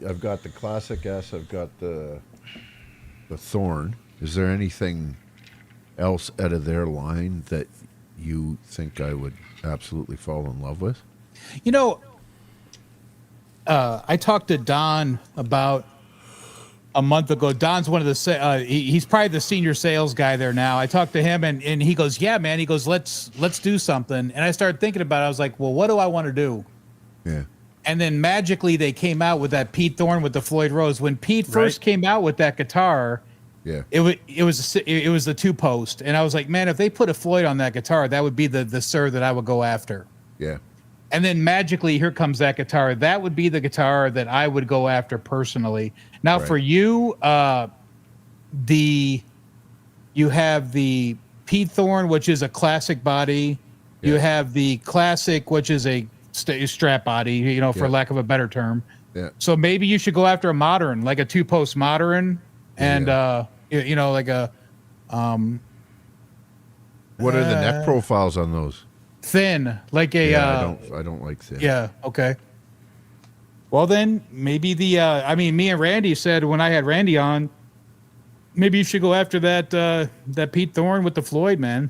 I've got the Classic S. I've got the Thorn. Is there anything else out of their line that you think I would absolutely fall in love with? You know, I talked to Don about a month ago. Don's one of the he's probably the senior sales guy there now. I talked to him and he goes, "Yeah, man." He goes, "Let's do something." And I started thinking about it. I was like, "Well, what do I want to do?" Yeah. And then magically they came out with that Pete Thorne with the Floyd Rose. When Pete first came out with that guitar, Yeah. it was the 2-post, and I was like, "Man, if they put a Floyd on that guitar, that would be the Sir that I would go after." Yeah. And then magically, here comes that guitar. That would be the guitar that I would go after personally. Now, Right. for you, you have the Pete Thorne, which is a classic body. You Yeah. have the classic, which is a strap body, you know, for Yeah. lack of a better term. Yeah. So maybe you should go after a modern, like a 2-post modern, and you know, like a What are the neck profiles on those? thin, like a Yeah, I don't like thin. Yeah. Okay. Well, then maybe I mean, me and Randy said when I had Randy on, maybe you should go after that Pete Thorne with the Floyd, man.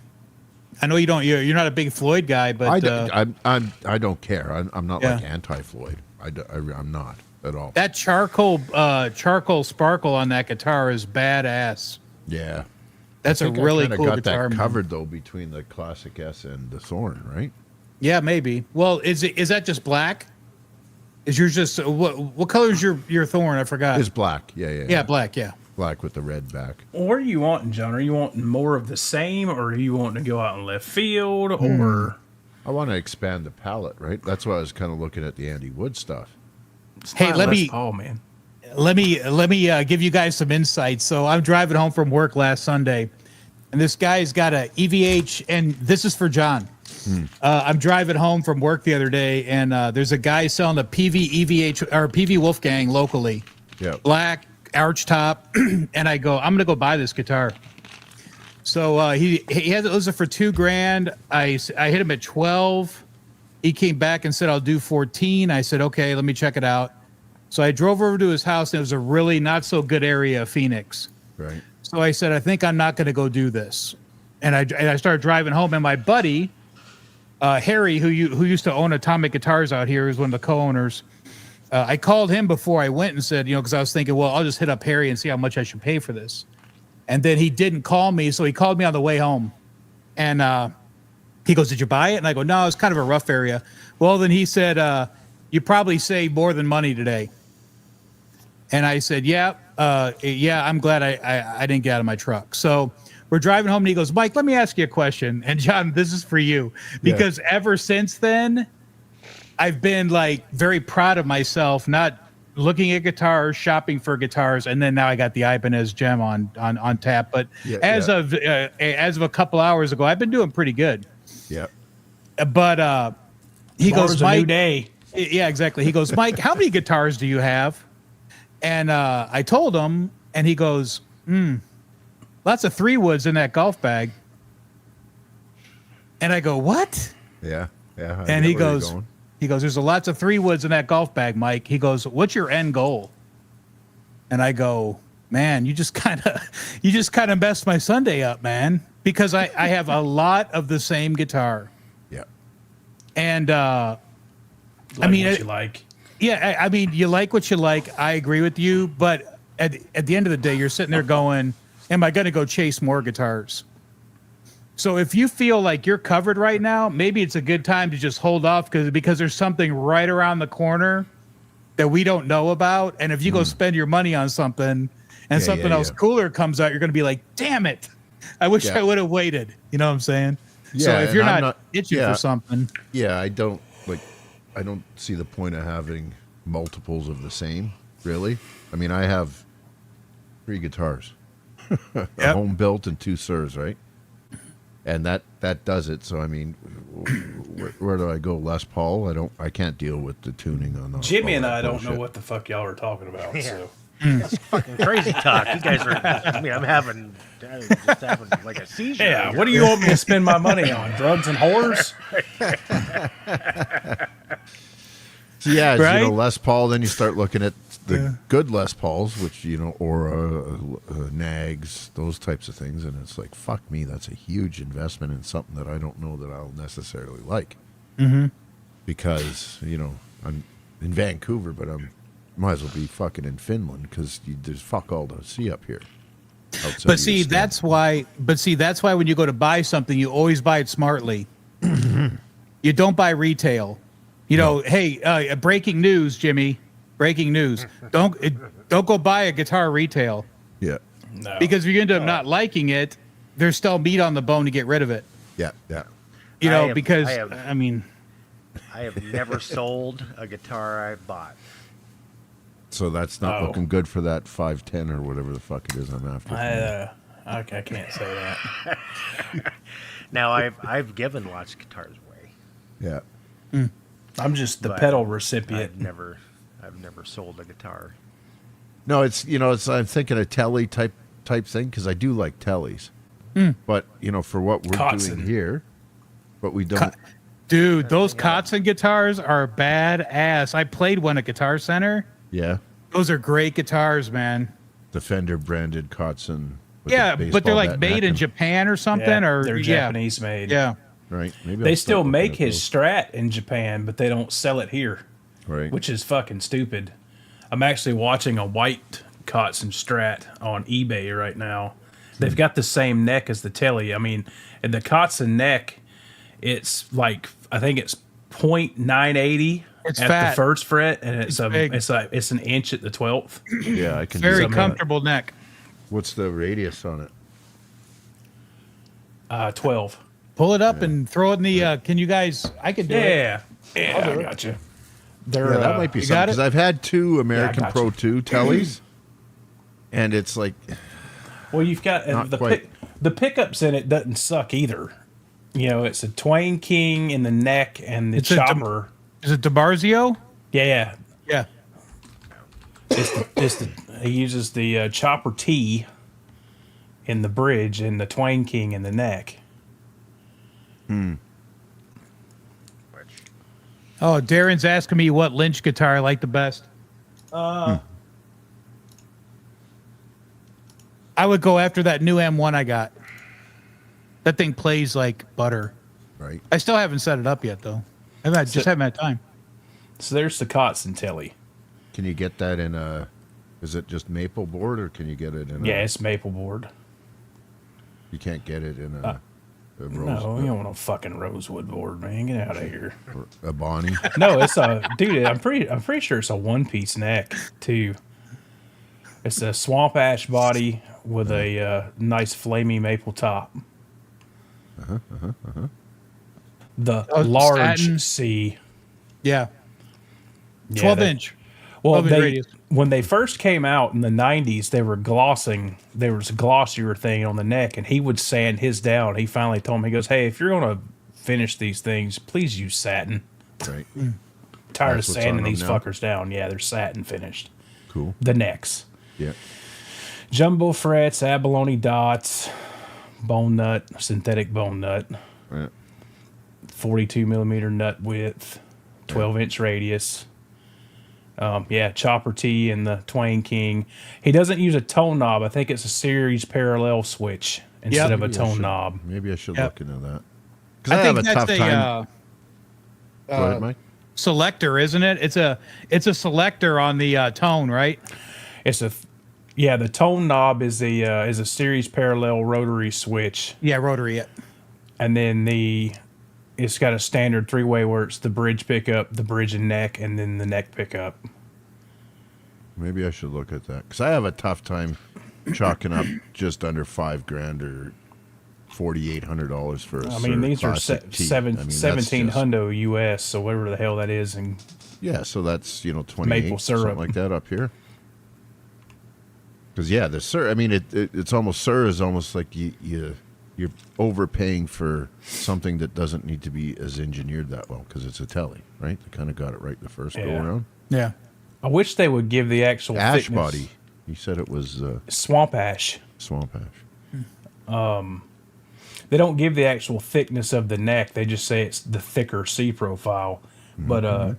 I know you don't. You're not a big Floyd guy, but I don't care. I'm not like Yeah. anti-Floyd. I'm not at all. that charcoal sparkle on that guitar is badass. Yeah. That's a I think I really kinda cool got guitar. that man. covered though between the Classic S and the Thorn, right? Yeah, maybe. Well, is that just black? Is yours just what color is your Thorn? I forgot. It's black. Yeah. Yeah, black. Yeah. Black with the red back. Well, what are you wanting, John? Are you wanting more of the same, or are you wanting to go out in left field, or I want to expand the palette, right? That's why I was kind of looking at the Andy Wood stuff. Hey, Not let Les me- Paul, man. Let me give you guys some insights. So I'm driving home from work last Sunday, and this guy's got a EVH, and this is for John. I'm driving home from work the other day, and there's a guy selling a PV EVH or PV Wolfgang locally, Yeah. black arch top, and I go, I'm gonna go buy this guitar. So he had it for $2,000. I hit him at 12. He came back and said, I'll do 14. I said, okay, let me check it out. So I drove over to his house, and it was a really not so good area of Phoenix. Right. So I said, I think I'm not going to go do this. and I started driving home, and my buddy Harry, who used to own Atomic Guitars out here, is one of the co-owners. I called him before I went and said, because I was thinking, well, I'll just hit up Harry and see how much I should pay for this. And then he didn't call me, so he called me on the way home, and he goes, "Did you buy it?" And I go, "No, it's kind of a rough area." Well, then he said, "You probably saved more than money today." And I said, "Yeah, I'm glad I didn't get out of my truck." So we're driving home, and he goes, "Mike, let me ask you a question." And John, this is for you, because ever since then, I've been like very proud of myself, not looking at guitars, shopping for guitars, and then now I got the Ibanez Gem on tap. But as of a couple hours ago, I've been doing pretty good. Yeah. But he goes, a "Mike, new day." Yeah, exactly. He goes, "Mike, how many guitars do you have?" And I told him, and he goes, "Lots of 3-woods in that golf bag." And I go, "What?" Yeah. And he goes, "There's lots of 3-woods in that golf bag, Mike." He goes, "What's your end goal?" And I go, "Man, you just kind of messed my Sunday up, man, because I have a lot of the same guitar." Yeah. And Like I mean, what you like. yeah, I mean, you like what you like. I agree with you, but at the end of the day, you're sitting there going, "Am I going to go chase more guitars?" So if you feel like you're covered right now, maybe it's a good time to just hold off because there's something right around the corner that we don't know about. And if you go spend your money on something and something else cooler comes out, you're going to be like, "Damn it. I wish I would have waited." You know what I'm saying? Yeah, So if you're and I'm not itching for something. Yeah, I don't see the point of having multiples of the same, really. I mean, I have 3 guitars. A home built and 2 Sirs, right? And that does it. So I mean, where do I go? Les Paul? I can't deal with the tuning on those. Jimmy and I don't know what the fuck y'all are talking about. Yeah. So That's fucking crazy talk. You guys are. I mean, I'm just having like a seizure. yeah, here. what do you want me to spend my money on? Drugs and whores? So yeah, Right? Les Paul. Then you start looking at the good Les Pauls, which Aura, Nags, those types of things, and it's like, fuck me, that's a huge investment in something that I don't know that I'll necessarily like. Mm-hmm. Because I'm in Vancouver, but might as well be fucking in Finland because there's fuck all to see up here. But see, that's why when you go to buy something, you always buy it smartly. You don't buy retail. Hey, breaking news, Jimmy. Breaking news. Don't go buy a guitar retail. Yeah. No. Because if you end up not liking it, there's still meat on the bone to get rid of it. Yeah. I have never sold a guitar I bought. So that's not looking good for that 510 or whatever the fuck it is I'm after. I can't say that. Now I've given lots of guitars away. Yeah. I'm just the But pedal recipient. I've never sold a guitar. No, it's I'm thinking a telly type thing because I do like tellies, but for what we're Kotzen. doing here, but we don't. Dude, those Kotzen guitars are badass. I played one at Guitar Center. Yeah, Those are great guitars, man. the Fender branded Kotzen. with Yeah, the but they're baseball like bat made neck in and- Japan or something, they're Japanese made. Yeah. Right. Maybe They I'll still start looking make at his those. Strat in Japan, but they don't sell it here, Right. which is fucking stupid. I'm actually watching a white Kotzen Strat on eBay right now. They've got the same neck as the Telly. I mean, and the Kotzen neck, it's like I think it's .980 It's at fat. the first fret, and it's big. it's an inch at the 12th. Yeah, I can. do Very that. comfortable neck. What's the radius on it? 12. Pull it up and throw it in the. Can you guys? I can do it. Yeah, I got you. They're, Yeah, that might be you something got because it? I've had 2 American got Pro you. 2 tellies, and it's like Well, you've got Not the quite. the pickups in it doesn't suck either. It's a Twain King in the neck and the It's a chopper. Is it DiBarzio? Yeah, Yeah. he uses the chopper T in the bridge and the Twain King in the neck. Oh, Darren's asking me what Lynch guitar I like the best. I would go after that new M1 I got. That thing plays like butter. Right. I still haven't set it up yet, though. Just haven't had time. So there's the Kotzen Telly. Can you get that in a? Is it just maple board, or can you get it in? Yeah, it's maple board. You can't get it in a rose. No, you don't want no fucking rosewood board, man. Get out of here. Or a Bonnie. No, it's a dude. I'm pretty sure it's a one-piece neck too. It's a swamp ash body with a nice flamey maple top. The large satin. C. Yeah. Yeah, 12 they- inch. Well, 12 inch radius. when they first came out in the 90s, they were glossing. There was a glossier thing on the neck, and he would sand his down. He finally told me, he goes, "Hey, if you're going to finish these things, please use satin. Right. Tired That's of what's sanding on them these now? fuckers down. Yeah, they're satin finished. Cool. The necks. Yeah. Jumbo frets, abalone dots, bone nut, synthetic bone nut, Yeah. 42 millimeter nut width, 12-inch radius. Chopper T and the Twain King. He doesn't use a tone knob. I think it's a series parallel switch instead of a tone knob. Maybe I should Yep. look into that. Because I have a tough time. Go ahead, Mike. Selector, isn't it? It's a selector on the tone, right? The tone knob is a series parallel rotary switch, Yeah, rotary. Yeah. and then it's got a standard three-way where it's the bridge pickup, the bridge and neck, and then the neck pickup. Maybe I should look at that because I have a tough time chalking up just under $5,000 or $4,800 for a I mean, these are classic T. 17 hundo US, so whatever the hell that is, and Yeah, so that's 28 Maple syrup. something like that up here. Because the Sir, I mean, it's almost Sir is almost like you're overpaying for something that doesn't need to be as engineered that well because it's a telly, right? They kind of got it right the first go around. Yeah. I wish they would give the actual Ash thickness. body. You said it was Swamp ash. swamp ash. They don't give the actual thickness of the neck. They just say it's the thicker C profile. But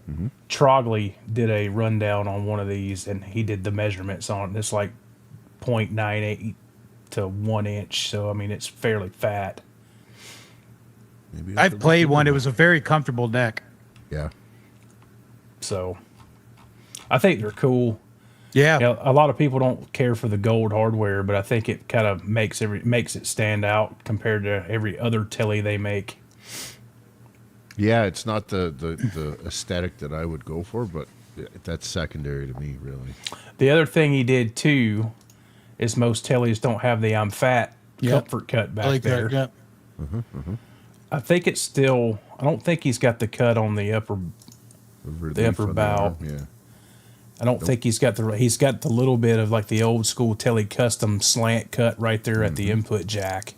Trogley did a rundown on one of these, and he did the measurements on it. It's like 0.98 to 1 inch. So, I mean, it's fairly fat. Maybe I I've should played look one. into It was a very comfortable neck. Yeah. So, I think they're cool. Yeah. You know, a lot of people don't care for the gold hardware, but I think it kind of makes it stand out compared to every other telly they make. Yeah, it's not the aesthetic that I would go for, but that's secondary to me, really. The other thing he did too is most tellies don't have the "I'm fat" comfort cut back there. That. I think it's still. I don't think he's got the cut on the upper. Relief upper on the bow. arm, yeah. I don't think he's got the little bit of like the old school telly custom slant cut right there at the input jack.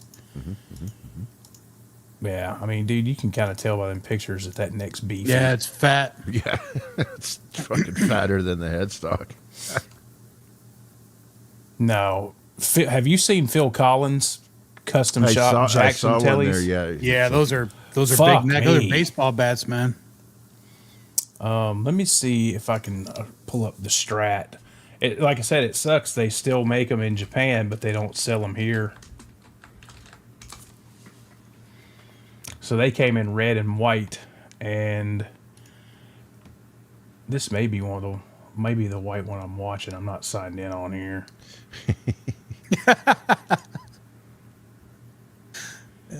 Yeah, I mean, dude, you can kind of tell by them pictures that neck's beefy. Yeah, it's fat. Yeah, it's fucking fatter than the headstock. No, have you seen Phil Collins custom shop I Jackson saw one tellies? there, yeah. Yeah, those are Fuck big neck. Those me. are baseball bats, man. Let me see if I can pull up the Strat. Like I said, it sucks. They still make them in Japan, but they don't sell them here. So they came in red and white, and this may be maybe the white one I'm watching. I'm not signed in on here.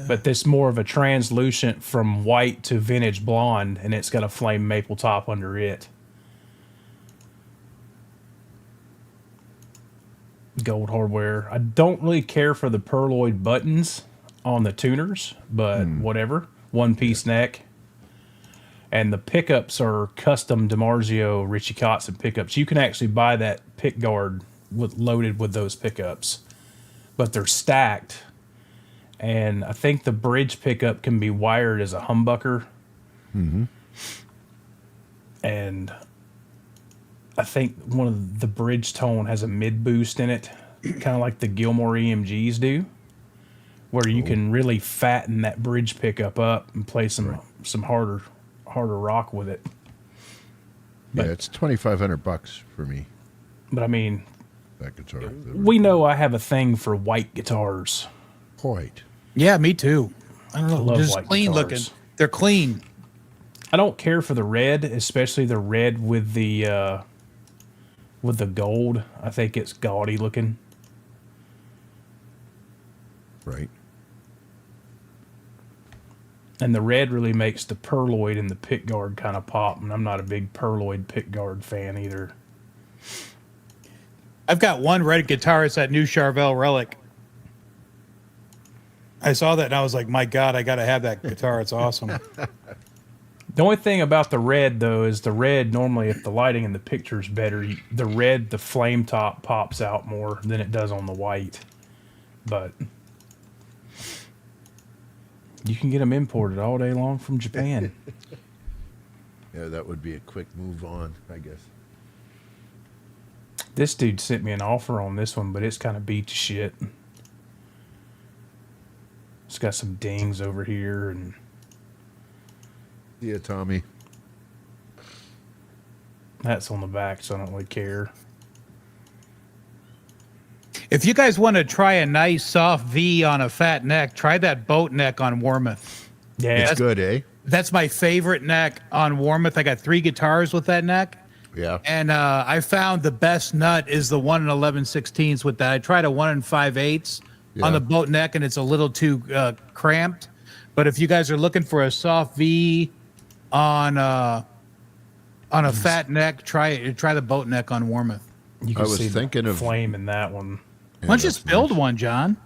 But this more of a translucent from white to vintage blonde, and it's got a flame maple top under it. Gold hardware. I don't really care for the pearloid buttons on the tuners, but whatever. One piece neck. And the pickups are custom DiMarzio Richie Kotzen pickups. You can actually buy that pick guard loaded with those pickups, but they're stacked. And I think the bridge pickup can be wired as a humbucker. And I think one of the bridge tone has a mid boost in it, kind of like the Gilmore EMGs do, where you can really fatten that bridge pickup up and play some harder rock with it. Yeah, it's $2,500 for me. But I mean, That guitar. we know I have a thing for white guitars. Quite. Yeah, me too. I don't know. love Just white clean guitars. looking. They're clean. I don't care for the red, especially the red with the gold. I think it's gaudy looking. Right. And the red really makes the perloid and the pickguard kind of pop, and I'm not a big perloid pickguard fan either. I've got one red guitar. It's that new Charvel Relic. I saw that and I was like, my God, I got to have that guitar. It's awesome. The only thing about the red, though, is the red, normally, if the lighting in the picture is better, the red, the flame top pops out more than it does on the white. But you can get them imported all day long from Japan. Yeah, that would be a quick move on, I guess. This dude sent me an offer on this one, but it's kind of beat to shit. It's got some dings over here, and Yeah, Tommy. that's on the back, so I don't really care. If you guys want to try a nice soft V on a fat neck, try that boat neck on Warmouth. Yeah, It's good, eh? That's my favorite neck on Warmouth. I got 3 guitars with that neck. Yeah. And I found the best nut is the 1 11/16 with that. I tried a 1 5/8 on the boat neck, and it's a little too cramped. But if you guys are looking for a soft V on a fat neck, try the boat neck on Warmouth. you can I was see thinking the of- flame in that one. Why don't you that's just build nice. one, John?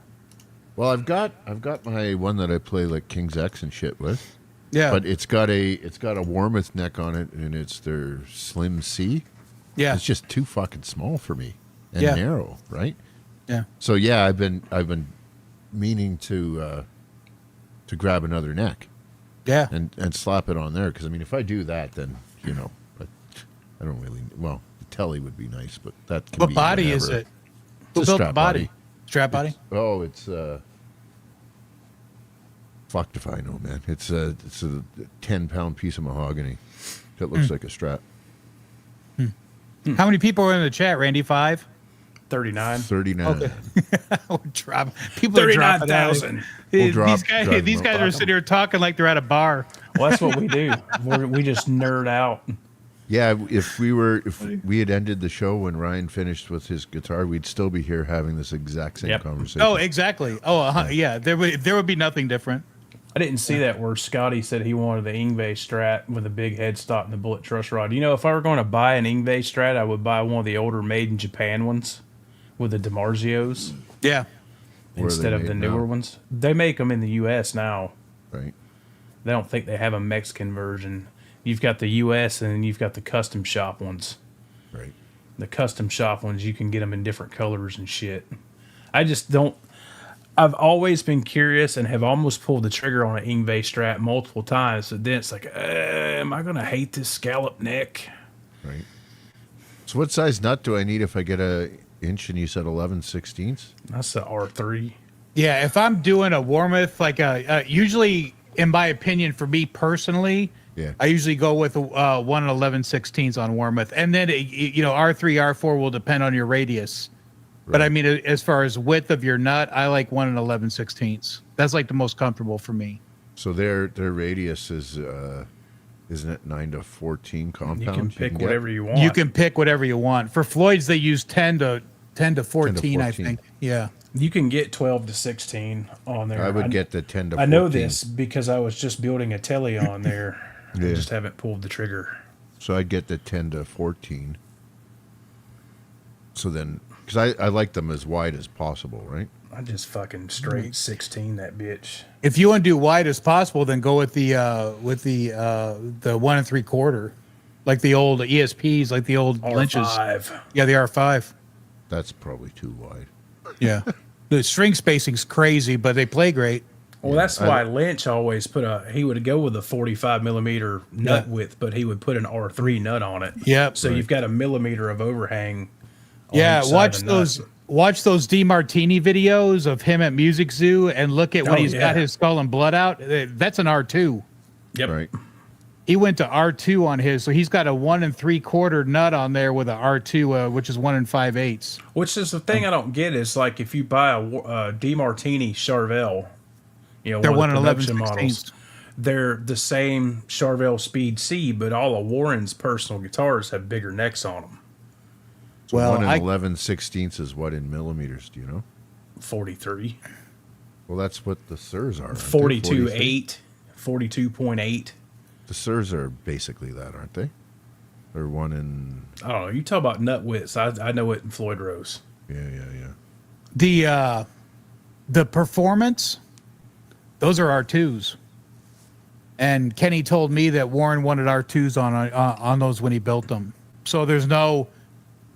Well, I've got my one that I play like King's X and shit with. Yeah. But it's got a Warmouth neck on it, and it's their Slim C. Yeah. It's just too fucking small for me and Yeah. narrow, right? Yeah. So yeah, I've been meaning to grab another neck Yeah. and slap it on there, because I mean, if I do that, then but I don't really. Well, the telly would be nice, but that can What be body is whenever. it? Who It's a built the strap body? Strap body? It's fucked if I know, man. It's a 10-pound piece of mahogany that looks like a strap. How many people are in the chat, Randy? 5? 39. 39. Okay. People are dropping out. 39,000. We'll drop- drive These them guys up. are sitting here talking like they're at a bar. Well, that's what we do. We just nerd out. Yeah, if we had ended the show when Ryan finished with his guitar, we'd still be here having this exact same Yep. conversation. Oh, exactly. Oh, yeah. There would be nothing different. I didn't see that where Scotty said he wanted the Ingve Strat with a big headstock and the bullet truss rod. You know, if I were going to buy an Ingve Strat, I would buy one of the older made in Japan ones with the DiMarzios Yeah. Where are they instead of the made newer now? ones. They make them in the U.S. now. Right. They don't think they have a Mexican version. You've got the U.S. and then you've got the custom shop ones. Right. The custom shop ones, you can get them in different colors and shit. I just don't. I've always been curious and have almost pulled the trigger on an Ingve Strat multiple times. But then it's like, am I going to hate this scallop neck? Right. So what size nut do I need if I get a inch and you said 11/16? That's the R3. Yeah. If I'm doing a Warmouth, like usually, in my opinion, for me personally, Yeah. I usually go with 1 11/16 on Warmouth. And then, R3, R4 will depend on your radius. But I mean, as far as width of your nut, I like 1 11/16. That's like the most comfortable for me. So their radius is isn't it 9 to 14 compound? You can pick get? whatever you want. You can pick whatever you want. For Floyd's, they use 10 to 14, I 14. think. Yeah. You can get 12 to 16 on there. I would get the 10 to 14. I know this because I was just building a telly on there. I Yeah. just haven't pulled the trigger. So I'd get the 10 to 14. So then, because I like them as wide as possible, right? I just fucking straight 16 that bitch. If you want to do wide as possible, then go with the 1 3/4, like the old ESPs, like the old Lynches. R5. Yeah, the R5. That's probably too wide. Yeah. The string spacing's crazy, but they play great. Well, that's why Lynch always he would go with a 45 millimeter nut width, but he would put an R3 nut on it. Yep. So you've got a millimeter of overhang. On Yeah, each side watch of the nut. those DeMartini videos of him at Music Zoo and look at when Oh, he's got his skull and blood out. That's an R2. Yep. Right. He went to R2 on his, so he's got a 1 3/4 nut on there with a R2, which is 1 5/8. Which is the thing I don't get is like if you buy a DeMartini Charvel, You know, They're one one of the and production 11/16. models. They're the same Charvel Speed C, but all of Warren's personal guitars have bigger necks on them. So Well, 1 and I- 11/16 is what in millimeters? Do you know? 43, Well, that's what the Sirs are. aren't they? 42.8, 42.8. The Sirs are basically that, aren't they? They're 1 in. I don't know. You talk about nut widths. I know it in Floyd Rose. Yeah. The performance, those are R2s. And Kenny told me that Warren wanted R2s on those when he built them. So there's no,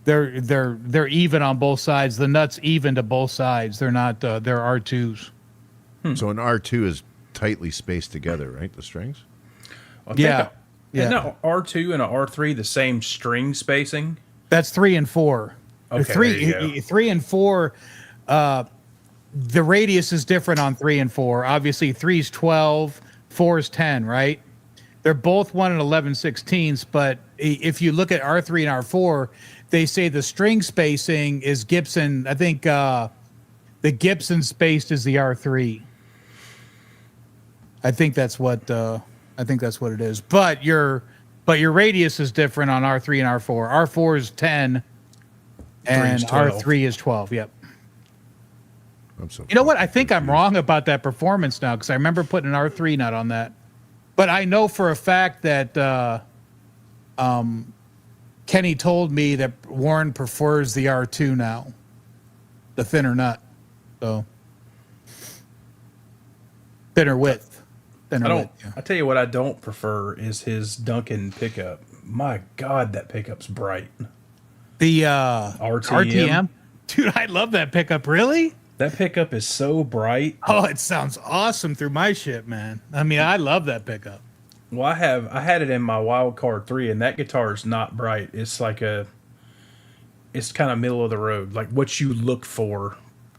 they're even on both sides. The nuts even to both sides. They're not. They're R2s. So an R2 is tightly spaced together, right? The strings. I think Yeah. Isn't a R2 and a R3 the same string spacing? That's 3 and 4. Okay, there you go. 3 and 4. The radius is different on 3 and 4. Obviously, 3 is 12, 4 is 10, right? They're both 1 and 11/16, but if you look at R3 and R4, they say the string spacing is Gibson. I think the Gibson spaced is the R3. I think that's what it is. But your radius is different on R3 and R4. R4 is 10, and 12. R3 is 12. Yep. I'm so. You know what? I think I'm wrong about that performance now because I remember putting an R3 nut on that. But I know for a fact that Kenny told me that Warren prefers the R2 now, the thinner nut. So thinner width. I tell you what I don't prefer is his Duncan pickup. My God, that pickup's bright. The RTM. Dude, I love that pickup. Really? That pickup is so bright. Oh, it sounds awesome through my shit, man. I mean, I love that pickup. Well, I had it in my Wild Card 3, and that guitar is not bright. It's like it's kind of middle of the road, like what you look for.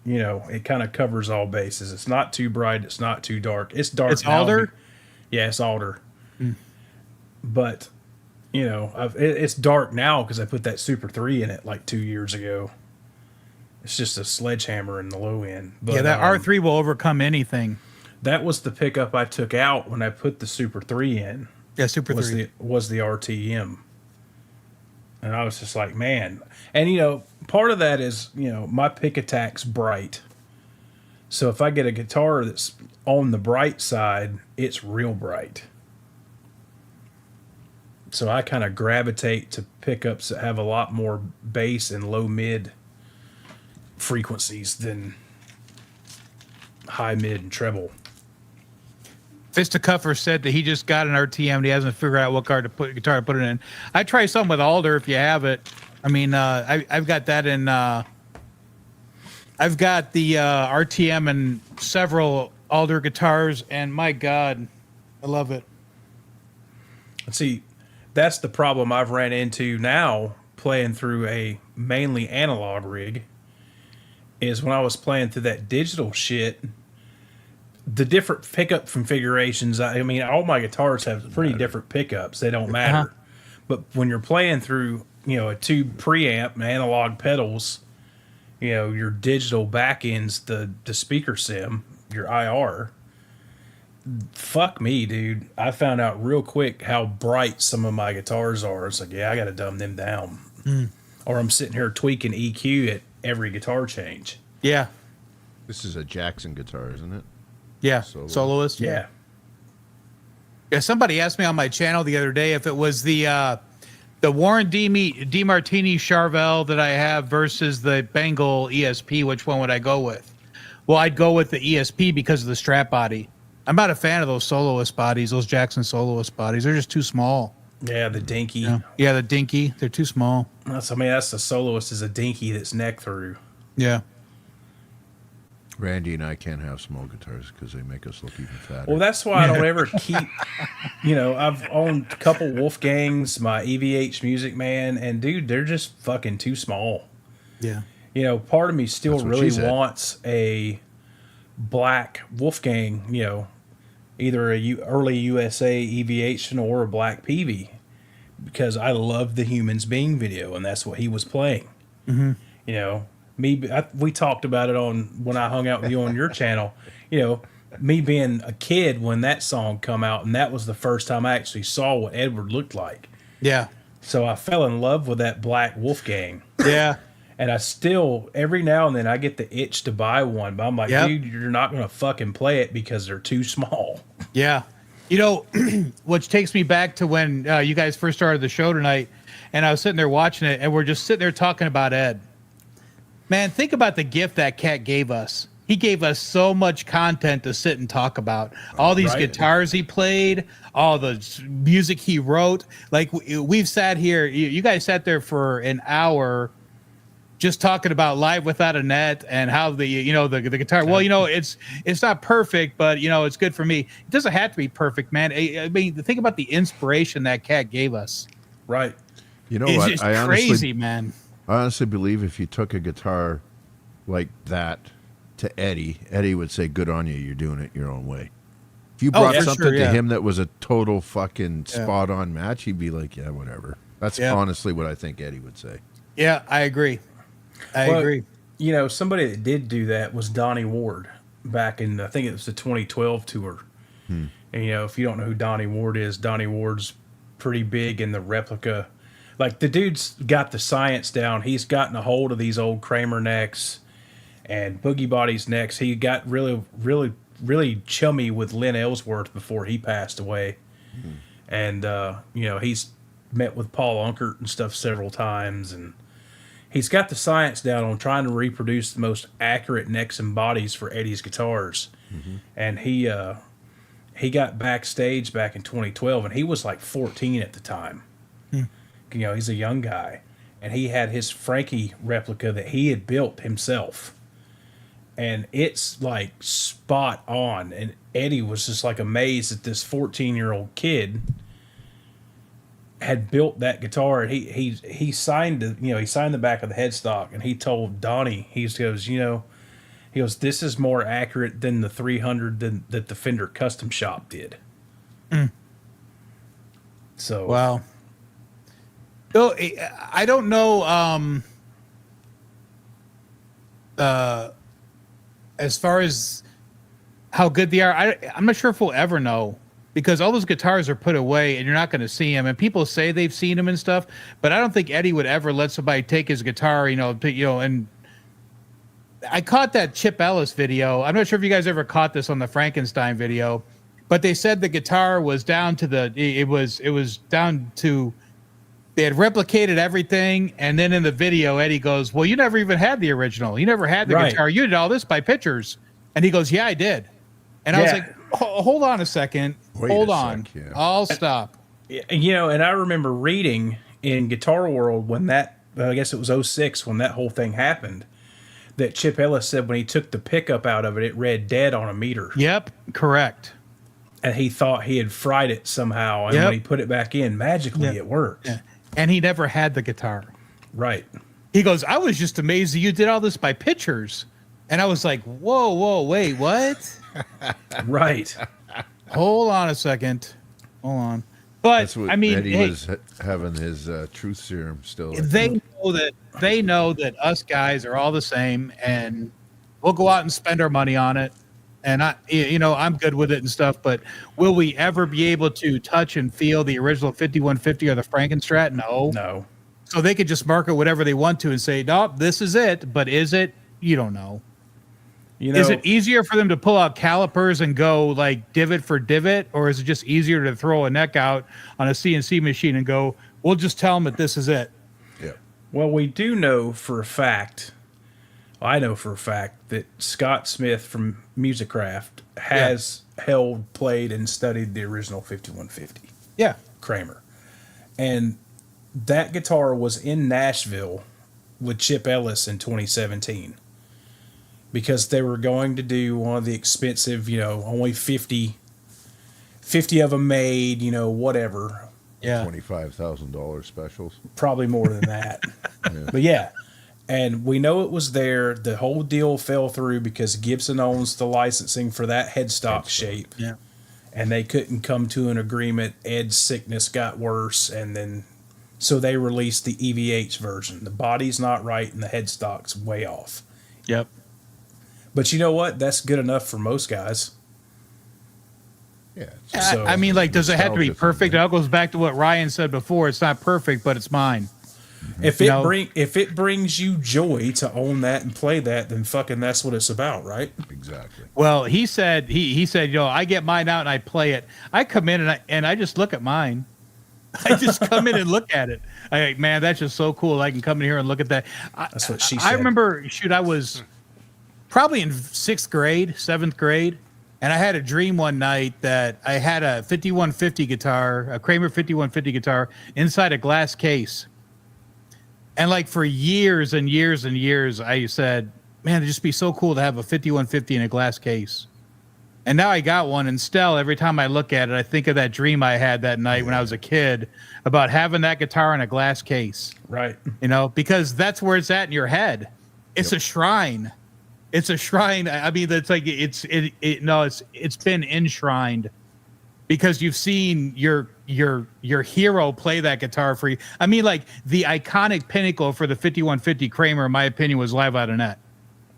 You know, it kind of covers all bases. It's not too bright. It's not too dark. It's dark. It's now. alder? Yeah, it's alder. But, you know, it's dark now because I put that Super 3 in it like 2 years ago. It's just a sledgehammer in the low end. But, Yeah, that R3 will overcome anything. That was the pickup I took out when I put the Super 3 in. Yeah, Super 3. Was the RTM. And I was just like, man. And, you know, part of that is, you know, my pick attack's bright. So if I get a guitar that's on the bright side, it's real bright. So I kind of gravitate to pickups that have a lot more bass and low mid frequencies than high mid and treble. Fisticuffer said that he just got an RTM and he hasn't figured out what guitar to put it in. I try something with alder if you have it. I mean, I've got that in. I've got the RTM and several alder guitars, and my God, I love it. See, that's the problem I've ran into now playing through a mainly analog rig. Is when I was playing through that digital shit. The different pickup configurations, I mean, all my guitars have pretty different pickups. They don't matter. But when you're playing through, you know, a tube preamp and analog pedals, you know, your digital back ends, the speaker sim, your IR, fuck me, dude. I found out real quick how bright some of my guitars are. It's like, yeah, I got to dumb them down. Or I'm sitting here tweaking EQ at every guitar change. Yeah, This is a Jackson guitar, isn't it? yeah, Solo. soloist. Yeah. Yeah, somebody asked me on my channel the other day if it was the Warren DeMartini Charvel that I have versus the Bengal ESP. Which one would I go with? Well, I'd go with the ESP because of the strap body. I'm not a fan of those soloist bodies, those Jackson soloist bodies. They're just too small. Yeah, the dinky. Yeah, the dinky. They're too small. That's the soloist is a dinky that's neck through. Yeah. Randy and I can't have small guitars because they make us look even fatter. Well, that's why I don't ever keep, you know, I've owned a couple Wolfgangs, my EVH Music Man, and dude, they're just fucking too small. Yeah. You know, part of me still That's what really she said. wants a black Wolfgang, you know, either early USA EVH or a black PV, because I love the Humans Being video, and that's what he was playing. You know, we talked about it on when I hung out with you on your channel. You know, me being a kid when that song come out, and that was the first time I actually saw what Edward looked like. Yeah. So I fell in love with that Black Wolfgang. Yeah. And I still, every now and then, I get the itch to buy one, but I'm like, Yep. dude, you're not going to fucking play it because they're too small. Yeah. You know, which takes me back to when you guys first started the show tonight, and I was sitting there watching it, and we're just sitting there talking about Ed. Man, think about the gift that cat gave us. He gave us so much content to sit and talk about. All these guitars he played, all the music he wrote. Like, we've sat here, you guys sat there for an hour just talking about Live Without a Net and how the guitar. Well, it's not perfect, but it's good for me. It doesn't have to be perfect, man. I mean, think about the inspiration that cat gave us. Right. You know It's what? just crazy, man. I honestly believe if you took a guitar like that to Eddie, Eddie would say, "Good on you. You're doing it your own way." If you brought for something sure, to yeah. him that was a total fucking spot on match, he'd be like, "Yeah, whatever." That's honestly what I think Eddie would say. Yeah, I agree. I agree. Somebody that did do that was Donnie Ward back in, I think it was the 2012 tour. And, if you don't know who Donnie Ward is, Donnie Ward's pretty big in the Replica. Like, the dude's got the science down. He's gotten a hold of these old Kramer necks and Boogie Body's necks. He got really, really, really chummy with Lynn Ellsworth before he passed away. And, he's met with Paul Unkert and stuff several times, and he's got the science down on trying to reproduce the most accurate necks and bodies for Eddie's guitars. And he got backstage back in 2012, and he was like 14 at the time. He's a young guy, and he had his Frankie replica that he had built himself, and it's like spot on. And Eddie was just like amazed that this 14-year-old kid had built that guitar. And he signed the back of the headstock, and he told Donnie, he goes, "This is more accurate than the 300 that the Fender Custom Shop did." So Wow. Bill, I don't know as far as how good they are. I'm not sure if we'll ever know, because all those guitars are put away and you're not going to see them. And people say they've seen them and stuff, but I don't think Eddie would ever let somebody take his guitar, and I caught that Chip Ellis video. I'm not sure if you guys ever caught this on the Frankenstein video, but they said the guitar was down to they had replicated everything, and then in the video, Eddie goes, "Well, you never even had the original. You never had the guitar. You did all this by pictures." And he goes, "Yeah, I did." And I was like, hold on a second. Hold on. Yeah. I'll stop. And I remember reading in Guitar World when I guess it was 06 when that whole thing happened, that Chip Ellis said when he took the pickup out of it, it read dead on a meter. Yep, correct. And he thought he had fried it somehow. And when he put it back in, magically it worked. Yeah. And he never had the guitar. Right. He goes, "I was just amazed that you did all this by pictures." And I was like, whoa, wait, what? Right. Hold on a second. Hold on. But, That's what Eddie was having his truth serum still. They know that us guys are all the same, and we'll go out and spend our money on it. And I'm good with it and stuff, but will we ever be able to touch and feel the original 5150 or the Frankenstrat? No. So they could just market whatever they want to and say, "No, this is it." But is it? You don't know. Is it easier for them to pull out calipers and go like divot for divot, or is it just easier to throw a neck out on a CNC machine and go, "We'll just tell them that this is it"? Yeah. Well, we do know for a fact, I know for a fact, that Scott Smith from Musicraft has held, played, and studied the original 5150 Yeah. Kramer. And that guitar was in Nashville with Chip Ellis in 2017 because they were going to do one of the expensive, only 50 of them made, whatever. Yeah. $25,000 specials. Probably more than that. But yeah. And we know it was there. The whole deal fell through because Gibson owns the licensing for that headstock shape. Yeah. And they couldn't come to an agreement. Ed's sickness got worse, and then so they released the EVH version. The body's not right and the headstock's way off. Yep. But you know what? That's good enough for most guys. Yeah. I mean, like, does it have to be nostalgia perfect? thing. That goes back to what Ryan said before. It's not perfect, but it's mine. If You it know? if it brings you joy to own that and play that, then fucking that's what it's about, right? Exactly. Well, he said, he said, I get mine out and I play it. I come in and I just look at mine. I just come in and look at it. I like, man, that's just so cool. I can come in here and look at that. That's what she I said. remember, I was probably in 6th grade, 7th grade, and I had a dream one night that I had a 5150 guitar, a Kramer 5150 guitar, inside a glass case. And like for years and years and years, I said, man, it'd just be so cool to have a 5150 in a glass case. And now I got one, and still, every time I look at it, I think of that dream I had that night when I was a kid about having that guitar in a glass case. Right. Because that's where it's at in your head. It's a shrine. It's a shrine. I mean, it's like it's been enshrined because you've seen your hero play that guitar for you. I mean, like the iconic pinnacle for the 5150 Kramer, in my opinion, was Live Out of Net.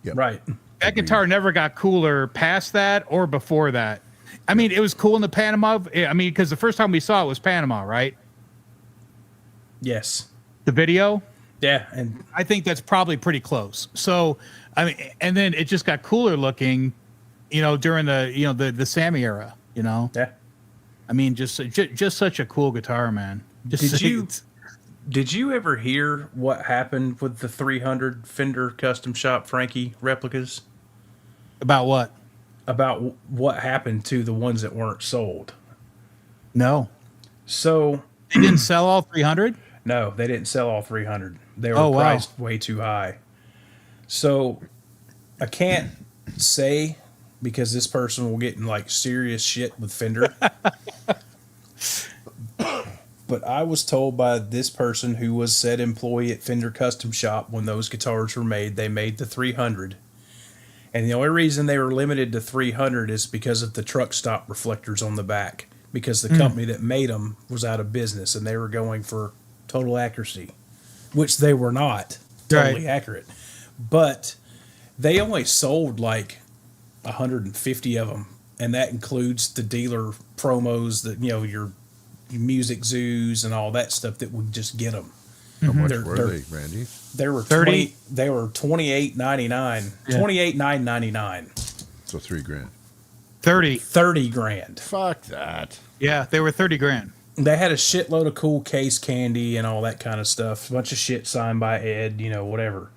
Yep. Right. That guitar never got cooler past that or before that. I mean, it was cool in the Panama. I mean, because the first time we saw it was Panama, right? Yes. The video. Yeah, and I think that's probably pretty close. So, I mean, and then it just got cooler looking, during the Sammy era. yeah. I mean, just such a cool guitar, man. Did you ever hear what happened with the 300 Fender Custom Shop Frankie replicas? About what? About what happened to the ones that weren't sold? No, So, they didn't sell all 300. no, they didn't sell all 300. They were Oh, wow. priced way too high. So, I can't say because this person will get in like serious shit with Fender. But I was told by this person who was said employee at Fender Custom Shop when those guitars were made, they made the 300. And the only reason they were limited to 300 is because of the truck stop reflectors on the back. Because the company that made them was out of business and they were going for total accuracy, which they were not totally accurate. But they only sold like 150 of them. And that includes the dealer promos that, your music zoos and all that stuff that would just get them. How much They're- were they, Randy? They were 30? They were $28.99. Yeah. $28,999. So $3,000. 30. $30,000. Fuck that. Yeah, they were 30 grand. They had a shitload of cool case candy and all that kind of stuff. A bunch of shit signed by Ed, whatever.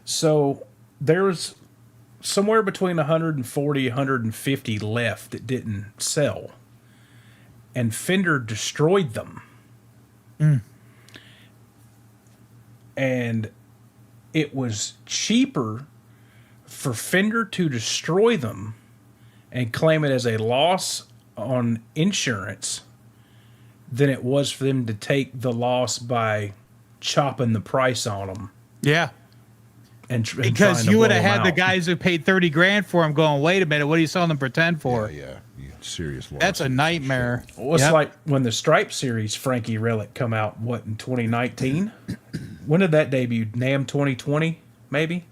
So there was somewhere between 140, 150 left that didn't sell. And Fender destroyed them. And it was cheaper for Fender to destroy them and claim it as a loss on insurance than it was for them to take the loss by chopping the price on them. Yeah. And Because trying to you would blow have them had the out. guys who paid 30 grand for them going, wait a minute, what are you selling them for 10 for? Yeah. Serious loss. That's a nightmare. Well, it's Yep. like when the Stripe Series Frankie Relic come out, in 2019? When did that debut? NAMM 2020, maybe?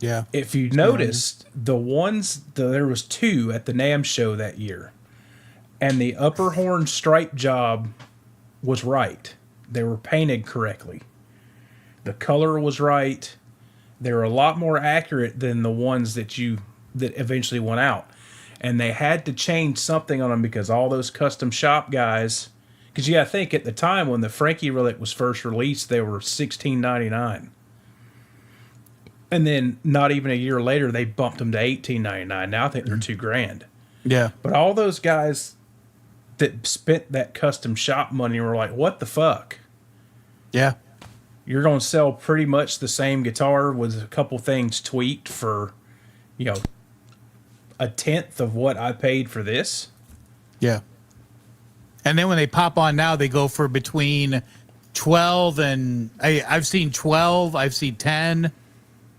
Yeah. If you noticed, there was two at the NAMM show that year. And the upper horn stripe job was right. They were painted correctly. The color was right. They were a lot more accurate than the ones that eventually went out. And they had to change something on them because all those custom shop guys, because you got to think at the time when the Frankie Relic was first released, they were $16.99. And then not even a year later, they bumped them to $18.99. Now I think they're $2,000. Yeah. But all those guys that spent that custom shop money were like, what the fuck? Yeah. You're going to sell pretty much the same guitar with a couple things tweaked for, a tenth of what I paid for this. Yeah. And then when they pop on now, they go for between 12 and I've seen 12, I've seen 10,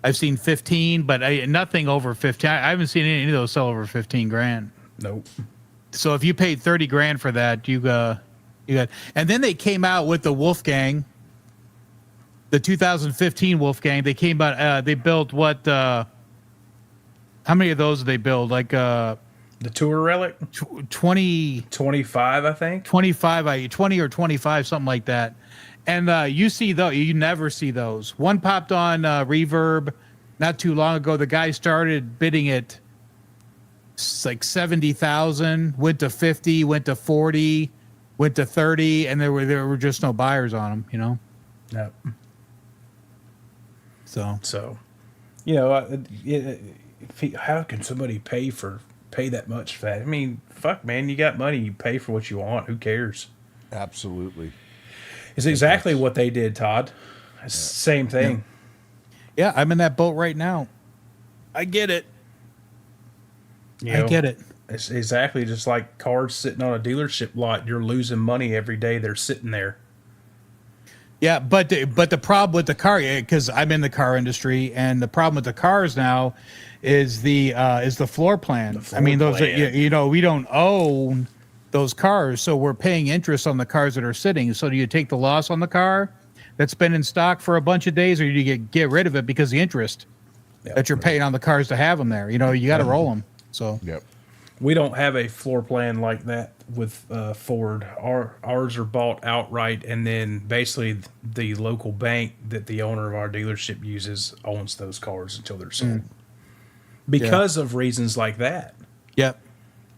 I've seen 15, but nothing over 15. I haven't seen any of those sell over 15 grand. Nope. So if you paid 30 grand for that, you got, and then they came out with the Wolfgang, the 2015 Wolfgang. They came out, they built what, how many of those did they build? Like, The Tour Relic? 20, 25, I think. 25, 20 or 25, something like that. And you see those, you never see those. One popped on Reverb not too long ago. The guy started bidding it like 70,000, went to 50, went to 40, went to 30, and there were just no buyers on them, you know. Yep. So you know, how can somebody pay that much for that? I mean, fuck, man, you got money, you pay for what you want. Who cares? Absolutely. It's exactly what they did, Todd. It's the same thing. yeah, I'm in that boat right now. I get it. You know, I get it. It's exactly just like cars sitting on a dealership lot. You're losing money every day they're sitting there. Yeah, but the problem with the car, because I'm in the car industry, and the problem with the cars now is the floor plan. I mean, those you know, we don't own those cars, so we're paying interest on the cars that are sitting. So do you take the loss on the car that's been in stock for a bunch of days, or do you get rid of it because the interest that you're paying on the cars to have them there? You know, you got to roll them. So Yep. We don't have a floor plan like that with Ford. Ours are bought outright, and then basically the local bank that the owner of our dealership uses owns those cars until they're sold. Because of reasons like that. yep,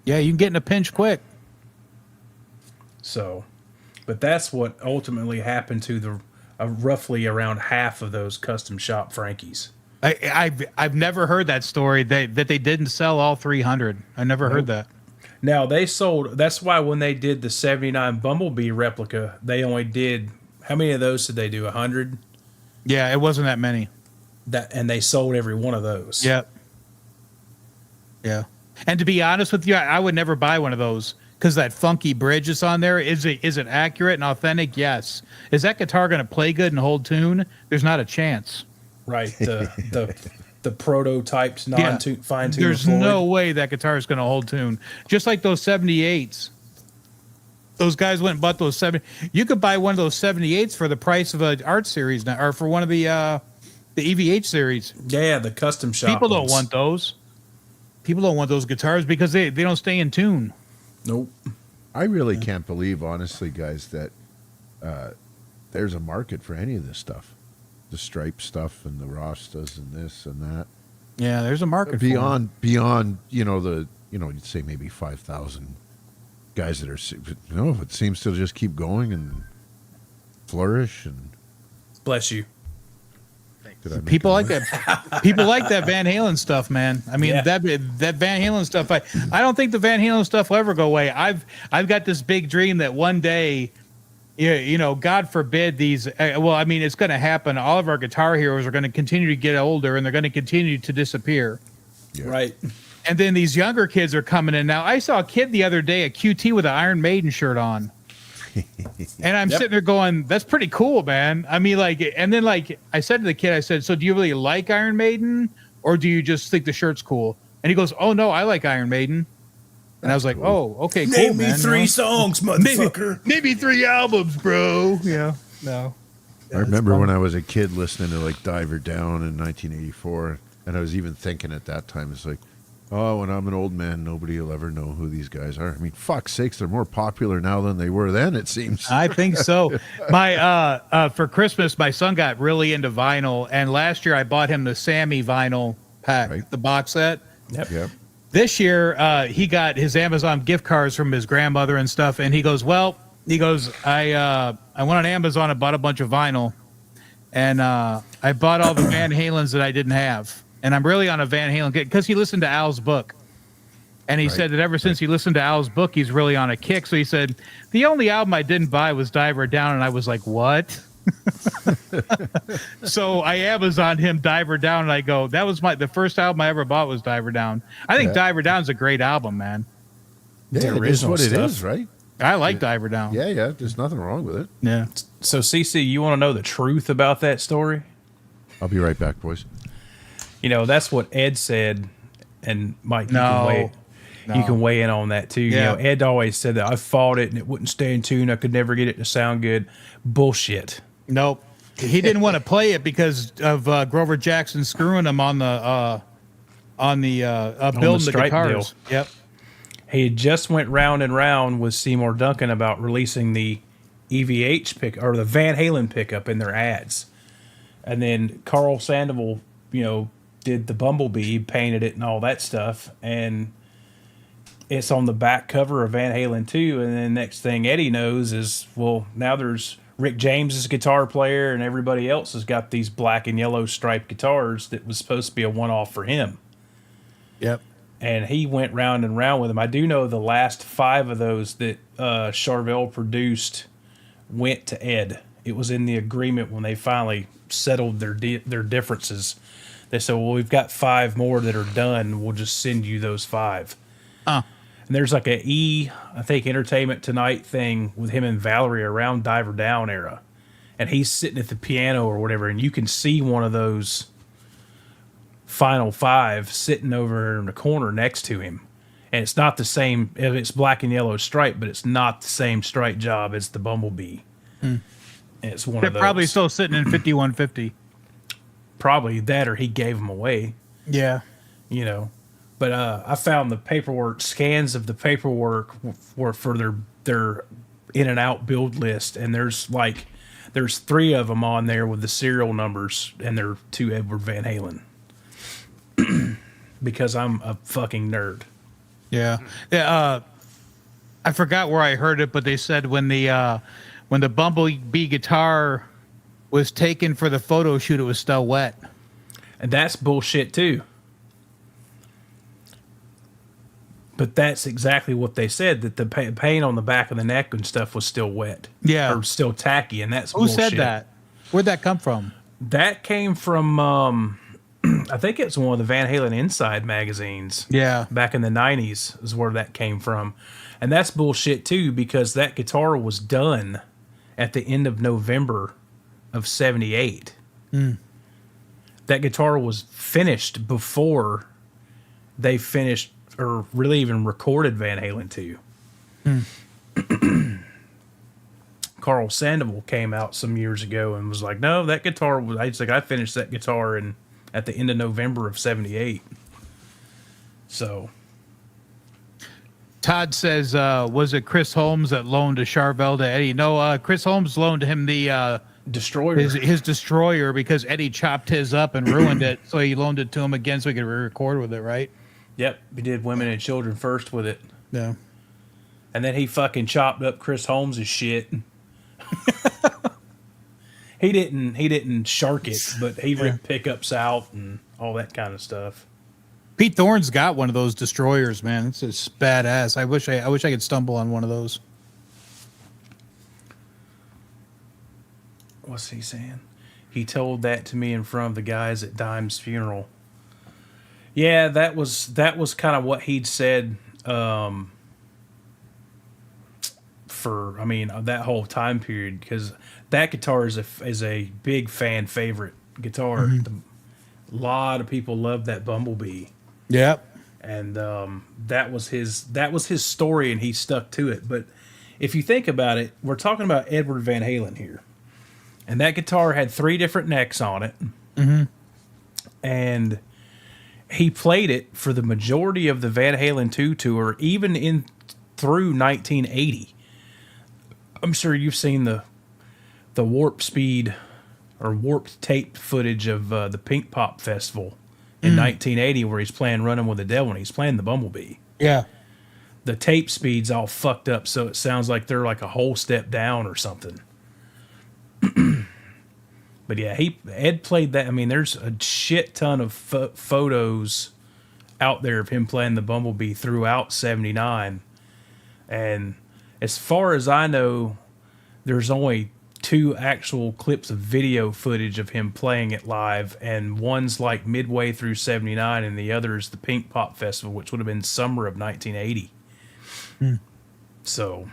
yeah, you can get in a pinch quick. So, but that's what ultimately happened to the roughly around half of those custom shop Frankies. I've never heard that story that they didn't sell all 300. I never heard that. Now they sold. That's why when they did the '79 Bumblebee replica, they only did how many of those did they do? 100. Yeah, it wasn't that many. And they sold every one of those. Yep. Yeah. And to be honest with you, I would never buy one of those because that funky bridge that's on there, is it accurate and authentic? Yes. Is that guitar going to play good and hold tune? There's not a chance. Right. The prototyped fine tune. There's no way that guitar is going to hold tune. Just like those 78s. Those guys went and bought those 70. You could buy one of those 78s for the price of an art series now, or for one of the EVH series. Yeah, the custom shop. People don't want those. People don't want those guitars because they don't stay in tune. Nope. I really can't believe, honestly, guys, that there's a market for any of this stuff. The stripe stuff and the Rastas and this and that. Yeah, there's a market beyond you'd say maybe 5,000 guys that are. No, it seems to just keep going and flourish. And bless you. People like that. People like that Van Halen stuff, man. I mean, that Van Halen stuff. I don't think the Van Halen stuff will ever go away. I've got this big dream that one day, you know, God forbid these. Well, I mean, it's going to happen. All of our guitar heroes are going to continue to get older, and they're going to continue to disappear. Yeah. Right. And then these younger kids are coming in now. I saw a kid the other day, a QT with an Iron Maiden shirt on. And I'm sitting there going, that's pretty cool, man. I mean, like, and then like I said to the kid, I said, so do you really like Iron Maiden or do you just think the shirt's cool? And he goes, oh no, I like Iron Maiden. And I was like, oh, okay, cool, Name man. me 3 songs, motherfucker. Maybe 3 albums, bro. Yeah, no. I remember when I was a kid listening to like Diver Down in 1984, and I was even thinking at that time, it's like, oh, when I'm an old man, nobody will ever know who these guys are. I mean, fuck's sakes, they're more popular now than they were then, it seems. I think so. My for Christmas, my son got really into vinyl, and last year I bought him the Sammy vinyl pack, the box set. Yep. This year, he got his Amazon gift cards from his grandmother and stuff, and he goes, I went on Amazon and bought a bunch of vinyl, and I bought all the Van Halens that I didn't have. And I'm really on a Van Halen kick because he listened to Al's book. And he said that ever since he listened to Al's book, he's really on a kick. So he said, the only album I didn't buy was Diver Down. And I was like, what? So I Amazoned him Diver Down. And I go, that was the first album I ever bought was Diver Down. I think Diver Down's a great album, man. Yeah, it is what it is, right? I like Diver Down. Yeah. There's nothing wrong with it. Yeah. So, CC, you want to know the truth about that story? I'll be right back, boys. You know, that's what Ed said, and Mike, you can weigh in on that too. Yeah. You know, Ed always said that I fought it and it wouldn't stay in tune. I could never get it to sound good. Bullshit. Nope. He didn't want to play it because of Grover Jackson screwing him on the building the Stripe guitars. deal. Yep. He had just went round and round with Seymour Duncan about releasing the EVH pick or the Van Halen pickup in their ads. And then Carl Sandoval, did the Bumblebee, painted it and all that stuff. And it's on the back cover of Van Halen 2. And then next thing Eddie knows is, well, now there's Rick James's guitar player and everybody else has got these black and yellow striped guitars that was supposed to be a one-off for him. Yep. And he went round and round with them. I do know the last 5 of those that Charvel produced went to Ed. It was in the agreement when they finally settled their differences. They said, well, we've got 5 more that are done. We'll just send you those 5. And there's like I think Entertainment Tonight thing with him and Valerie around Diver Down era. And he's sitting at the piano or whatever, and you can see one of those final 5 sitting over in the corner next to him. And it's not the same, it's black and yellow stripe, but it's not the same stripe job as the Bumblebee. And it's one They're of those. probably still sitting in 5150. Probably that, or he gave them away, Yeah. But I found the paperwork, scans of the paperwork were for their in and out build list. And there's 3 of them on there with the serial numbers, and they're to Edward Van Halen. Because I'm a fucking nerd. Yeah. I forgot where I heard it, but they said when the Bumblebee guitar was taken for the photo shoot, it was still wet. And that's bullshit too. But that's exactly what they said, that the paint on the back of the neck and stuff was still wet. Yeah. Or still tacky, and that's Who bullshit. said that? Where'd that come from? That came from, I think it's one of the Van Halen Inside magazines. Yeah. Back in the 90s is where that came from. And that's bullshit too, because that guitar was done at the end of November of 78. That guitar was finished before they finished or really even recorded Van Halen 2. Carl Sandoval came out some years ago and was like, no, that guitar was, I finished that guitar at the end of November of 78. So Todd says, was it Chris Holmes that loaned to Charvel to Eddie? No, Chris Holmes loaned him the Destroyer. his Destroyer because Eddie chopped his up and ruined it. So he loaned it to him again so he could re-record with it, right? Yep, he did Women and Children first with it. Yeah. And then he fucking chopped up Chris Holmes' shit. He didn't shark it, but he ripped pickups out and all that kind of stuff. Pete Thorne's got one of those Destroyers, man. It's just badass. I wish I could stumble on one of those. What's he saying? He told that to me in front of the guys at Dime's funeral. Yeah, that was kind of what he'd said that whole time period, because that guitar is a big fan favorite guitar. A lot of people love that Bumblebee. Yep. And that was his story, and he stuck to it. But if you think about it, we're talking about Edward Van Halen here, and that guitar had 3 different necks on it, and he played it for the majority of the Van Halen 2 tour, even in through 1980. I'm sure you've seen the warp speed or warped tape footage of the Pink Pop Festival in 1980, where he's playing Running with the Devil and he's playing the Bumblebee. Yeah. The tape speed's all fucked up, so it sounds like they're like a whole step down or something. But yeah, Ed played that. I mean, there's a shit ton of photos out there of him playing the Bumblebee throughout 79. And as far as I know, there's only 2 actual clips of video footage of him playing it live, and one's like midway through 79 and the other is the Pink Pop Festival, which would have been summer of 1980. So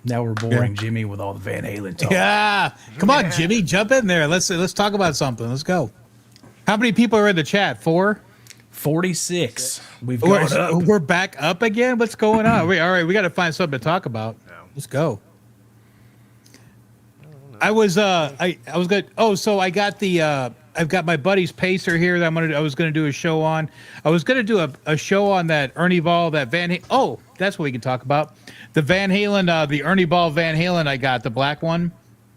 now we're boring Jimmy with all the Van Halen talk. Yeah. Come on, Jimmy, jump in there. Let's talk about something. Let's go. How many people are in the chat? 4? 46. We've gone up. We're back up again. What's going on? All right, we got to find something to talk about. Let's go. I was good. Oh, so I got the I've got my buddy's Pacer here that I was gonna do a show on. I was gonna do a show on that Ernie Ball, that Oh, that's what we can talk about. The Van Halen, the Ernie Ball Van Halen I got, the black one.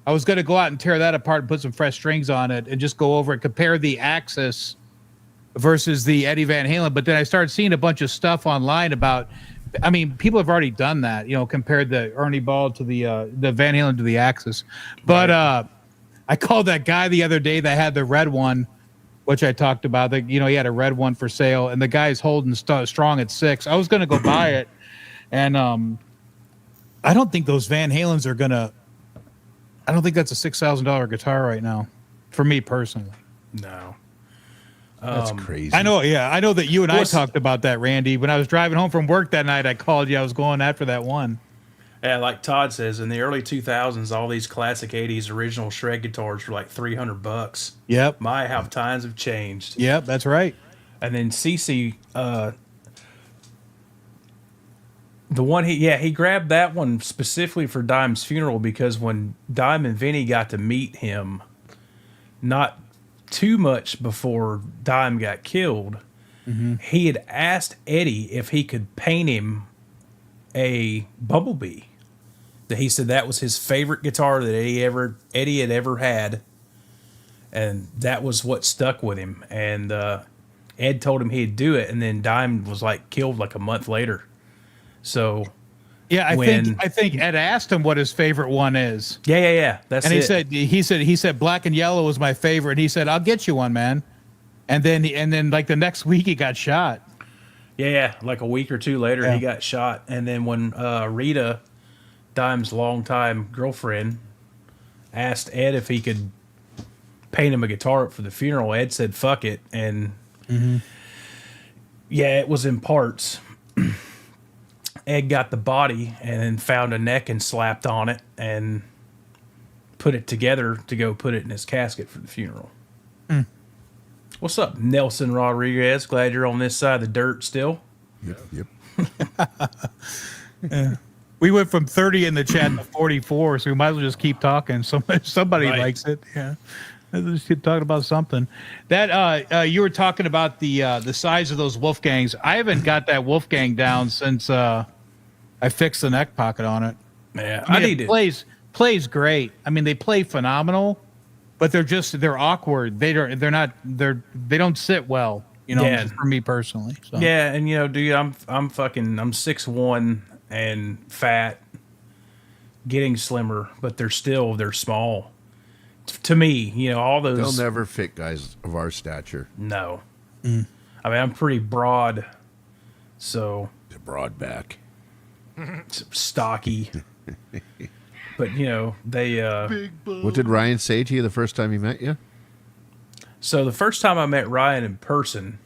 I was gonna go out and tear that apart and put some fresh strings on it and just go over and compare the Axis versus the Eddie Van Halen. But then I started seeing a bunch of stuff online about, I mean, people have already done that, compared the Ernie Ball to the Van Halen to the Axis. But I called that guy the other day that had the red one, which I talked about. That he had a red one for sale, and the guy's holding strong at 6. I was gonna go buy it, and I don't think those Van Halens are gonna. I don't think that's a $6,000 guitar right now, for me personally. No. That's crazy. I know. Yeah, I know that you and I talked about that, Randy. When I was driving home from work that night, I called you. I was going after that one. Yeah, like Todd says, in the early 2000s, all these classic 80s original shred guitars were like $300. Yep. My, how times have changed. Yep, that's right. And then CC, the one he grabbed that one specifically for Dime's funeral because when Dime and Vinny got to meet him, not too much before Dime got killed, he had asked Eddie if he could paint him a Bumblebee. That he said that was his favorite guitar that Eddie had ever had, and that was what stuck with him. And Ed told him he'd do it, and then Dime was like killed like a month later. So yeah, I think Ed asked him what his favorite one is. Yeah. That's and it. He said black and yellow was my favorite. And he said, I'll get you one, man. And then like the next week he got shot. Yeah, like a week or two later he got shot. And then when Rita, Dime's longtime girlfriend, asked Ed if he could paint him a guitar up for the funeral, Ed said fuck it. And yeah, it was in parts. Ed got the body and then found a neck and slapped on it and put it together to go put it in his casket for the funeral. What's up, Nelson Rodriguez? Glad you're on this side of the dirt still. Yep. Yeah. We went from 30 in the chat to 44, so we might as well just keep talking. Somebody Right. likes it. Yeah. Let's just keep talking about something. That you were talking about the size of those Wolfgangs. I haven't got that Wolfgang down since I fixed the neck pocket on it. Yeah, I mean, need it plays great. I mean, they play phenomenal, but they're awkward. They don't sit well. Yeah. Just for me personally. So. Yeah, and dude, I'm 6'1" and fat, getting slimmer, but they're small. To me, all those. They'll never fit guys of our stature. No. I mean, I'm pretty broad, so The broad back. stocky. But they. What did Ryan say to you the first time he met you? So the first time I met Ryan in person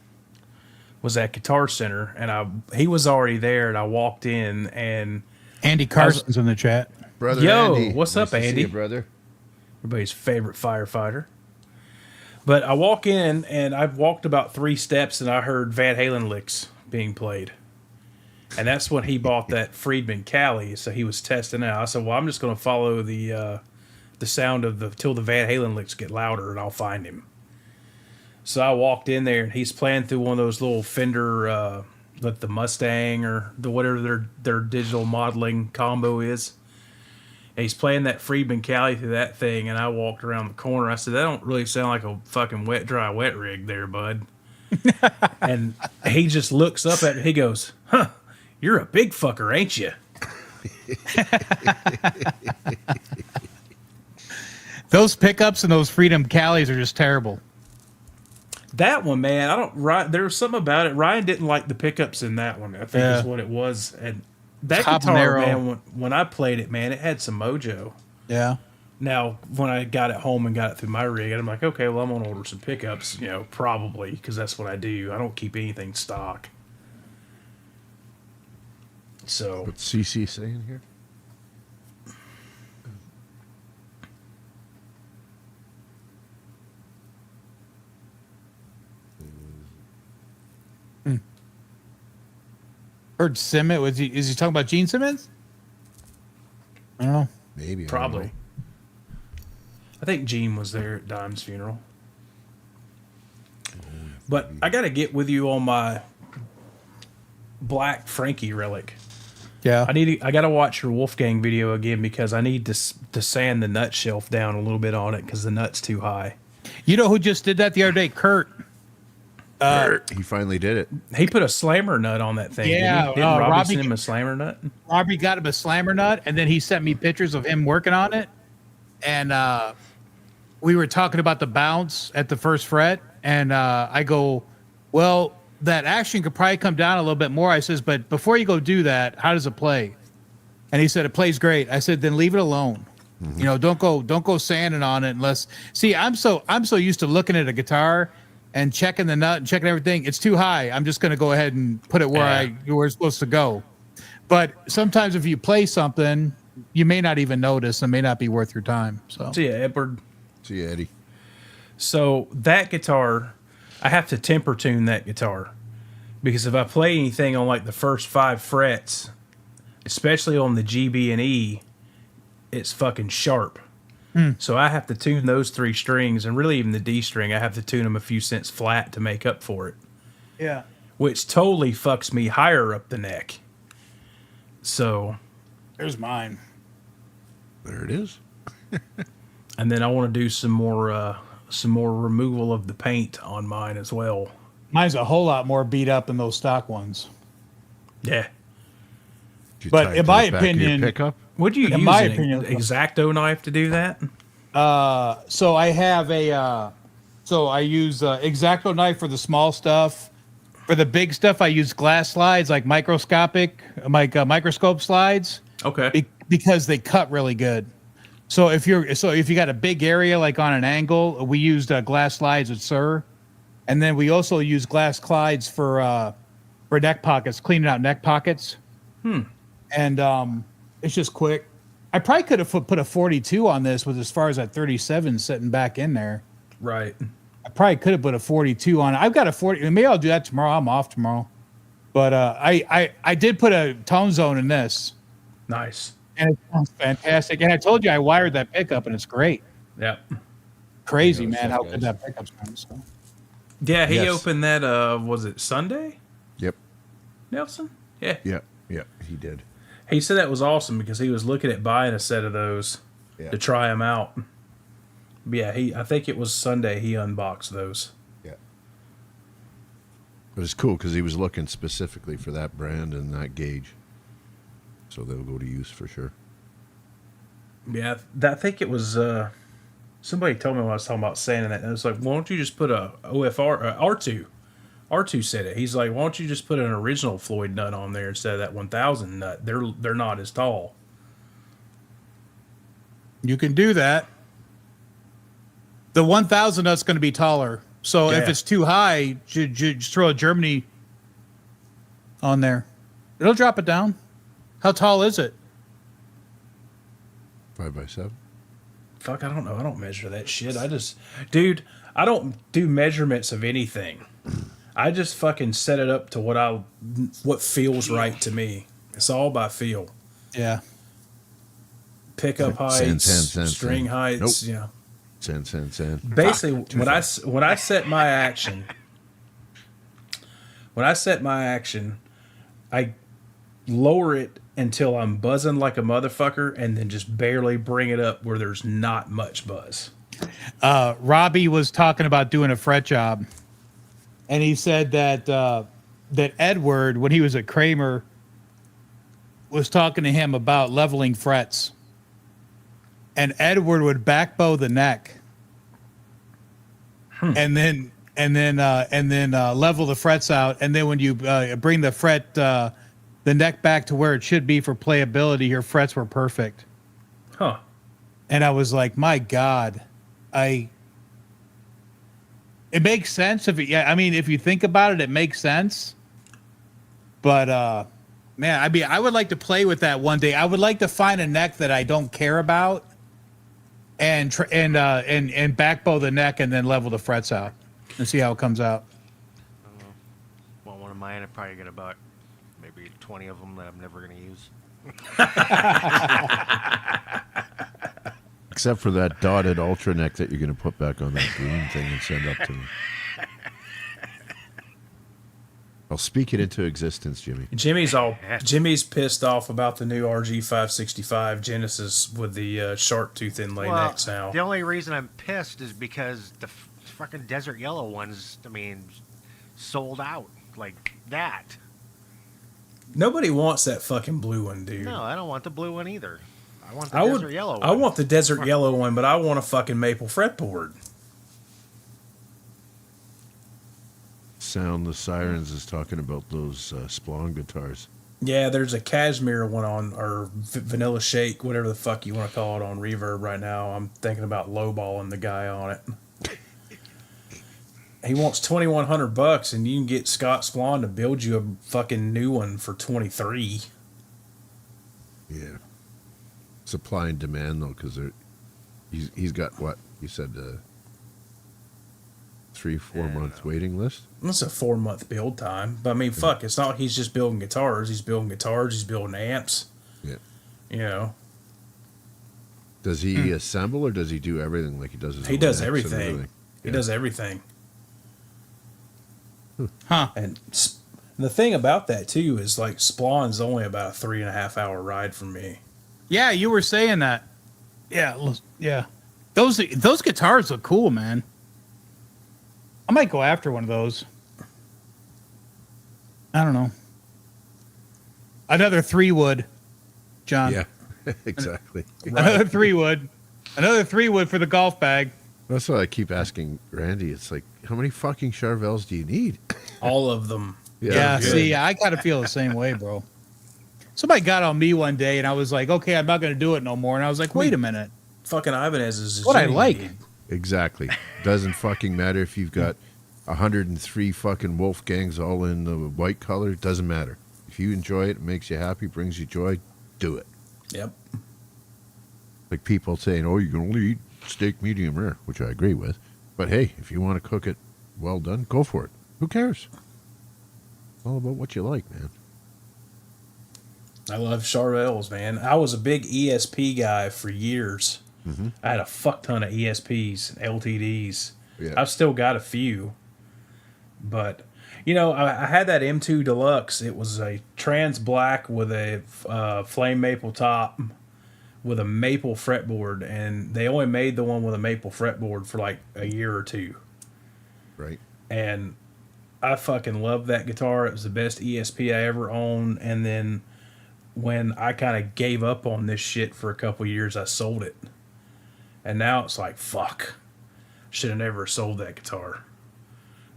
was at Guitar Center, and he was already there, and I walked in, and Andy Carson's in the chat. Brother Yo, Andy. what's up, Nice to see Andy? you, brother. everybody's favorite firefighter. But I walk in, and I've walked about 3 steps, and I heard Van Halen licks being played. And that's when he bought that Friedman Cali, so he was testing it out. I said, well, I'm just going to follow the sound of till the Van Halen licks get louder, and I'll find him. So I walked in there, and he's playing through one of those little Fender, like the Mustang or the whatever their digital modeling combo is. And he's playing that Friedman Cali through that thing, and I walked around the corner. I said, that don't really sound like a fucking wet, dry, wet rig there, bud. And he just looks up at me. He goes, huh, you're a big fucker, ain't you? Those pickups and those Freedom Calis are just terrible. That one, man, there was something about it. Ryan didn't like the pickups in that one, I think is what it was. And that guitar, man, when I played it, man, it had some mojo. Yeah. Now, when I got it home and got it through my rig, I'm like, okay, well, I'm going to order some pickups, probably, because that's what I do. I don't keep anything stock. So. What's CC saying here? Heard Simmons. Is he talking about Gene Simmons? I don't know. Maybe. Probably. I think Gene was there at Dime's funeral. But I got to get with you on my Black Frankie relic. Yeah. I got to watch your Wolfgang video again because I need to sand the nut shelf down a little bit on it because the nut's too high. You know who just did that the other day? Kurt. He finally did it. He put a slammer nut on that thing. Yeah, Didn't Robbie Robbie- send him a slammer nut? Robbie got him a slammer nut, and then he sent me pictures of him working on it. And we were talking about the bounce at the first fret, and I go, well, that action could probably come down a little bit more. I says, but before you go do that, how does it play? And he said, it plays great. I said, then leave it alone. You know, don't go sanding on it unless. See, I'm so used to looking at a guitar and checking the nut and checking everything. It's too high. I'm just going to go ahead and put it where it's supposed to go. But sometimes if you play something, you may not even notice and may not be worth your time. So See ya, Edward. See you, Eddie. So that guitar, I have to temper tune that guitar because if I play anything on like the first 5 frets, especially on the G, B, and E, it's fucking sharp. So I have to tune those 3 strings, and really even the D string, I have to tune them a few cents flat to make up for it. yeah. Which totally fucks me higher up the neck. So, There's mine. There it is. and then I want to do some more removal of the paint on mine as well. Mine's a whole lot more beat up than those stock ones. Yeah. Did you But tie it in to my the back of your opinion- pickup. Would you In use my an opinion- X-Acto knife to do that? So I have so I use X-Acto knife for the small stuff. For the big stuff, I use glass slides, like microscope slides, Okay. because they cut really good. So if you got a big area like on an angle, we used glass slides at Sir, and then we also use glass slides for neck pockets, cleaning out neck pockets. And it's just quick. I probably could have put a 42 on this with as far as that 37 sitting back in there. Right. I probably could have put a 42 on it. I've got a 40. Maybe I'll do that tomorrow. I'm off tomorrow. But I did put a tone zone in this, Nice. and it sounds fantastic. And I told you I wired that pickup, and it's great. Yep. Crazy, Yeah, man, so how guys. good that pickup sounds. So. Yeah, he Yes. opened that, was it Sunday, Yep. Nelson? Yeah. Yeah. Yeah. He did. He said that was awesome because he was looking at buying a set of those Yeah. to try them out. Yeah, I think it was Sunday he unboxed those. Yeah. But it's cool because he was looking specifically for that brand and that gauge. So they'll go to use for sure. Yeah, I think it was, somebody told me when I was talking about sanding that, and it's like, why don't you just put a OFR, R2? R2 said it. He's like, why don't you just put an original Floyd nut on there instead of that 1000 nut? They're not as tall. You can do that. The 1000 nut's going to be taller. So if Yeah. it's too high, just throw a Germany on there. It'll drop it down. How tall is it? 5x7. Fuck, I don't know. I don't measure that shit. Dude, I don't do measurements of anything. I just fucking set it up to what feels right to me. It's all by feel. Yeah. Pickup heights, Sand. string heights, Nope. yeah. Sand. Basically, when I set my action, I lower it until I'm buzzing like a motherfucker, and then just barely bring it up where there's not much buzz. Robbie was talking about doing a fret job, and he said that that Edward, when he was at Kramer, was talking to him about leveling frets, and Edward would back bow the neck, and then level the frets out, and then when you bring the fret the neck back to where it should be for playability, your frets were perfect. Huh. And I was like, my God, it makes sense if you think about it, it makes sense. But man, I would like to play with that one day. I would like to find a neck that I don't care about, and back bow the neck and then level the frets out and see how it comes out. Well, one of mine, I probably get about maybe 20 of them that I'm never going to use. Except for that dotted ultra neck that you're going to put back on that green thing and send up to me. I'll speak it into existence, Jimmy. Jimmy's pissed off about the new RG 565 Genesis with the shark tooth inlay necks now. The only reason I'm pissed is because the fucking desert yellow ones, I mean, sold out like that. Nobody wants that fucking blue one, dude. No, I don't want the blue one either. I want the desert yellow one. I want the desert yellow one, but I want a fucking maple fretboard. Sound the Sirens is talking about those Splong guitars. Yeah, there's a cashmere one on, or vanilla shake, whatever the fuck you want to call it, on Reverb right now. I'm thinking about lowballing the guy on it. He wants $2,100, and you can get Scott Splon to build you a fucking new one for $23. Yeah. Supply and demand, though, because he's got, what, you said 3-4 month waiting list? That's a 4-month build time. But I mean, fuck, it's not like he's just building guitars. He's building amps. Yeah. You know. Does he assemble or does he do everything like he does his He own does amps and everything. He does everything. Huh. And the thing about that, too, is like Splon's only about a 3.5 hour ride from me. Yeah, you were saying that. Yeah, yeah. Those guitars look cool, man. I might go after one of those. I don't know. Another 3-wood, John. Yeah, exactly. Another 3-wood. Another 3-wood for the golf bag. That's what I keep asking Randy. It's like, how many fucking Charvels do you need? All of them. Yeah, see, I gotta feel the same way, bro. Somebody got on me one day, and I was like, okay, I'm not going to do it no more. And I was like, wait a minute. Fucking Ibanez is what I like. Exactly. Doesn't fucking matter if you've got 103 fucking Wolfgangs all in the white color. It doesn't matter. If you enjoy it, it makes you happy, brings you joy, do it. Yep. Like people saying, oh, you can only eat steak medium rare, which I agree with. But hey, if you want to cook it well done, go for it. Who cares? It's all about what you like, man. I love Charvels, man. I was a big ESP guy for years. Mm-hmm. I had a fuck ton of ESPs, LTDs. Yeah. I've still got a few. But, you know, I had that M2 Deluxe. It was a trans black with a flame maple top with a maple fretboard. And they only made the one with a maple fretboard for like a year or two. Right. And I fucking loved that guitar. It was the best ESP I ever owned. And then when I kind of gave up on this shit for a couple years, I sold it. And now it's like, fuck. Should have never sold that guitar.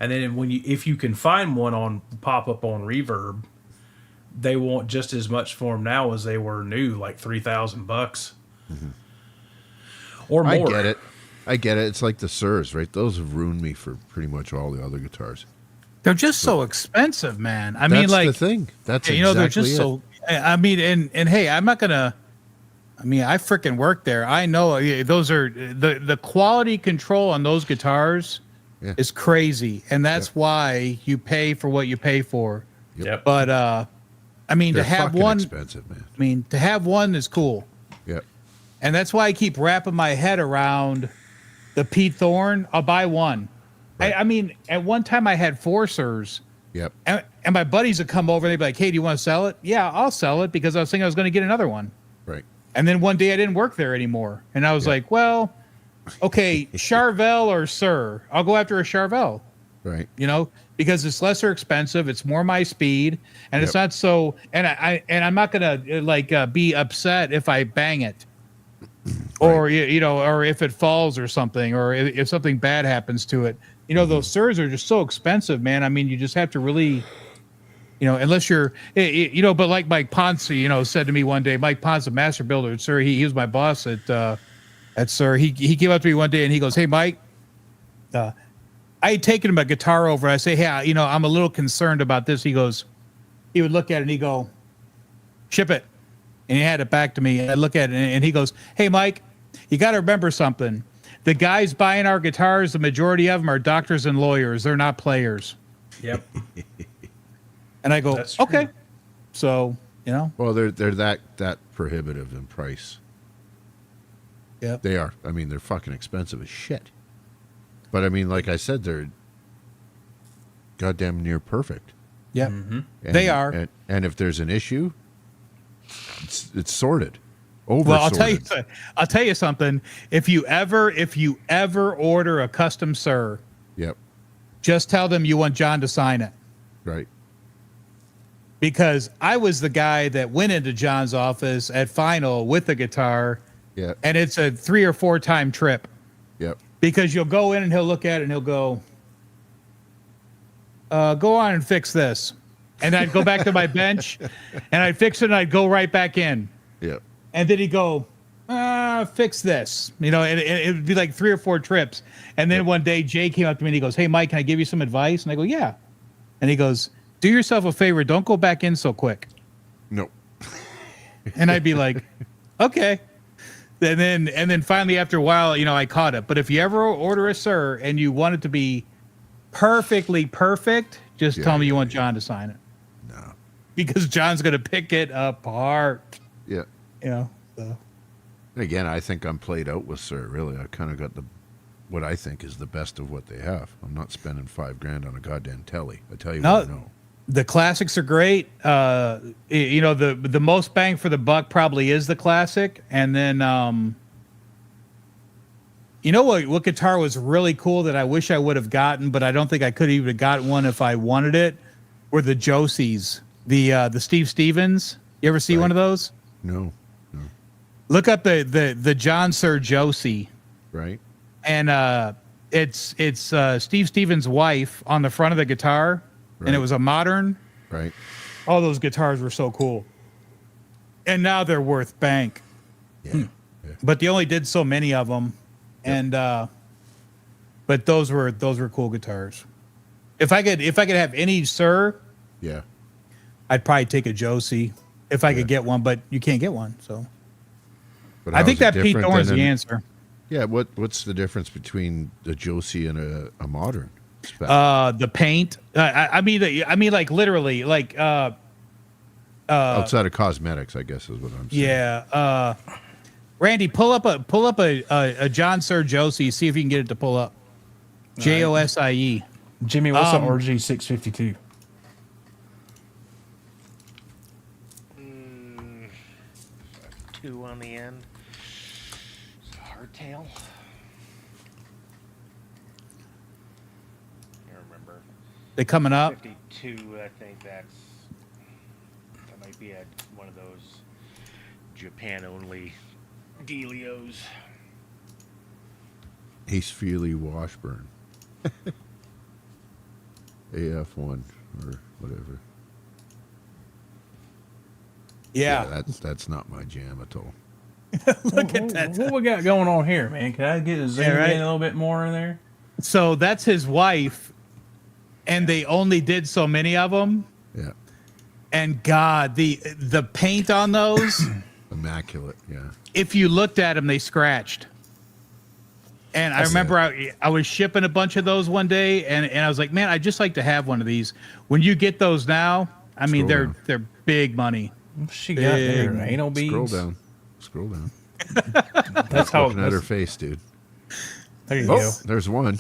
And then if you can find one on pop up on Reverb, they want just as much for them now as they were new, like $3,000 or more. I get it. It's like the Sirs, right? Those have ruined me for pretty much all the other guitars. They're just so expensive, man. I That's mean, like the thing. That's you know, exactly they're just it. so. I mean, and hey, I'm not gonna. I mean, I freaking work there. I know those are the quality control on those guitars is crazy, and that's why you pay for what you pay for. Yep. But I mean, They're to have fucking one, expensive, man. I mean, to have one is cool. Yep. And that's why I keep wrapping my head around the Pete Thorne. I'll buy one. Right. I mean, at one time I had Forcers. Yep. And my buddies would come over and they'd be like, hey, do you want to sell it? Yeah, I'll sell it because I was thinking I was going to get another one. Right. And then one day I didn't work there anymore. And I was like, well, okay, Charvel or Sir. I'll go after a Charvel. Right. You know, because it's lesser expensive, it's more my speed, and it's not so. And I'm not gonna be upset if I bang it, or you know, or if it falls or something, or if something bad happens to it. You know, those Sirs are just so expensive, man. I mean, you just have to really, you know, unless you're, you know. But like Mike Ponce, you know, said to me one day, Mike Ponce, a master builder at Sir, he was my boss at Sir. He came up to me one day and he goes, hey, Mike. I had taken him a guitar over. I say, hey, you know, I'm a little concerned about this. He goes, he would look at it and he go, ship it. And he had it back to me. And I look at it and he goes, hey, Mike, you got to remember something. The guys buying our guitars, the majority of them are doctors and lawyers. They're not players. Yep. And I go, That's true. okay. So, you know. Well, they're that prohibitive in price. Yeah. They are. I mean, they're fucking expensive as shit. But I mean, like I said, they're goddamn near perfect. Yep. And, They are. And if there's an issue, it's sorted. Over Well, sorted. I'll tell you something. If you ever order a custom Sir, Yep. just tell them you want John to sign it. Right. Because I was the guy that went into John's office at Final with the guitar, Yeah. and it's a 3 or 4 time trip. Yep. Because you'll go in and he'll look at it and he'll go, go on and fix this. And I'd go back to my bench and I'd fix it and I'd go right back in. Yep. And then he'd go, fix this. You know, and it would be like 3 or 4 trips. And then one day Jay came up to me and he goes, hey, Mike, can I give you some advice? And I go, yeah. And he goes, do yourself a favor. Don't go back in so quick. No. And I'd be like, okay. And then finally after a while, you know, I caught it. But if you ever order a Sir and you want it to be perfectly perfect, just tell me you want John to sign it. No. Because John's going to pick it apart. Yeah. You know, so. Again, I think I'm played out with Sir. Really, I kind of got what I think is the best of what they have. I'm not spending $5,000 on a goddamn telly. I tell you what, no. The classics are great. You know, the most bang for the buck probably is the classic, and then you know what guitar was really cool that I wish I would have gotten, but I don't think I could even have gotten one if I wanted it. Were the Josies, the Steve Stevens? You ever see one of those? No. Look up the John Sir Josie. Right. And it's Steve Stevens' wife on the front of the guitar, and it was a modern. Right. All those guitars were so cool, and now they're worth bank. Yeah. But they only did so many of them, and but those were cool guitars. If I could have any Sir, Yeah. I'd probably take a Josie if I could get one, but you can't get one. So But I think how's that it Pete different Thorne's than the an- answer. Yeah. What's the difference between a Josie and a modern spec? The paint. I mean, like literally, like Outside of cosmetics, I guess is what I'm saying. yeah. Randy, pull up a John Sir Josie. See if you can get it to pull up. Josie. Jimmy, what's an RG 652? Two on the end. It's a hardtail. I remember. They coming up. 52, I think that might be one of those Japan only dealios. Ace Feely Washburn. AF1 or whatever. Yeah. That's not my jam at all. Look at that. What we got going on here, man? Can I get a zoom in a little bit more in there? So that's his wife, and they only did so many of them. Yeah. And God, the paint on those, Immaculate. Yeah. if you looked at them, they scratched. And I remember I was shipping a bunch of those one day, and I was like, man, I'd just like to have one of these. When you get those now, I mean, Scroll they're big money. What's she got there? Anal beads? Scroll down. That's how. Looking at her face, dude. There you Oh, go. there's one.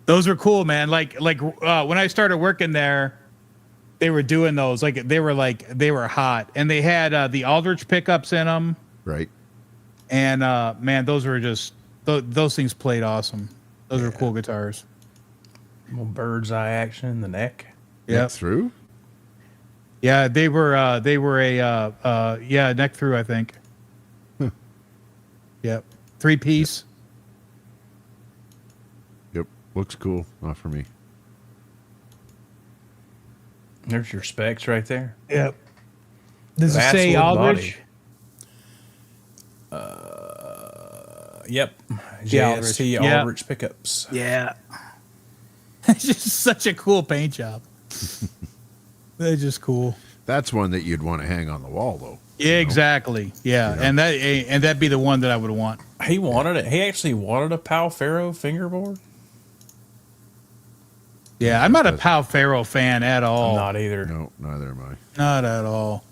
Those are cool, man. Like when I started working there, they were doing those. They were hot, and they had the Aldrich pickups in them. Right. And man, those were just those things played awesome. Those were cool guitars. Little bird's eye action in the neck. Neck through? Yeah, they were a neck through, I think. Yep. 3-piece. Yep. Looks cool. Not for me. There's your specs right there. Yep. Does it That's say wood Aldrich? Yep. Yeah, JST Aldrich. Aldrich pickups. Yeah. It's just such a cool paint job. They're just cool. That's one that you'd want to hang on the wall, though. Yeah, exactly. Yeah, and that'd be the one that I would want. He wanted it. He actually wanted a Pal Faro fingerboard. Yeah, I'm not a Pal Faro fan at all. I'm not either. No, neither am I. Not at all.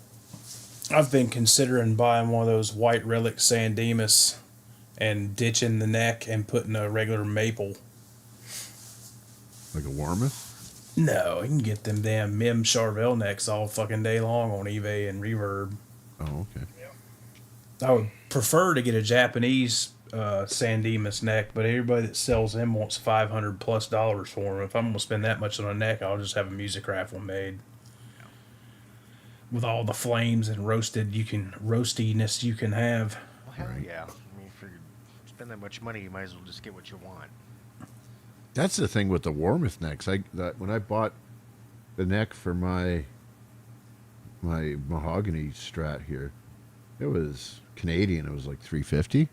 I've been considering buying one of those white relic San Dimas and ditching the neck and putting a regular maple. Like a Warmouth? No, you can get them damn Mim Charvel necks all fucking day long on eBay and Reverb. Oh, okay. I would prefer to get a Japanese San Dimas neck, but everybody that sells them wants $500+ for them. If I'm gonna spend that much on a neck, I'll just have a music raffle made with all the flames and roastiness you can have. Well, hell yeah. I mean, if you spend that much money, you might as well just get what you want. That's the thing with the Warmouth necks. When I bought the neck for my mahogany Strat here, it was Canadian. It was like $350,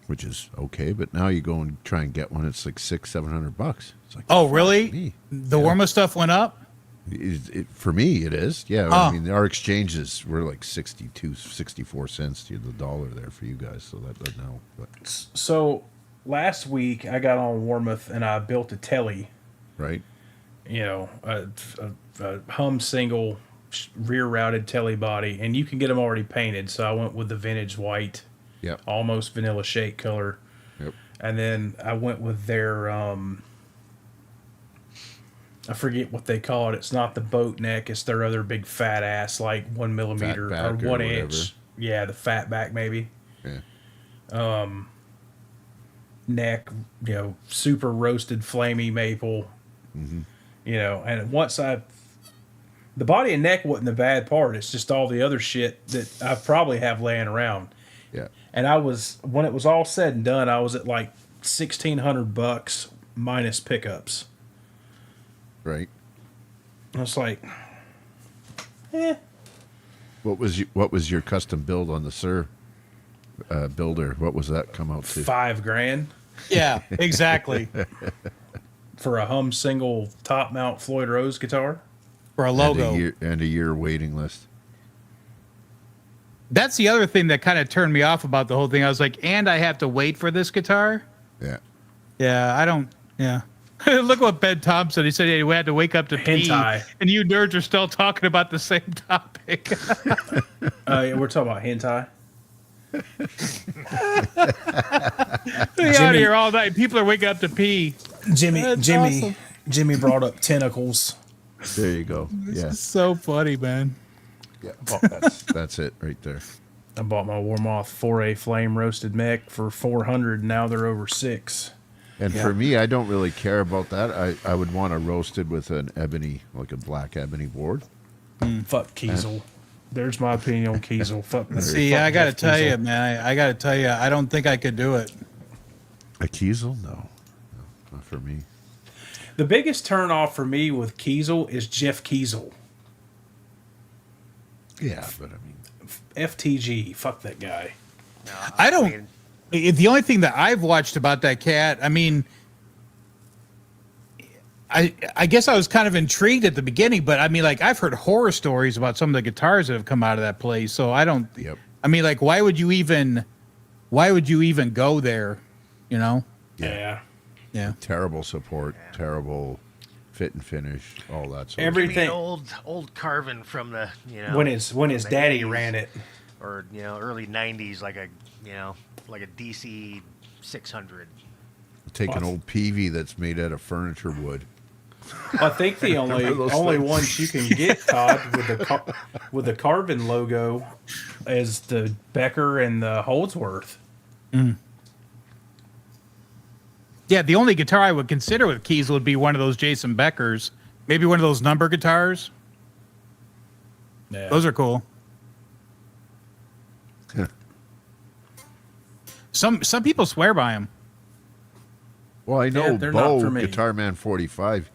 which is okay. But now you go and try and get one, it's like $600-700. It's like, Oh, fuck really? me. The Warma stuff went up? For me, it is. Yeah, Oh. I mean, our exchanges were like 64 cents to the dollar there for you guys, so that doesn't help. But So last week I got on Warmouth and I built a telly, right, you know, a hum single rear routed telly body, and you can get them already painted. So I went with the vintage white, yeah, almost vanilla shake color, yep, and then I went with their I forget what they call it. It's not the boat neck. It's their other big fat ass, like 1 millimeter back or or 1 whatever. inch. Yeah, the fat back maybe. yeah. Neck, you know, super roasted flamey maple. Mm-hmm. You know, and the body and neck wasn't the bad part. It's just all the other shit that I probably have laying around. Yeah. And when it was all said and done, I was at like $1,600 minus pickups. Right. I was like, eh. What was your custom build on the Sir builder? What was that come out to? $5,000 Yeah, exactly. for a hum single top mount Floyd Rose guitar. For a logo. And a year waiting list. That's the other thing that kind of turned me off about the whole thing. I was like, and I have to wait for this guitar? Yeah. Yeah, I don't. Yeah. Look what Ben Thompson. He said he had to wake up to pee, Hentai. and you nerds are still talking about the same topic. Yeah, we're talking about hentai. Be out here all night. People are waking up to pee. Jimmy That's awesome. Jimmy brought up tentacles. There you go. Yeah. It's so funny, man. Yeah. Oh, That's it right there. I bought my Warmoth 4A flame roasted mech for $400. Now they're over $600. And for me, I don't really care about that. I would want a roasted with an ebony, like a black ebony board. Fuck Kiesel. There's my opinion on Kiesel. Fuck. See, fuck I got to Jeff tell Kiesel. you, man. I got to tell you, I don't think I could do it. A Kiesel? No, not for me. The biggest turn off for me with Kiesel is Jeff Kiesel. Yeah, but I mean, FTG. Fuck that guy. No, I don't. mean, The only thing that I've watched about that cat, I mean, I guess I was kind of intrigued at the beginning, but I mean, like, I've heard horror stories about some of the guitars that have come out of that place. So I don't. Yep. I mean, like, why would you even go there? You know? Yeah. Yeah. terrible support, terrible fit and finish, all that sort I Everything. mean, old Carvin from the When his the daddy 80s, ran it. or early '90s, like a DC 600. of. Take an old PV that's made out of furniture wood. I think the only those only things? ones you can get, Todd, with the Carbon logo is the Becker and the Holdsworth. Yeah. The only guitar I would consider with keys would be one of those Jason Beckers, maybe one of those number guitars. Yeah. Those are cool. Some people swear by them. Well, I know they're not Bo, for me. Guitar Man 45,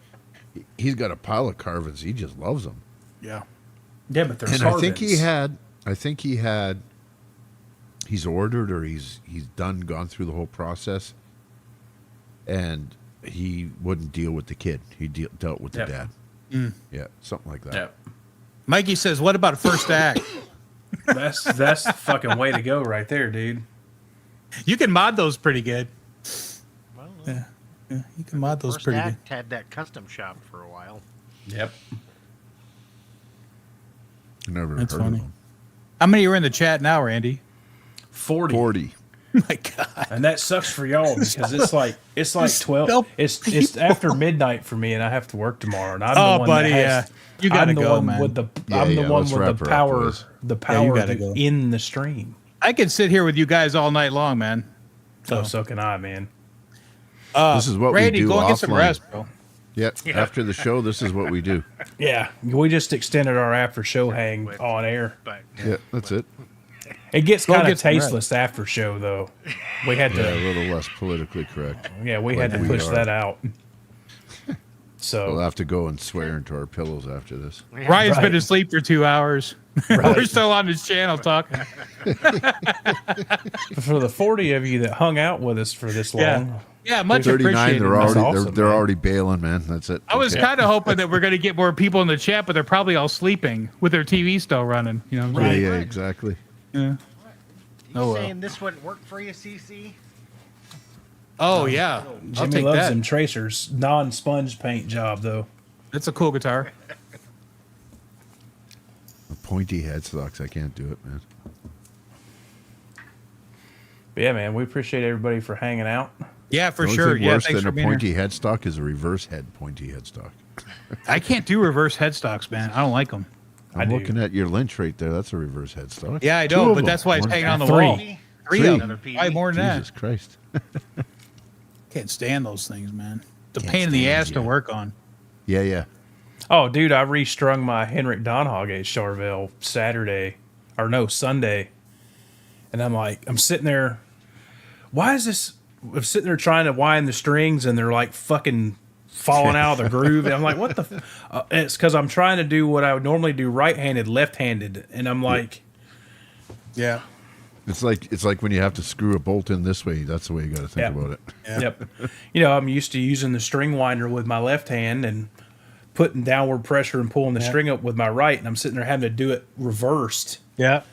he's got a pile of Carvins. He just loves them. Yeah. Yeah, but they're And Carbons. he's ordered or he's gone through the whole process, and he wouldn't deal with the kid. He dealt with Yep. the dad. Yeah, something like that. Yeah. Mikey says, "What about first act?" That's the fucking way to go right there, dude. You can mod those pretty good. Well, Yeah, you can mod those First pretty good. Act had that custom shop for a while. Yep. Never That's heard funny. of him. How many are in the chat now, Randy? 40. 40. My God. And that sucks for y'all because it's like 12. Nope. It's after midnight for me, and I have to work tomorrow. And I'm Oh, the one buddy, that has, you gotta I'm the go, one man. with the Yeah, I'm the yeah, one let's with wrap the her up, power please. gotta go. in the stream. I could sit here with you guys all night long, man. So can I, man. This is what Randy, we do go and get some offline. rest, bro. Yeah, after the show, this is what we do. Yeah, we just extended our after show hang on air. But Yeah, that's it. It gets Go kind of get some rest. tasteless after show though. We had Yeah, a to little less politically correct. we had to we push are. that out. So We'll have to go and swear into our pillows after this. Ryan's Right. been asleep for 2 hours. We're still on his channel talking. for the 40 of you that hung out with us for this long, Yeah. Yeah, much 39, appreciated. they're That's already awesome, they're man. already bailing, man. That's it. I was Okay. kind of hoping that we're going to get more people in the chat, but they're probably all sleeping with their TV still running. You know, Yeah, yeah, exactly. Yeah. you Oh, well. saying this wouldn't work for you, CC? Oh yeah, I'll Jimmy take loves that. them tracers. Non-sponge paint job though. That's a cool guitar. The pointy headstocks, I can't do it, man. But yeah, man, we appreciate everybody for hanging out. Yeah, for The only sure. thing Yeah, worse thanks than for a being pointy here. headstock is a reverse head pointy headstock. I can't do reverse headstocks, man. I don't like them. I'm do. looking at your Lynch right there. That's a reverse headstock. Yeah, I Two know, of but them. that's why it's One- hanging on the Three. wall. Three Three. of Another them. PE. Why more than Jesus that? Christ. Can't stand those things, man. The Can't pain in the stand ass to you. work on. Yeah, yeah. Oh, dude, I restrung my Henrik Donhog at Charvel Sunday. And I'm sitting there. Why is this? I'm sitting there trying to wind the strings and they're like fucking falling out of the groove. And I'm like, what the? It's because I'm trying to do what I would normally do right-handed, left-handed. And I'm like, Yeah. It's like when you have to screw a bolt in this way. That's the way you got to think Yeah. about it. yep. I'm used to using the string winder with my left hand and putting downward pressure and pulling the string up with my right. And I'm sitting there having to do it reversed. Yeah.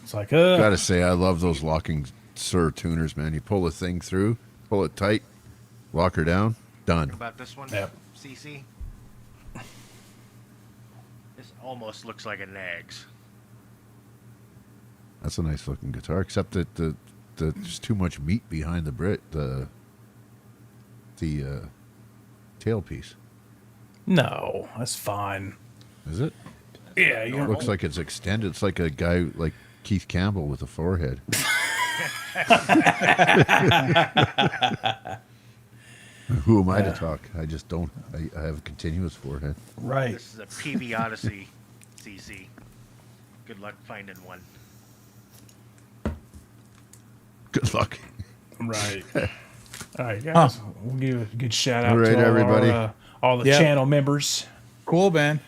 It's like, Gotta say, I love those locking Sir tuners, man. You pull the thing through, pull it tight, lock her down, done. What about this one, Yep. CC? This almost looks like a Nags. That's a nice looking guitar, except that there's too much meat behind the tailpiece. no, that's fine. Is it? Yeah, It looks like it's extended. It's like a guy like Keith Campbell with a forehead. Who am I to talk? I just don't. I have a continuous forehead. right. This is a PV Odyssey, CC. Good luck finding one. Good luck. Right. All right, guys. We'll give a good shout out All right, to everybody. all the Yep. channel members. Cool, man.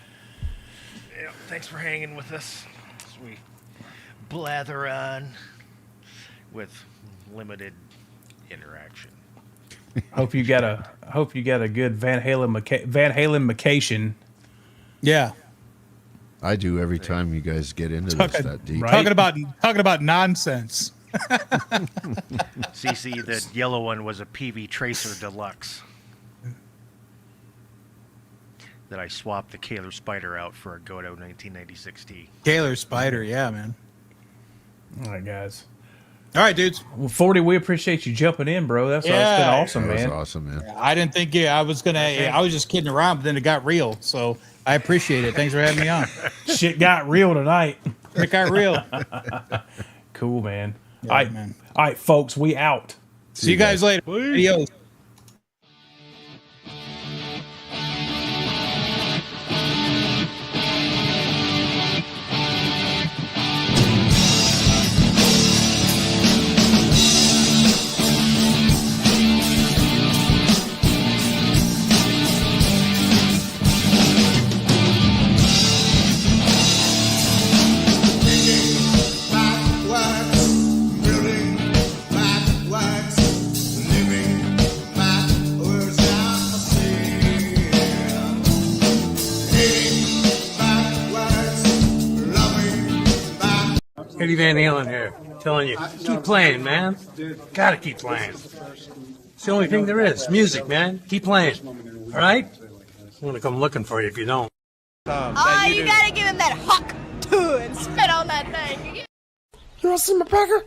Yeah, thanks for hanging with us as we blather on with limited interaction. Hope you got a good Van Halen vacation. Yeah. I do every time you guys get into this Talking- that deep. Right. Talking about nonsense. CC, the yellow one was a PV Tracer Deluxe that I swapped the Kaler Spider out for a Godo 1996T. Taylor Spider, yeah, man. All right, guys. All right, dudes. Well, 40, we appreciate you jumping in, bro. That's been Yeah. awesome, That was man. awesome, man. I didn't think I was just kidding around, but then it got real. So I appreciate it. Thanks for having me on. Shit got real tonight. It got real. Cool, man. Yeah, all right, man. All right, folks, we out. See you guys later. Adios. Eddie Van Halen here, telling you, keep playing, man. Gotta keep playing. It's the only thing there is. Music, man. Keep playing. All right? I'm gonna come looking for you if you don't. Oh, you gotta give him that huck too and spit on that thing. You want to see my pecker?